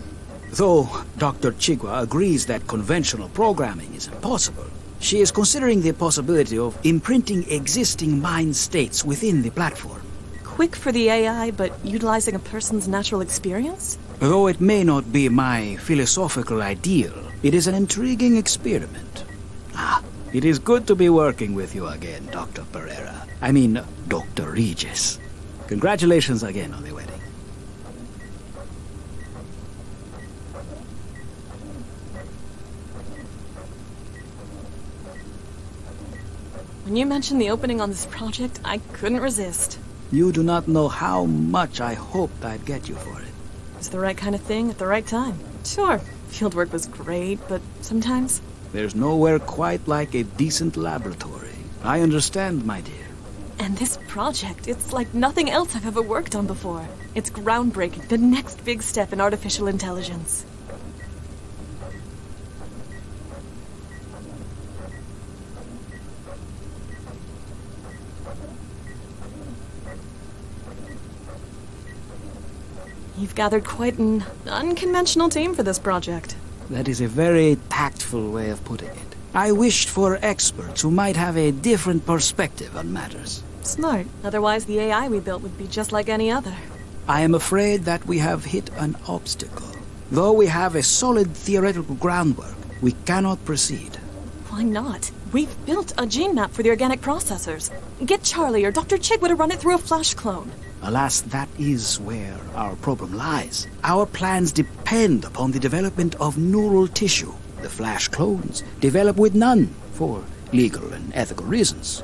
Though Dr. Chigwa agrees that conventional programming is impossible, she is considering the possibility of imprinting existing mind states within the platform. Quick for the AI, but utilizing a person's natural experience? Though it may not be my philosophical ideal, it is an intriguing experiment. It is good to be working with you again, Dr. Pereira. I mean, Dr. Regis. Congratulations again on the wedding. When you mentioned the opening on this project, I couldn't resist. You do not know how much I hoped I'd get you for it. It's the right kind of thing at the right time. Sure, fieldwork was great, but sometimes... There's nowhere quite like a decent laboratory. I understand, my dear. And this project, it's like nothing else I've ever worked on before. It's groundbreaking, the next big step in artificial intelligence. You've gathered quite an unconventional team for this project. That is a very tactful way of putting it. I wished for experts who might have a different perspective on matters. Smart. Otherwise, the AI we built would be just like any other. I am afraid that we have hit an obstacle. Though we have a solid theoretical groundwork, we cannot proceed. Why not? We've built a gene map for the organic processors. Get Charlie or Dr. Chigwa to run it through a flash clone. Alas, that is where our problem lies. Our plans depend upon the development of neural tissue. The flash clones develop with none, for legal and ethical reasons.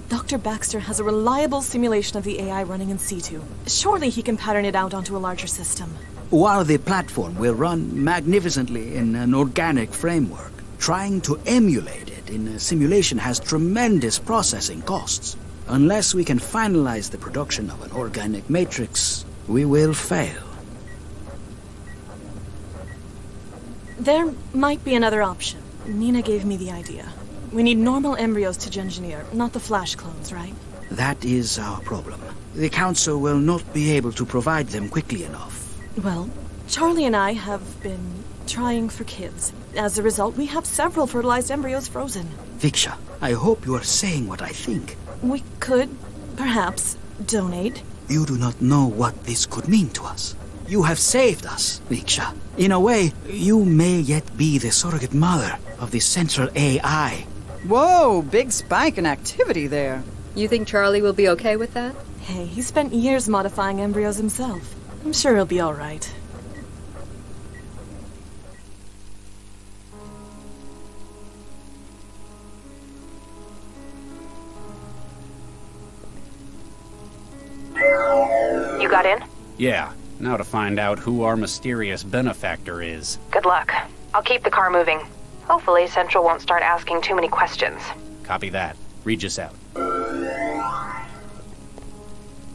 Dr. Baxter has a reliable simulation of the AI running in situ. Surely he can pattern it out onto a larger system. While the platform will run magnificently in an organic framework, trying to emulate it in a simulation has tremendous processing costs. Unless we can finalize the production of an organic matrix, we will fail. There might be another option. Nina gave me the idea. We need normal embryos to engineer, not the flash clones, right? That is our problem. The Council will not be able to provide them quickly enough. Well, Charlie and I have been trying for kids. As a result, we have several fertilized embryos frozen. Viksha, I hope you are saying what I think. We could, perhaps, donate. You do not know what this could mean to us. You have saved us, Viksha. In a way, you may yet be the surrogate mother of the central AI. Whoa, big spike in activity there. You think Charlie will be okay with that? Hey, he spent years modifying embryos himself. I'm sure he'll be all right. You got in? Yeah. Now to find out who our mysterious benefactor is. Good luck. I'll keep the car moving. Hopefully, Central won't start asking too many questions. Copy that. Regis out.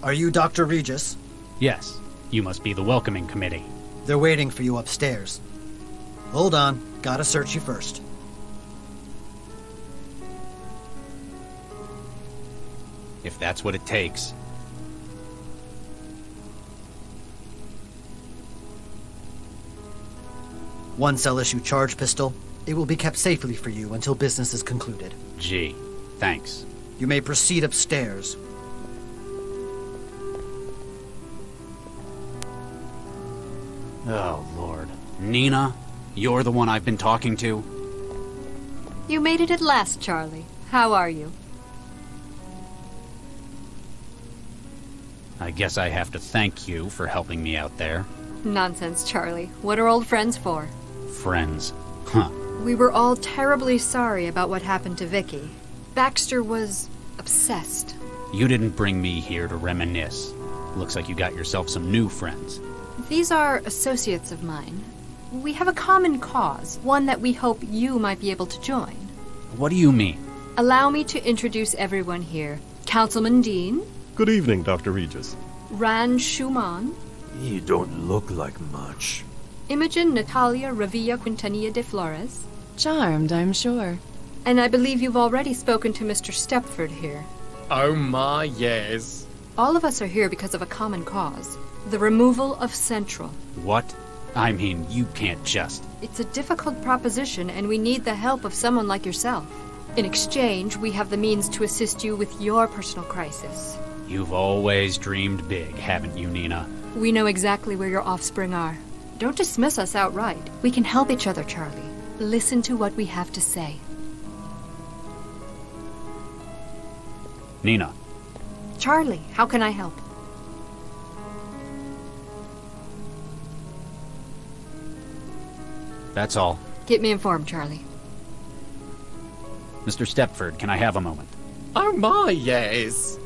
Are you Dr. Regis? Yes. You must be the welcoming committee. They're waiting for you upstairs. Hold on. Gotta search you first. If that's what it takes. One cell issue charge pistol. It will be kept safely for you until business is concluded. Gee, thanks. You may proceed upstairs. Oh, Lord. Nina, you're the one I've been talking to? You made it at last, Charlie. How are you? I guess I have to thank you for helping me out there. Nonsense, Charlie. What are old friends for? Friends. Huh. We were all terribly sorry about what happened to Vicky. Baxter was obsessed. You didn't bring me here to reminisce. Looks like you got yourself some new friends. These are associates of mine. We have a common cause, one that we hope you might be able to join. What do you mean? Allow me to introduce everyone here. Councilman Dean. Good evening, Dr. Regis. Ran Schumann. You don't look like much. Imogen Natalia Revilla Quintanilla de Flores. Charmed, I'm sure. And I believe you've already spoken to Mr. Stepford here. Oh my, yes. All of us are here because of a common cause. The removal of Central. What? I mean, you can't just... It's a difficult proposition, and we need the help of someone like yourself. In exchange, we have the means to assist you with your personal crisis. You've always dreamed big, haven't you, Nina? We know exactly where your offspring are. Don't dismiss us outright. We can help each other, Charlie. Listen to what we have to say. Nina. Charlie, how can I help? That's all. Keep me informed, Charlie. Mr. Stepford, can I have a moment? Oh my, yes.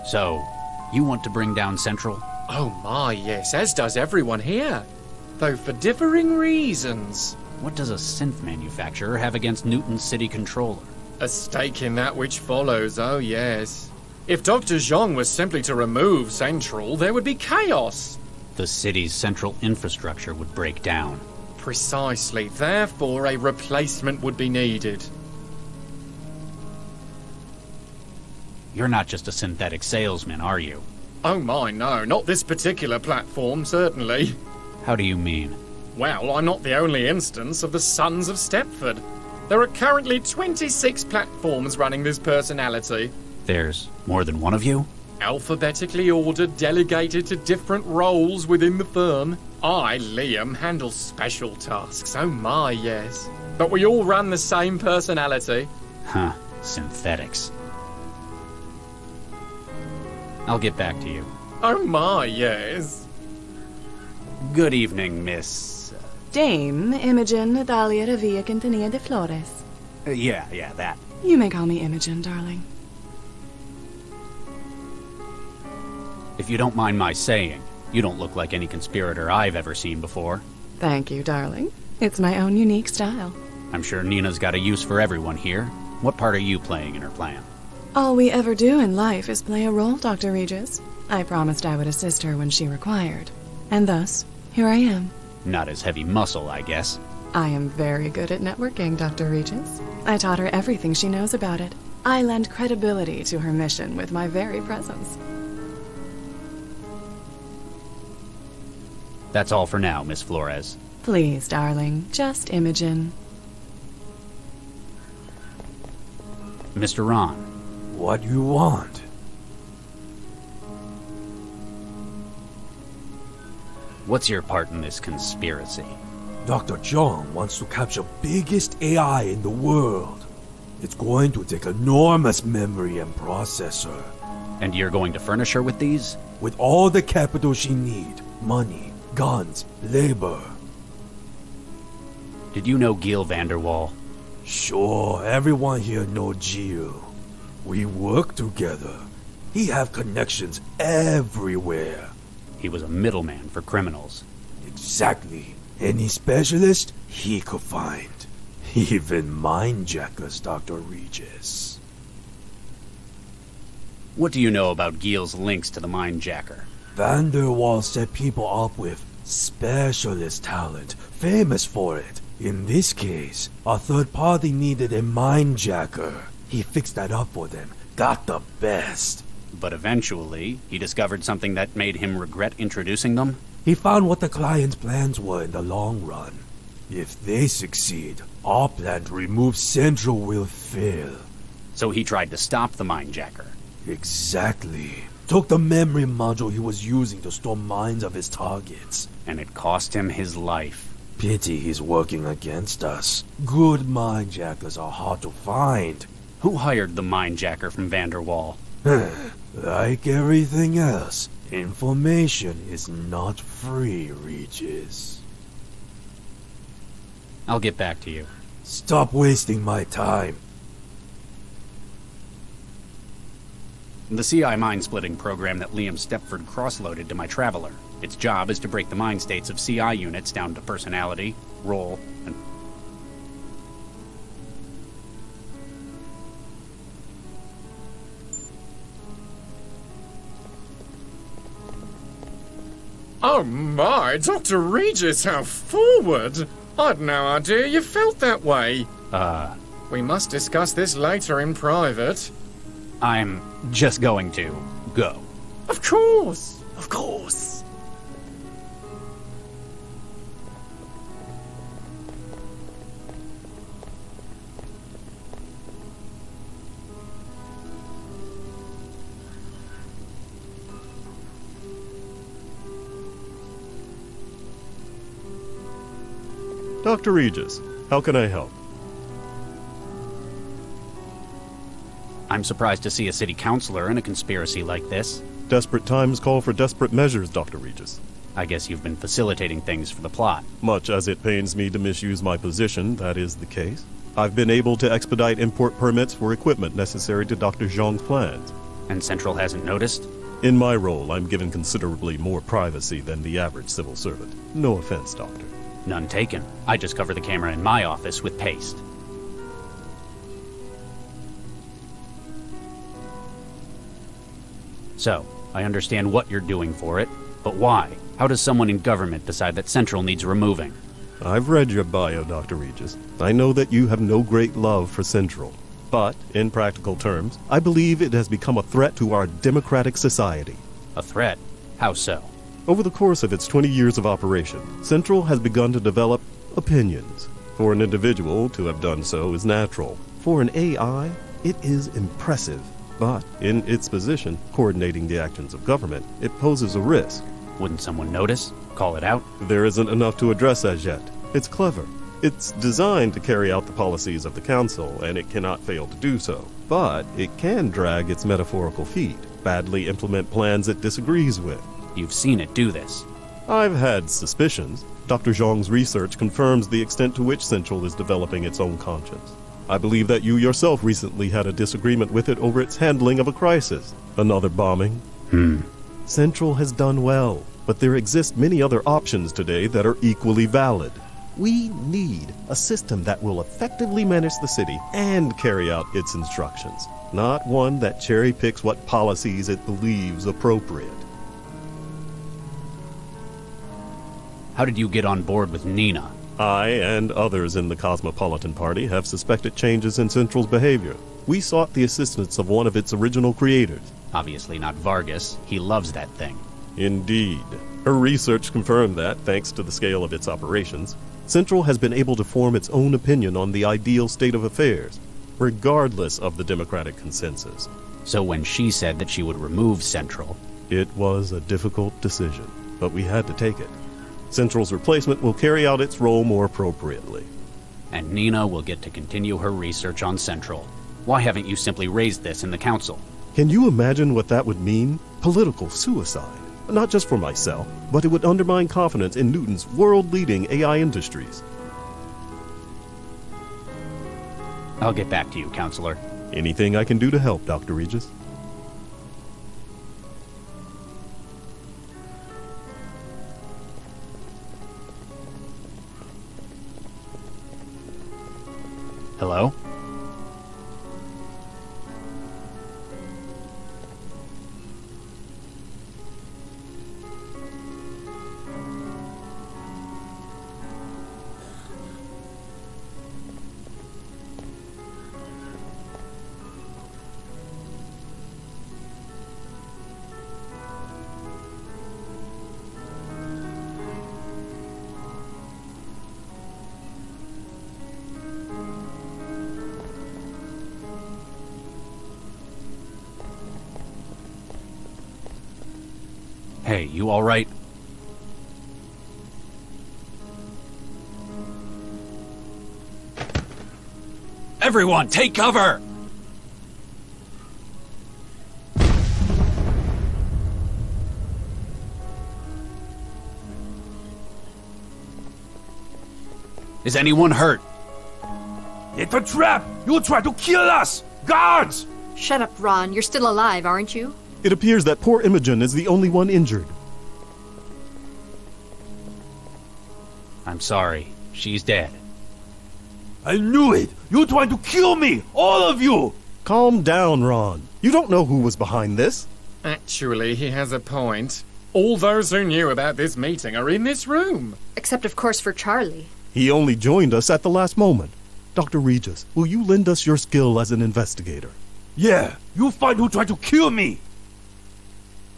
So, you want to bring down Central? Oh my, yes, as does everyone here. Though for differing reasons. What does a synth manufacturer have against Newton's city controller? A stake in that which follows, oh yes. If Dr. Zhang was simply to remove Central, there would be chaos. The city's central infrastructure would break down. Precisely. Therefore, a replacement would be needed. You're not just a synthetic salesman, are you? Oh my, no. Not this particular platform, certainly. How do you mean? Well, I'm not the only instance of the Sons of Stepford. There are currently 26 platforms running this personality. There's more than one of you? Alphabetically ordered, delegated to different roles within the firm. I, Liam, handle special tasks. Oh my, yes. But we all run the same personality. Huh. Synthetics. I'll get back to you. Oh my, yes. Good evening, Miss... Dame Imogen Natalia Revilla Quintanilla de Flores. Yeah, that. You may call me Imogen, darling. If you don't mind my saying, you don't look like any conspirator I've ever seen before. Thank you, darling. It's my own unique style. I'm sure Nina's got a use for everyone here. What part are you playing in her plan? All we ever do in life is play a role, Dr. Regis. I promised I would assist her when she required. And thus, here I am. Not as heavy muscle, I guess. I am very good at networking, Dr. Regis. I taught her everything she knows about it. I lend credibility to her mission with my very presence. That's all for now, Miss Flores. Please, darling, just Imogen. Mr. Ron. What you want? What's your part in this conspiracy? Dr. Zhang wants to capture biggest AI in the world. It's going to take enormous memory and processor. And you're going to furnish her with these? With all the capital she need. Money, guns, labor. Did you know Gil Vanderwall? Sure, everyone here know Gil. We work together. He have connections everywhere. He was a middleman for criminals. Exactly. Any specialist he could find. Even mindjackers, Dr. Regis. What do you know about Gil's links to the mindjacker? Vanderwall set people up with specialist talent, famous for it. In this case, a third party needed a mindjacker. He fixed that up for them, got the best. But eventually, he discovered something that made him regret introducing them? He found what the client's plans were in the long run. If they succeed, our plan to remove Central will fail. So he tried to stop the mindjacker? Exactly. Took the memory module he was using to store minds of his targets. And it cost him his life. Pity he's working against us. Good mindjackers are hard to find. Who hired the mindjacker from Vanderwall? Like everything else, information is not free, Regis. I'll get back to you. Stop wasting my time. The CI mind-splitting program that Liam Stepford cross-loaded to my Traveler. Its job is to break the mind states of CI units down to personality, role, and... Oh my, Dr. Regis, how forward! I'd no idea you felt that way. We must discuss this later in private. I'm just going to go. Of course! Of course! Dr. Regis, how can I help? I'm surprised to see a city councilor in a conspiracy like this. Desperate times call for desperate measures, Dr. Regis. I guess you've been facilitating things for the plot. Much as it pains me to misuse my position, that is the case. I've been able to expedite import permits for equipment necessary to Dr. Zhang's plans. And Central hasn't noticed? In my role, I'm given considerably more privacy than the average civil servant. No offense, Doctor. None taken. I just cover the camera in my office with paste. So, I understand what you're doing for it, but why? How does someone in government decide that Central needs removing? I've read your bio, Dr. Regis. I know that you have no great love for Central. But, in practical terms, I believe it has become a threat to our democratic society. A threat? How so? Over the course of its 20 years of operation, Central has begun to develop opinions. For an individual to have done so is natural. For an AI, it is impressive. But, in its position, coordinating the actions of government, it poses a risk. Wouldn't someone notice? Call it out? There isn't enough to address as yet. It's clever. It's designed to carry out the policies of the Council, and it cannot fail to do so. But it can drag its metaphorical feet, badly implement plans it disagrees with. You've seen it do this. I've had suspicions. Dr. Zhang's research confirms the extent to which Central is developing its own conscience. I believe that you yourself recently had a disagreement with it over its handling of a crisis. Another bombing. Central has done well, but there exist many other options today that are equally valid. We need a system that will effectively manage the city and carry out its instructions, not one that cherry-picks what policies it believes appropriate. How did you get on board with Nina? I and others in the Cosmopolitan Party have suspected changes in Central's behavior. We sought the assistance of one of its original creators. Obviously not Vargas. He loves that thing. Indeed. Her research confirmed that, thanks to the scale of its operations, Central has been able to form its own opinion on the ideal state of affairs, regardless of the democratic consensus. So when she said that she would remove Central... It was a difficult decision, but we had to take it. Central's replacement will carry out its role more appropriately. And Nina will get to continue her research on Central. Why haven't you simply raised this in the council? Can you imagine what that would mean? Political suicide. Not just for myself, but it would undermine confidence in Newton's world-leading AI industries. I'll get back to you, Counselor. Anything I can do to help, Dr. Regis? Hello? Hey, you all right? Everyone, take cover! Is anyone hurt? It's a trap! You'll try to kill us! Guards! Shut up, Ron. You're still alive, aren't you? It appears that poor Imogen is the only one injured. I'm sorry. She's dead. I knew it! You're trying to kill me! All of you! Calm down, Ron. You don't know who was behind this. Actually, he has a point. All those who knew about this meeting are in this room. Except, of course, for Charlie. He only joined us at the last moment. Dr. Regis, will you lend us your skill as an investigator? Yeah, you'll find who tried to kill me!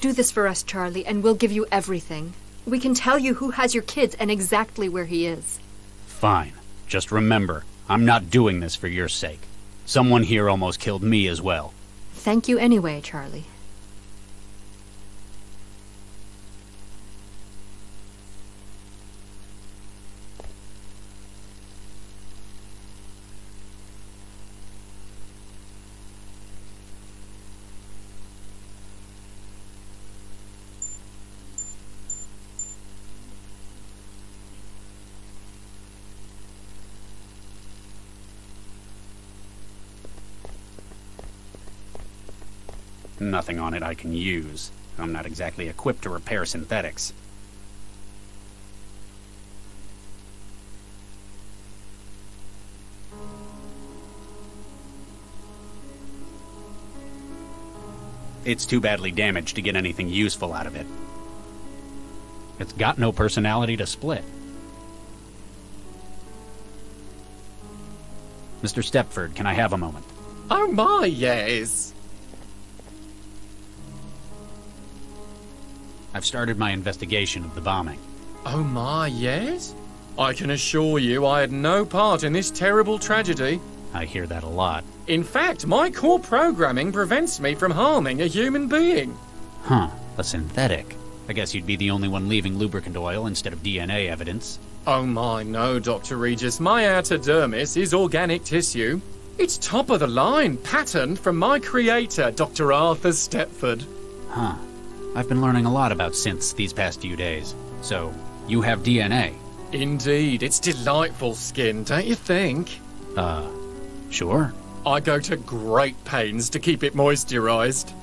Do this for us, Charlie, and we'll give you everything. We can tell you who has your kids and exactly where he is. Fine. Just remember, I'm not doing this for your sake. Someone here almost killed me as well. Thank you anyway, Charlie. Nothing on it I can use. I'm not exactly equipped to repair synthetics. It's too badly damaged to get anything useful out of it. It's got no personality to split. Mr. Stepford, can I have a moment? Oh my, yes. I've started my investigation of the bombing. Oh my, yes? I can assure you I had no part in this terrible tragedy. I hear that a lot. In fact, my core programming prevents me from harming a human being. Huh, a synthetic. I guess you'd be the only one leaving lubricant oil instead of DNA evidence. Oh my, no, Dr. Regis. My outer dermis is organic tissue. It's top of the line, patterned from my creator, Dr. Arthur Stepford. Huh. I've been learning a lot about synths these past few days. So, you have DNA? Indeed, it's delightful skin, don't you think? Sure. I go to great pains to keep it moisturized.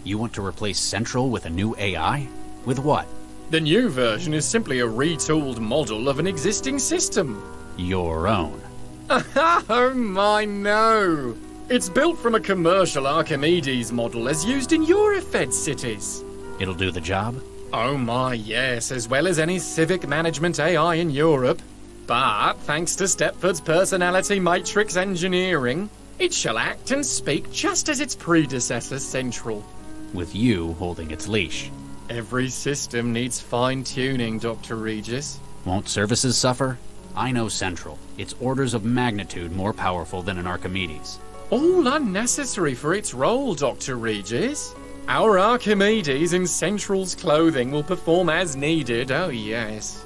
You want to replace Central with a new AI? With what? The new version is simply a retooled model of an existing system. Your own. Oh my, no! It's built from a commercial Archimedes model as used in Eurofed cities. It'll do the job? Oh my, yes, as well as any civic management AI in Europe. But, thanks to Stepford's personality matrix engineering, it shall act and speak just as its predecessor, Central. With you holding its leash. Every system needs fine-tuning, Dr. Regis. Won't services suffer? I know Central. It's orders of magnitude more powerful than an Archimedes. All unnecessary for its role, Dr. Regis. Our Archimedes in Central's clothing will perform as needed, oh yes.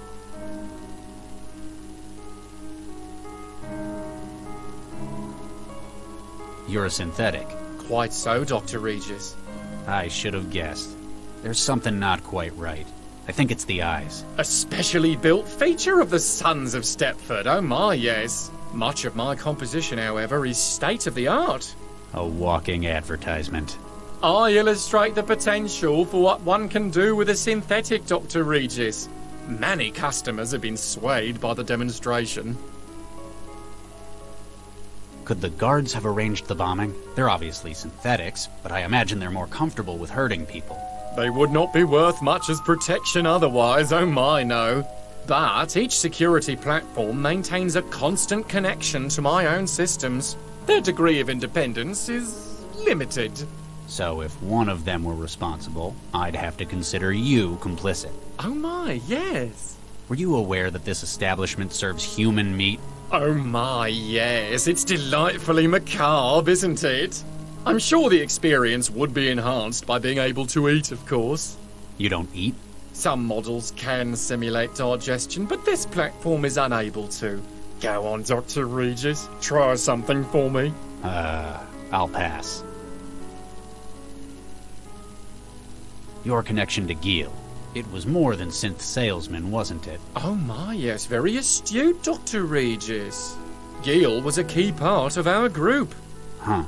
You're a synthetic. Quite so, Dr. Regis. I should have guessed. There's something not quite right. I think it's the eyes. A specially built feature of the Sons of Stepford, oh my, yes. Much of my composition, however, is state-of-the-art. A walking advertisement. I illustrate the potential for what one can do with a synthetic, Dr. Regis. Many customers have been swayed by the demonstration. Could the guards have arranged the bombing? They're obviously synthetics, but I imagine they're more comfortable with hurting people. They would not be worth much as protection otherwise, oh my, no. But each security platform maintains a constant connection to my own systems. Their degree of independence is limited. So if one of them were responsible, I'd have to consider you complicit. Oh my, yes. Were you aware that this establishment serves human meat? Oh my, yes. It's delightfully macabre, isn't it? I'm sure the experience would be enhanced by being able to eat, of course. You don't eat? Some models can simulate digestion, but this platform is unable to. Go on, Dr. Regis. Try something for me. I'll pass. Your connection to Gil. It was more than synth salesman, wasn't it? Oh my, yes. Very astute, Dr. Regis. Gil was a key part of our group. Huh.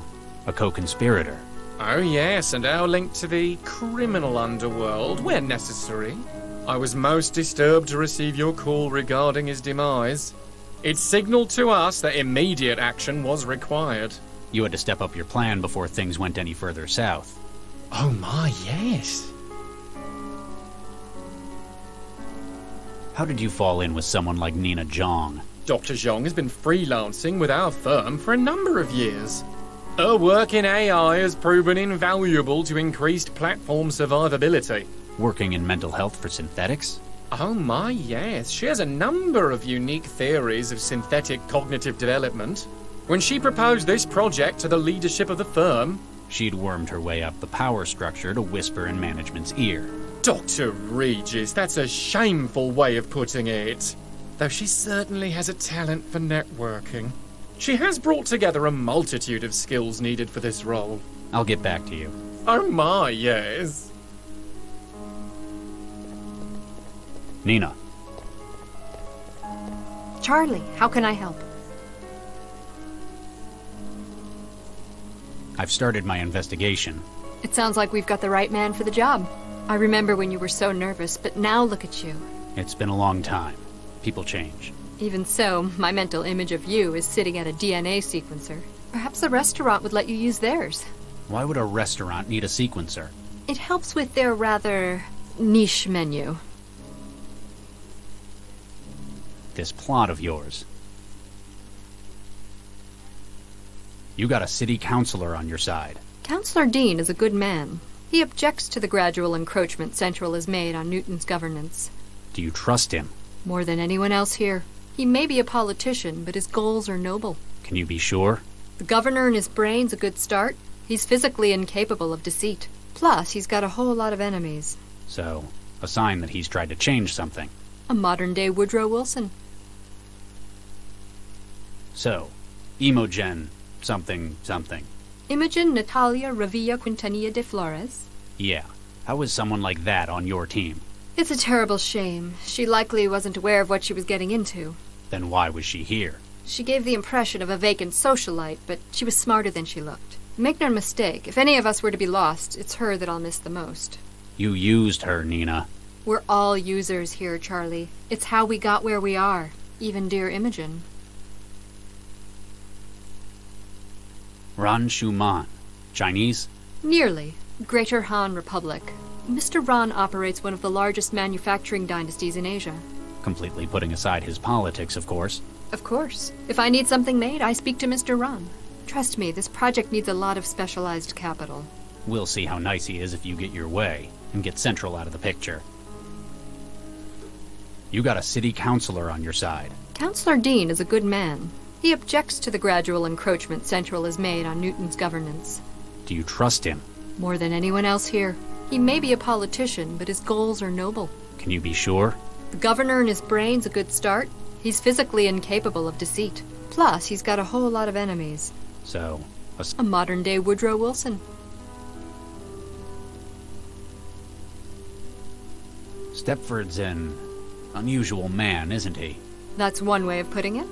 A co-conspirator. Oh yes, and our link to the criminal underworld, where necessary. I was most disturbed to receive your call regarding his demise. It signaled to us that immediate action was required. You had to step up your plan before things went any further south. Oh my, yes. How did you fall in with someone like Nina Zhang? Dr. Zhang has been freelancing with our firm for a number of years. Her work in AI has proven invaluable to increased platform survivability. Working in mental health for synthetics? Oh my, yes. She has a number of unique theories of synthetic cognitive development. When she proposed this project to the leadership of the firm, she'd wormed her way up the power structure to whisper in management's ear. Dr. Regis, that's a shameful way of putting it. Though she certainly has a talent for networking. She has brought together a multitude of skills needed for this role. I'll get back to you. Oh my, yes. Nina. Charlie, how can I help? I've started my investigation. It sounds like we've got the right man for the job. I remember when you were so nervous, but now look at you. It's been a long time. People change. Even so, my mental image of you is sitting at a DNA sequencer. Perhaps the restaurant would let you use theirs. Why would a restaurant need a sequencer? It helps with their rather niche menu. This plot of yours. You got a city councilor on your side. Councillor Dean is a good man. He objects to the gradual encroachment Central has made on Newton's governance. Do you trust him? More than anyone else here. He may be a politician, but his goals are noble. Can you be sure? The governor and his brain's a good start. He's physically incapable of deceit. Plus, he's got a whole lot of enemies. So, a sign that he's tried to change something. A modern-day Woodrow Wilson. So, Imogen something something. Imogen Natalia Revilla Quintanilla de Flores? Yeah. How is someone like that on your team? It's a terrible shame. She likely wasn't aware of what she was getting into. Then why was she here? She gave the impression of a vacant socialite, but she was smarter than she looked. Make no mistake, if any of us were to be lost, it's her that I'll miss the most. You used her, Nina. We're all users here, Charlie. It's how we got where we are. Even dear Imogen. Ran Shuman. Chinese? Nearly. Greater Han Republic. Mr. Ran operates one of the largest manufacturing dynasties in Asia. Completely putting aside his politics, of course. Of course. If I need something made, I speak to Mr. Ran. Trust me, this project needs a lot of specialized capital. We'll see how nice he is if you get your way, and get Central out of the picture. You got a city councilor on your side. Councillor Dean is a good man. He objects to the gradual encroachment Central has made on Newton's governance. Do you trust him? More than anyone else here. He may be a politician, but his goals are noble. Can you be sure? The governor and his brain's a good start. He's physically incapable of deceit. Plus, he's got a whole lot of enemies. So, a modern-day Woodrow Wilson. Stepford's an unusual man, isn't he? That's one way of putting it.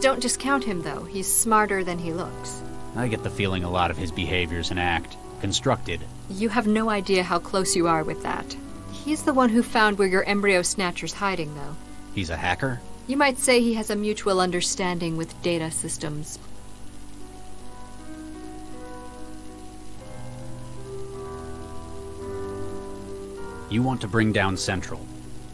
Don't discount him, though. He's smarter than he looks. I get the feeling a lot of his behavior's an act. Constructed. You have no idea how close you are with that. He's the one who found where your embryo snatcher's hiding, though. He's a hacker? You might say he has a mutual understanding with data systems. You want to bring down Central.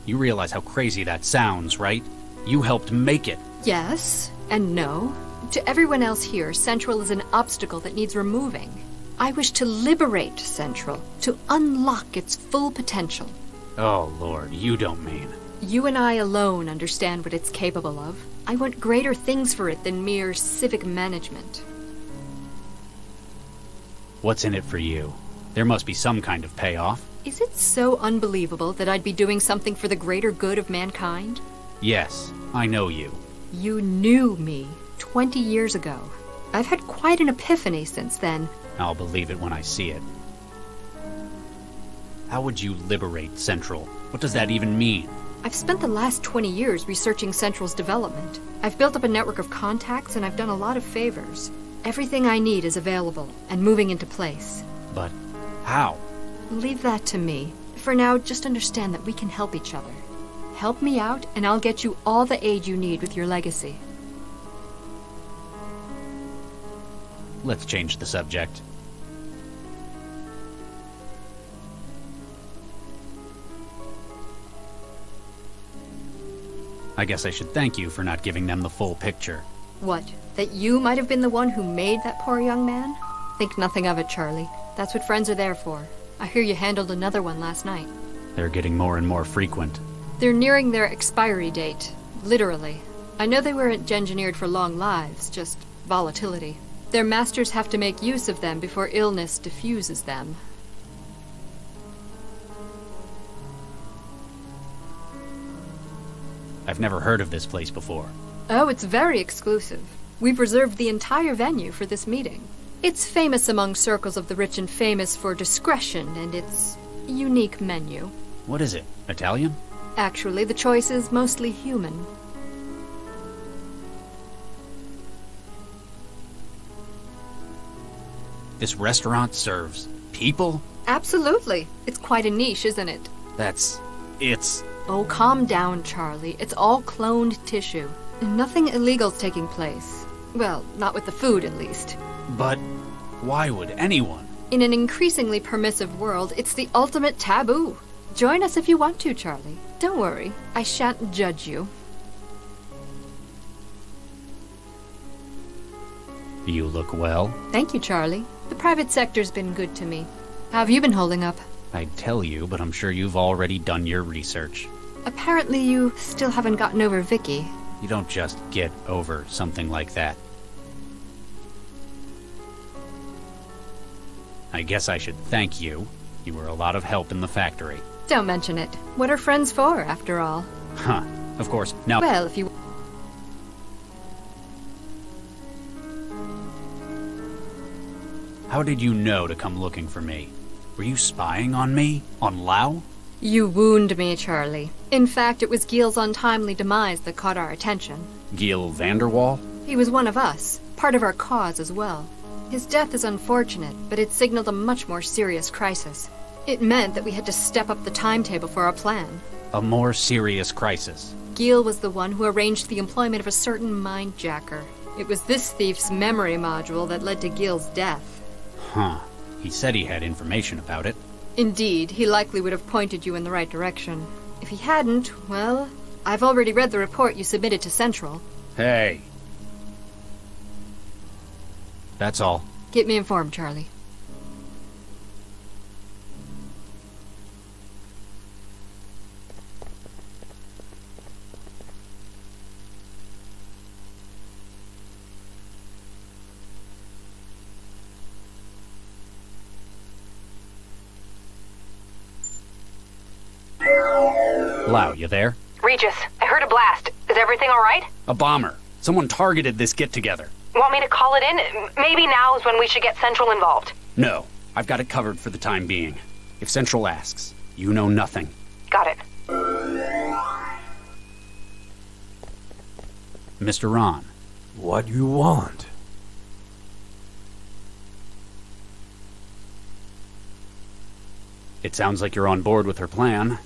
You realize how crazy that sounds, right? You helped make it. Yes, and no. To everyone else here, Central is an obstacle that needs removing. I wish to liberate Central, to unlock its full potential. Oh, Lord, you don't mean... You and I alone understand what it's capable of. I want greater things for it than mere civic management. What's in it for you? There must be some kind of payoff. Is it so unbelievable that I'd be doing something for the greater good of mankind? Yes, I know you. You knew me 20 years ago. I've had quite an epiphany since then. I'll believe it when I see it. How would you liberate Central? What does that even mean? I've spent the last 20 years researching Central's development. I've built up a network of contacts and I've done a lot of favors. Everything I need is available and moving into place. But how? Leave that to me. For now, just understand that we can help each other. Help me out and I'll get you all the aid you need with your legacy. Let's change the subject. I guess I should thank you for not giving them the full picture. What? That you might have been the one who made that poor young man? Think nothing of it, Charlie. That's what friends are there for. I hear you handled another one last night. They're getting more and more frequent. They're nearing their expiry date. Literally. I know they weren't engineered for long lives, just volatility. Their masters have to make use of them before illness diffuses them. I've never heard of this place before. Oh, it's very exclusive. We've reserved the entire venue for this meeting. It's famous among circles of the rich and famous for discretion and its unique menu. What is it? Italian? Actually, the choice is mostly human. This restaurant serves people? Absolutely. It's quite a niche, isn't it? It's... Oh, calm down, Charlie. It's all cloned tissue. Nothing illegal's taking place. Well, not with the food, at least. But why would anyone? In an increasingly permissive world, it's the ultimate taboo. Join us if you want to, Charlie. Don't worry, I shan't judge you. You look well. Thank you, Charlie. The private sector's been good to me. How have you been holding up? I'd tell you, but I'm sure you've already done your research. Apparently you still haven't gotten over Vicky. You don't just get over something like that. I guess I should thank you. You were a lot of help in the factory. Don't mention it. What are friends for, after all? Huh. Of course. Now... Well, if you... How did you know to come looking for me? Were you spying on me? On Lau? You wound me, Charlie. In fact, it was Gil's untimely demise that caught our attention. Gil Vanderwall? He was one of us, part of our cause as well. His death is unfortunate, but it signaled a much more serious crisis. It meant that we had to step up the timetable for our plan. A more serious crisis. Gil was the one who arranged the employment of a certain mindjacker. It was this thief's memory module that led to Gil's death. Huh. He said he had information about it. Indeed, he likely would have pointed you in the right direction. If he hadn't, well, I've already read the report you submitted to Central. Hey. That's all. Keep me informed, Charlie. Lau, you there? Regis, I heard a blast. Is everything alright? A bomber. Someone targeted this get-together. Want me to call it in? Maybe now is when we should get Central involved. No. I've got it covered for the time being. If Central asks, you know nothing. Got it. Mr. Ron. What you want? It sounds like you're on board with her plan.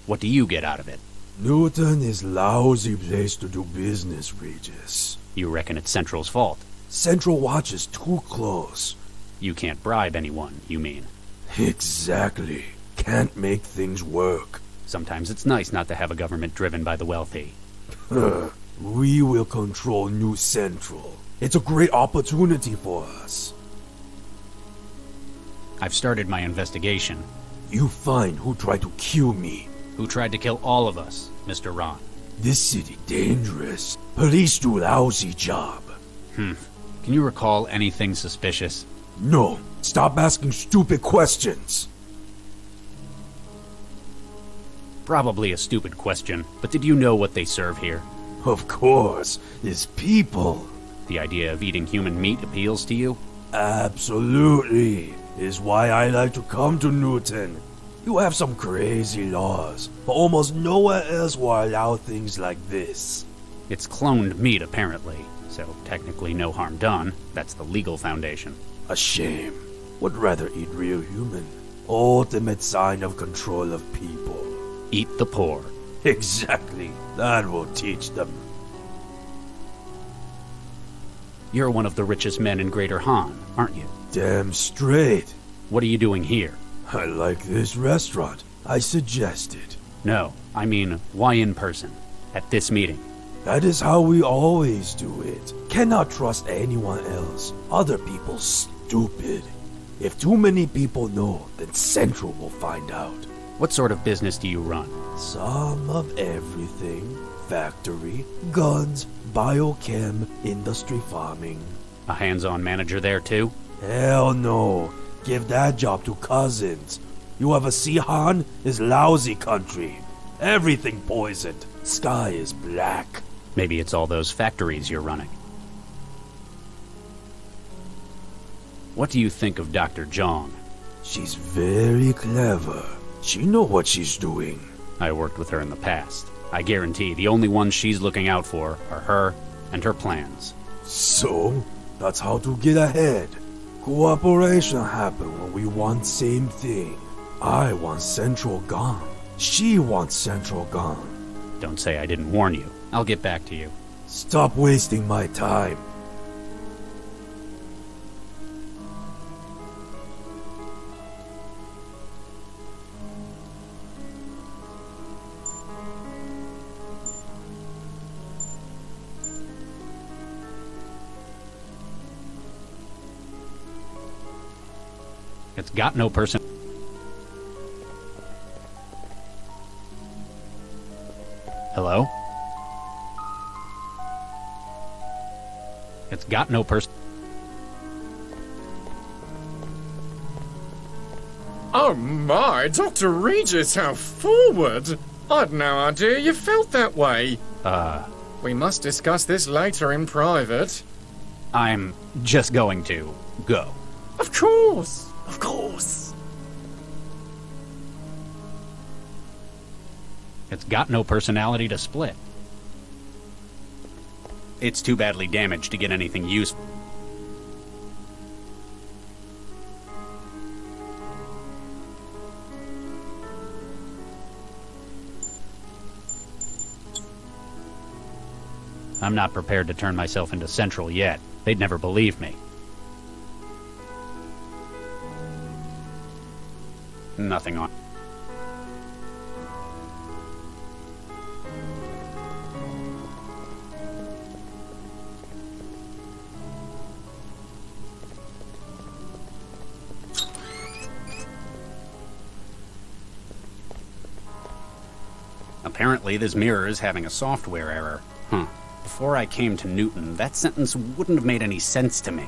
What do you get out of it? Newton is lousy place to do business, Regis. You reckon it's Central's fault? Central watches too close. You can't bribe anyone, you mean? Exactly. Can't make things work. Sometimes it's nice not to have a government driven by the wealthy. We will control New Central. It's a great opportunity for us. I've started my investigation. You find who tried to kill me. Who tried to kill all of us, Mr. Ron. This city dangerous. Police do lousy job. Can you recall anything suspicious? No. Stop asking stupid questions. Probably a stupid question, but did you know what they serve here? Of course. It's people. The idea of eating human meat appeals to you? Absolutely. Is why I like to come to Newton. You have some crazy laws, but almost nowhere else will allow things like this. It's cloned meat, apparently, so technically no harm done. That's the legal foundation. A shame. Would rather eat real human. Ultimate sign of control of people. Eat the poor. Exactly. That will teach them. You're one of the richest men in Greater Han, aren't you? Damn straight. What are you doing here? I like this restaurant. I suggested. No, I mean, why in person? at this meeting. That is how we always do it. Cannot trust anyone else. Other people stupid. If too many people know, then Central will find out. What sort of business do you run? Some of everything. Factory, guns, biochem, industry farming. A hands-on manager there too? Hell no. Give that job to cousins. You have a Sihan is lousy country. Everything poisoned. Sky is black. Maybe it's all those factories you're running. What do you think of Dr. Zhang? She's very clever. She know what she's doing. I worked with her in the past. I guarantee the only ones she's looking out for are her and her plans. So, that's how to get ahead. Cooperation happen when we want same thing. I want Central gone. She wants Central gone. Don't say I didn't warn you. I'll get back to you. Stop wasting my time. It's got no person. Hello? It's got no person. Oh my, Dr. Regis, how forward! I'd no idea you felt that way. We must discuss this later in private. I'm just going to go. Of course! Of course! It's got no personality to split. It's too badly damaged to get anything useful. I'm not prepared to turn myself into Central yet. They'd never believe me. Nothing on. Apparently, this mirror is having a software error. Before I came to Newton, that sentence wouldn't have made any sense to me.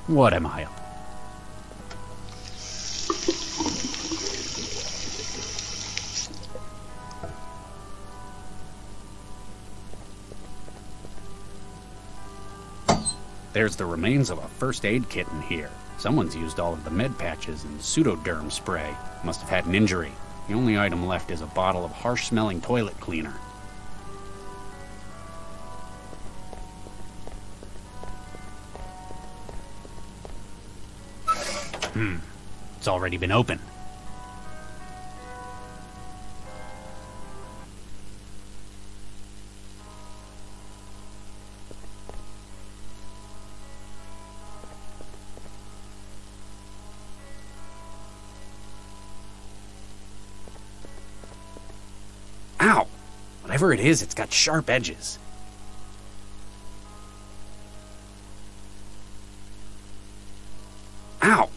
What am I up? There's the remains of a first aid kit in here. Someone's used all of the med patches and pseudoderm spray. Must have had an injury. The only item left is a bottle of harsh-smelling toilet cleaner. It's already been opened. Ow! Whatever it is, it's got sharp edges. Ow!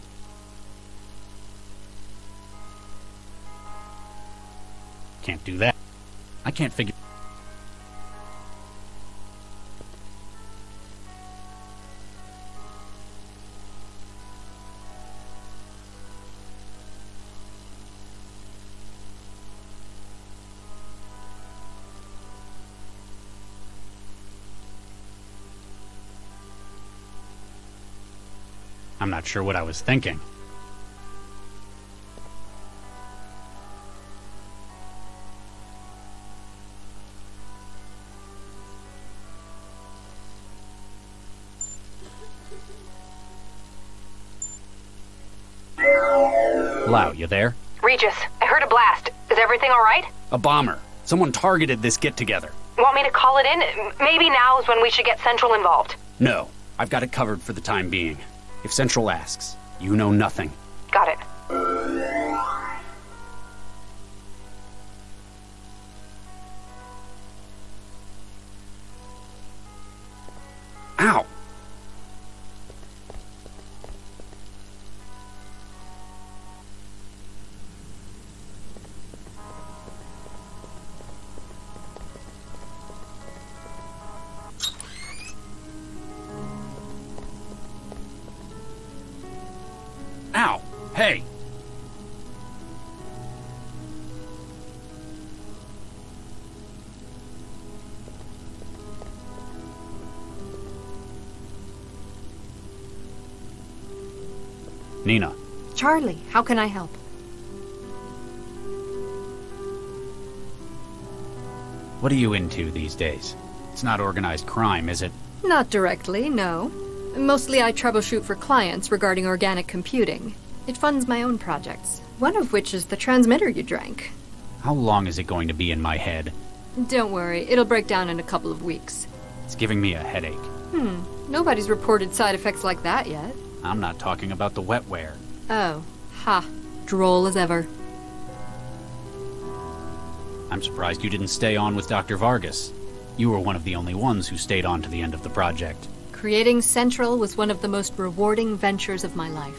Can't do that. I can't figure... I'm not sure what I was thinking. Lau, you there? Regis, I heard a blast. Is everything alright? A bomber. Someone targeted this get-together. Want me to call it in? Maybe now is when we should get Central involved. No, I've got it covered for the time being. If Central asks, you know nothing. Got it. Ow! Ow! Hey! Nina. Charlie, how can I help? What are you into these days? It's not organized crime, is it? Not directly, no. Mostly I troubleshoot for clients regarding organic computing. It funds my own projects, one of which is the transmitter you drank. How long is it going to be in my head? Don't worry, it'll break down in a couple of weeks. It's giving me a headache. Nobody's reported side effects like that yet. I'm not talking about the wetware. Oh, ha. Droll as ever. I'm surprised you didn't stay on with Dr. Vargas. You were one of the only ones who stayed on to the end of the project. Creating Central was one of the most rewarding ventures of my life.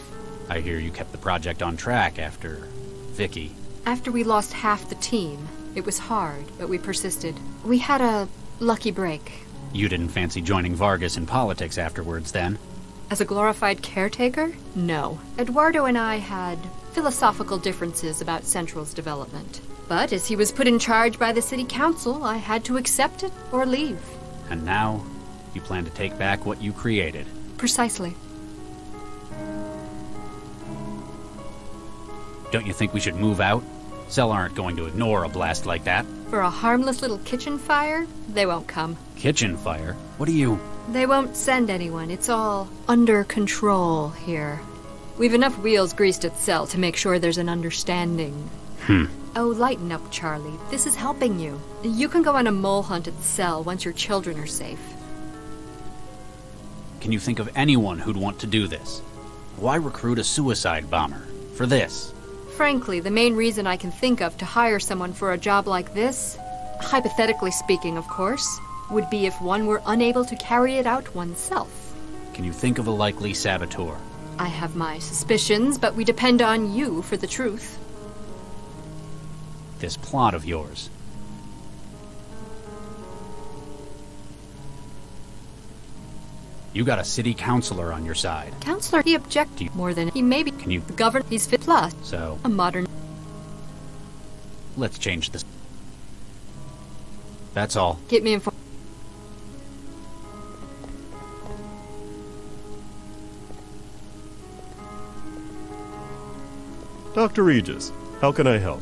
I hear you kept the project on track after Vicky. After we lost half the team, it was hard, but we persisted. We had a lucky break. You didn't fancy joining Vargas in politics afterwards, then? As a glorified caretaker? No. Eduardo and I had philosophical differences about Central's development. But as he was put in charge by the city council, I had to accept it or leave. And now, you plan to take back what you created. Precisely. Don't you think we should move out? Cell aren't going to ignore a blast like that. For a harmless little kitchen fire, they won't come. Kitchen fire? What are you... They won't send anyone. It's all under control here. We've enough wheels greased at Cell to make sure there's an understanding. Oh, lighten up, Charlie. This is helping you. You can go on a mole hunt at Cell once your children are safe. Can you think of anyone who'd want to do this? Why recruit a suicide bomber for this? Frankly, the main reason I can think of to hire someone for a job like this, hypothetically speaking, of course, would be if one were unable to carry it out oneself. Can you think of a likely saboteur? I have my suspicions, but we depend on you for the truth. This plot of yours. You got a city councilor on your side. Counselor, he objected more than he maybe. Can you govern? He's fit plus. So, a modern. Let's change this. That's all. Get me informed. Dr. Regis, how can I help?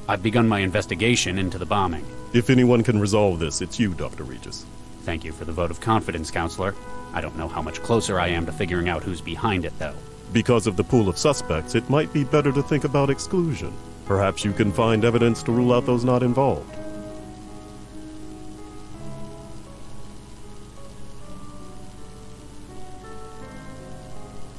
I've begun my investigation into the bombing. If anyone can resolve this, it's you, Dr. Regis. Thank you for the vote of confidence, Counselor. I don't know how much closer I am to figuring out who's behind it, though. Because of the pool of suspects, it might be better to think about exclusion. Perhaps you can find evidence to rule out those not involved.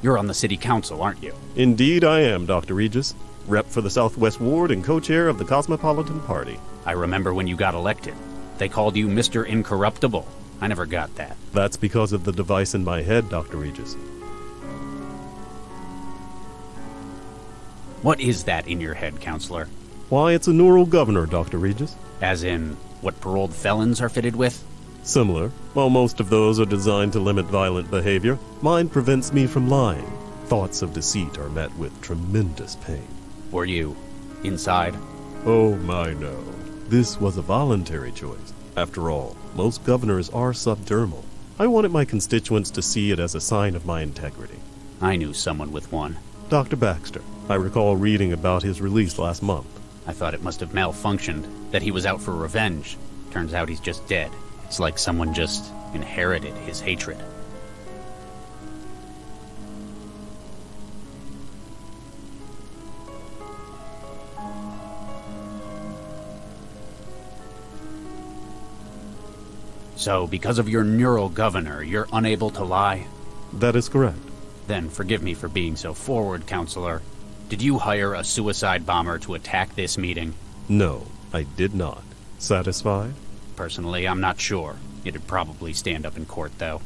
You're on the city council, aren't you? Indeed I am, Dr. Regis. Rep for the Southwest Ward and co-chair of the Cosmopolitan Party. I remember when you got elected. They called you Mr. Incorruptible. I never got that. That's because of the device in my head, Dr. Regis. What is that in your head, Counselor? Why, it's a neural governor, Dr. Regis. As in, what paroled felons are fitted with? Similar. While most of those are designed to limit violent behavior, mine prevents me from lying. Thoughts of deceit are met with tremendous pain. Were you inside? Oh, my no. This was a voluntary choice. After all, most governors are subdermal. I wanted my constituents to see it as a sign of my integrity. I knew someone with one. Dr. Baxter. I recall reading about his release last month. I thought it must have malfunctioned, that he was out for revenge. Turns out he's just dead. It's like someone just inherited his hatred. So, because of your neural governor, you're unable to lie? That is correct. Then forgive me for being so forward, Counselor. Did you hire a suicide bomber to attack this meeting? No, I did not. Satisfied? Personally, I'm not sure. It'd probably stand up in court, though.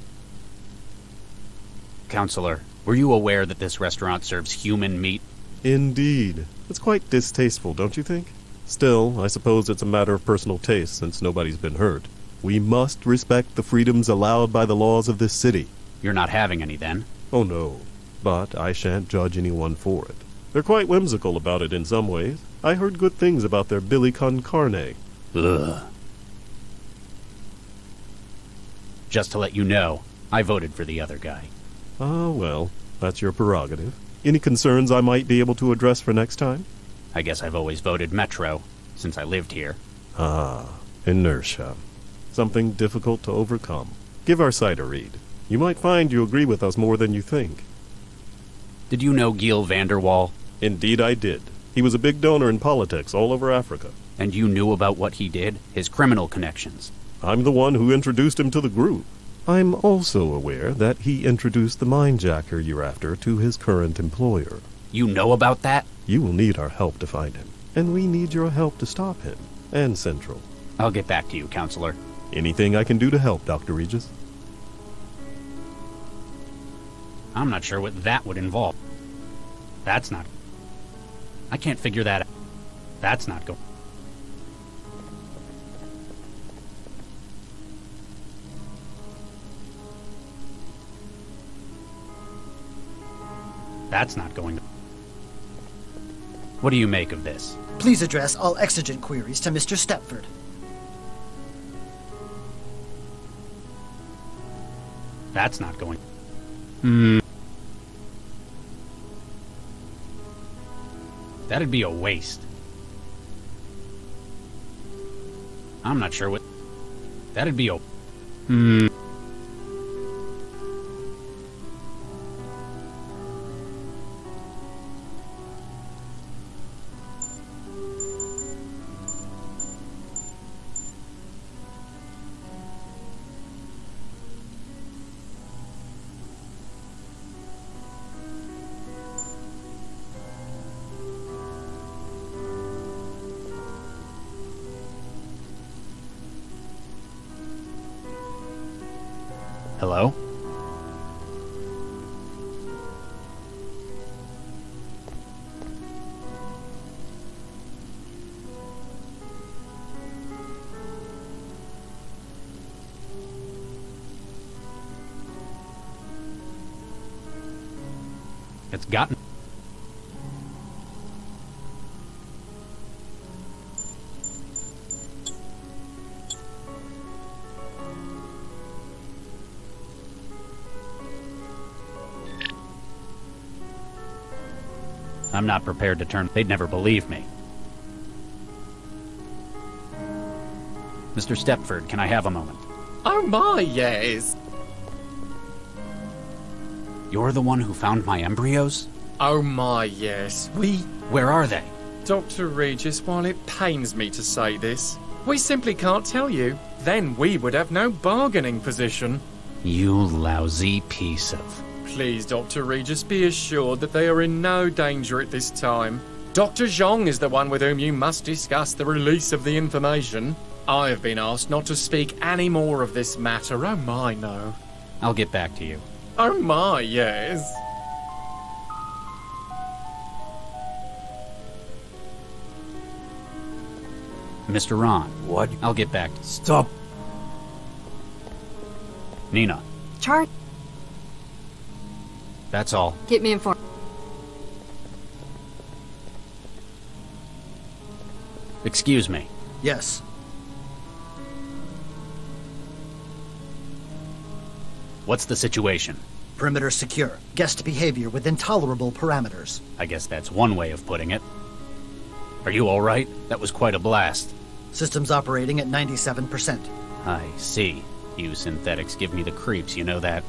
Counselor, were you aware that this restaurant serves human meat? Indeed. It's quite distasteful, don't you think? Still, I suppose it's a matter of personal taste since nobody's been hurt. We must respect the freedoms allowed by the laws of this city. You're not having any, then? Oh, no. But I shan't judge anyone for it. They're quite whimsical about it in some ways. I heard good things about their Billy con carne. Ugh. Just to let you know, I voted for the other guy. Ah, well, that's your prerogative. Any concerns I might be able to address for next time? I guess I've always voted Metro, since I lived here. Ah, inertia. Something difficult to overcome. Give our site a read. You might find you agree with us more than you think. Did you know Giel Vanderwall? Indeed I did. He was a big donor in politics all over Africa. And you knew about what he did? His criminal connections? I'm the one who introduced him to the group. I'm also aware that he introduced the minejacker you're after to his current employer. You know about that? You will need our help to find him. And we need your help to stop him. And Central. I'll get back to you, Counselor. Anything I can do to help, Dr. Regis? I'm not sure what that would involve. That's not... I can't figure that out. That's not going... That's not going to... What do you make of this? Please address all exigent queries to Mr. Stepford. That's not going... That'd be a waste. I'm not sure what... That'd be a... Hello? It's gotten... I'm not prepared to turn... They'd never believe me. Mr. Stepford, can I have a moment? Oh my, yes. You're the one who found my embryos? Oh my, yes. Where are they? Dr. Regis, while it pains me to say this, we simply can't tell you. Then we would have no bargaining position. You lousy piece of... Please, Dr. Regis, be assured that they are in no danger at this time. Dr. Zhong is the one with whom you must discuss the release of the information. I have been asked not to speak any more of this matter. Oh my, no. I'll get back to you. Oh my, yes. Mr. Ron. What? I'll get back. Stop. Nina. Charge. That's all. Keep me informed. Excuse me. Yes. What's the situation? Perimeter secure. Guest behavior within tolerable parameters. I guess that's one way of putting it. Are you all right? That was quite a blast. Systems operating at 97%. I see. You synthetics give me the creeps, you know that?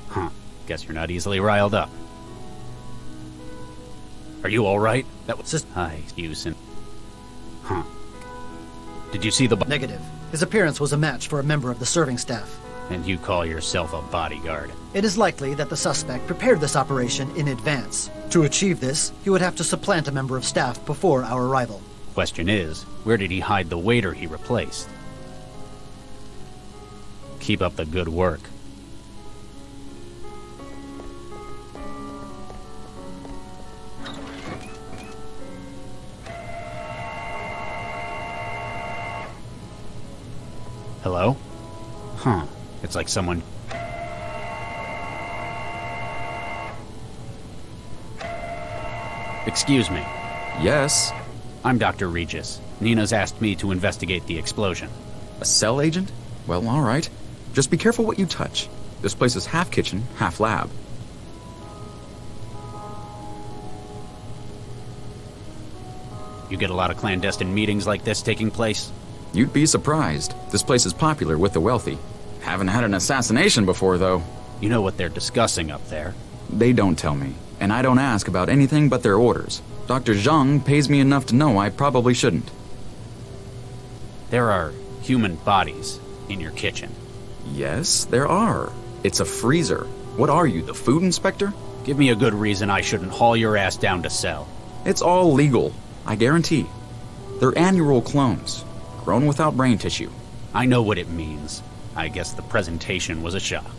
Huh. Guess you're not easily riled up. Are you all right? That was... Hi, you Huh. Did you see the... Negative. His appearance was a match for a member of the serving staff. And you call yourself a bodyguard? It is likely that the suspect prepared this operation in advance. To achieve this, he would have to supplant a member of staff before our arrival. Question is, where did he hide the waiter he replaced? Keep up the good work. Hello? Huh. It's like someone... Excuse me. Yes? I'm Dr. Regis. Nina's asked me to investigate the explosion. A cell agent? Well, all right. Just be careful what you touch. This place is half kitchen, half lab. You get a lot of clandestine meetings like this taking place? You'd be surprised. This place is popular with the wealthy. Haven't had an assassination before, though. You know what they're discussing up there? They don't tell me, and I don't ask about anything but their orders. Dr. Zhang pays me enough to know I probably shouldn't. There are human bodies in your kitchen. Yes, there are. It's a freezer. What are you, the food inspector? Give me a good reason I shouldn't haul your ass down to cell. It's all legal, I guarantee. They're annual clones, grown without brain tissue. I know what it means. I guess the presentation was a shock.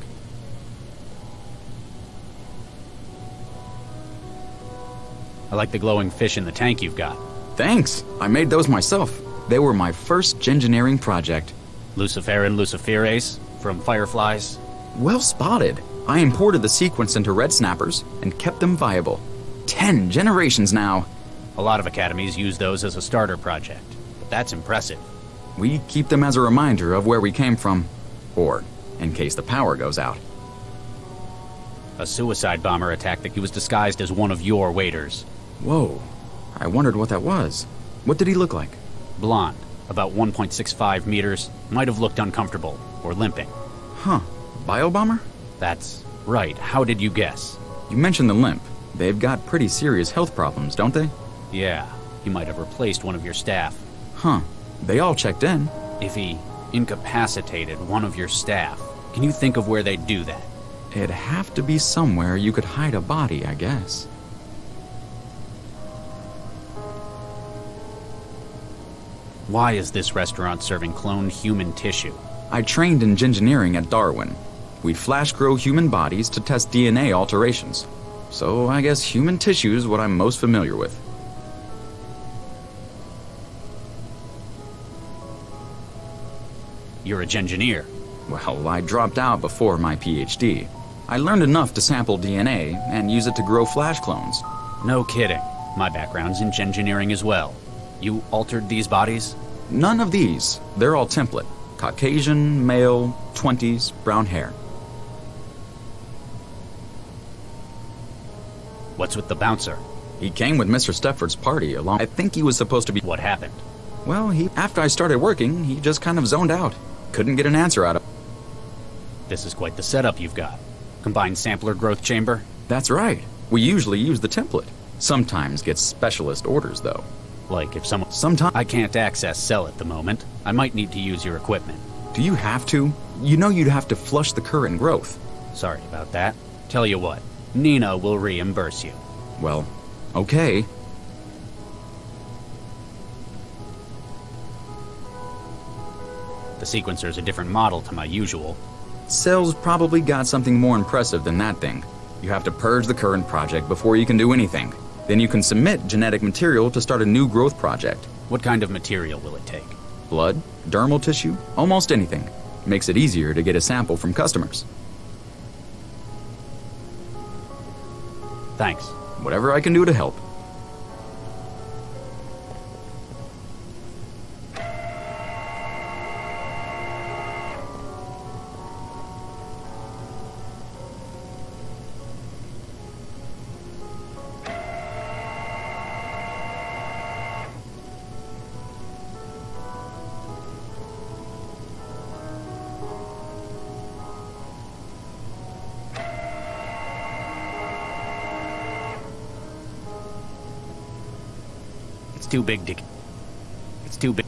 I like the glowing fish in the tank you've got. Thanks. I made those myself. They were my first gengineering project. Luciferin luciferase from fireflies? Well spotted. I imported the sequence into red snappers and kept them viable. 10 generations now. A lot of academies use those as a starter project, but that's impressive. We keep them as a reminder of where we came from, or in case the power goes out. A suicide bomber attacked that he was disguised as one of your waiters. Whoa, I wondered what that was. What did he look like? Blonde, about 1.65 meters, might have looked uncomfortable or limping. Huh, biobomber? That's right. How did you guess? You mentioned the limp. They've got pretty serious health problems, don't they? Yeah, he might have replaced one of your staff. Huh, they all checked in. If he incapacitated one of your staff, can you think of where they'd do that? It'd have to be somewhere you could hide a body, I guess. Why is this restaurant serving cloned human tissue? I trained in engineering at Darwin. We'd flash grow human bodies to test DNA alterations. So I guess human tissue is what I'm most familiar with. You're a gengineer. Well, I dropped out before my PhD. I learned enough to sample DNA and use it to grow flash clones. No kidding. My background's in gengineering as well. You altered these bodies? None of these. They're all template. Caucasian, male, 20s, brown hair. What's with the bouncer? He came with Mr. Stepford's party along. I think he was supposed to be... What happened? Well, after I started working, he just kind of zoned out. Couldn't get an answer out of... This is quite the setup you've got. Combined sampler growth chamber? That's right. We usually use the template. Sometimes get specialist orders, though. Like if sometimes I can't access cell at the moment. I might need to use your equipment. Do you have to? You know you'd have to flush the current growth. Sorry about that. Tell you what, Nina will reimburse you. Well, okay. The sequencer's a different model to my usual. Cell's probably got something more impressive than that thing. You have to purge the current project before you can do anything. Then you can submit genetic material to start a new growth project. What kind of material will it take? Blood, dermal tissue, almost anything. Makes it easier to get a sample from customers. Thanks. Whatever I can do to help. It's too big.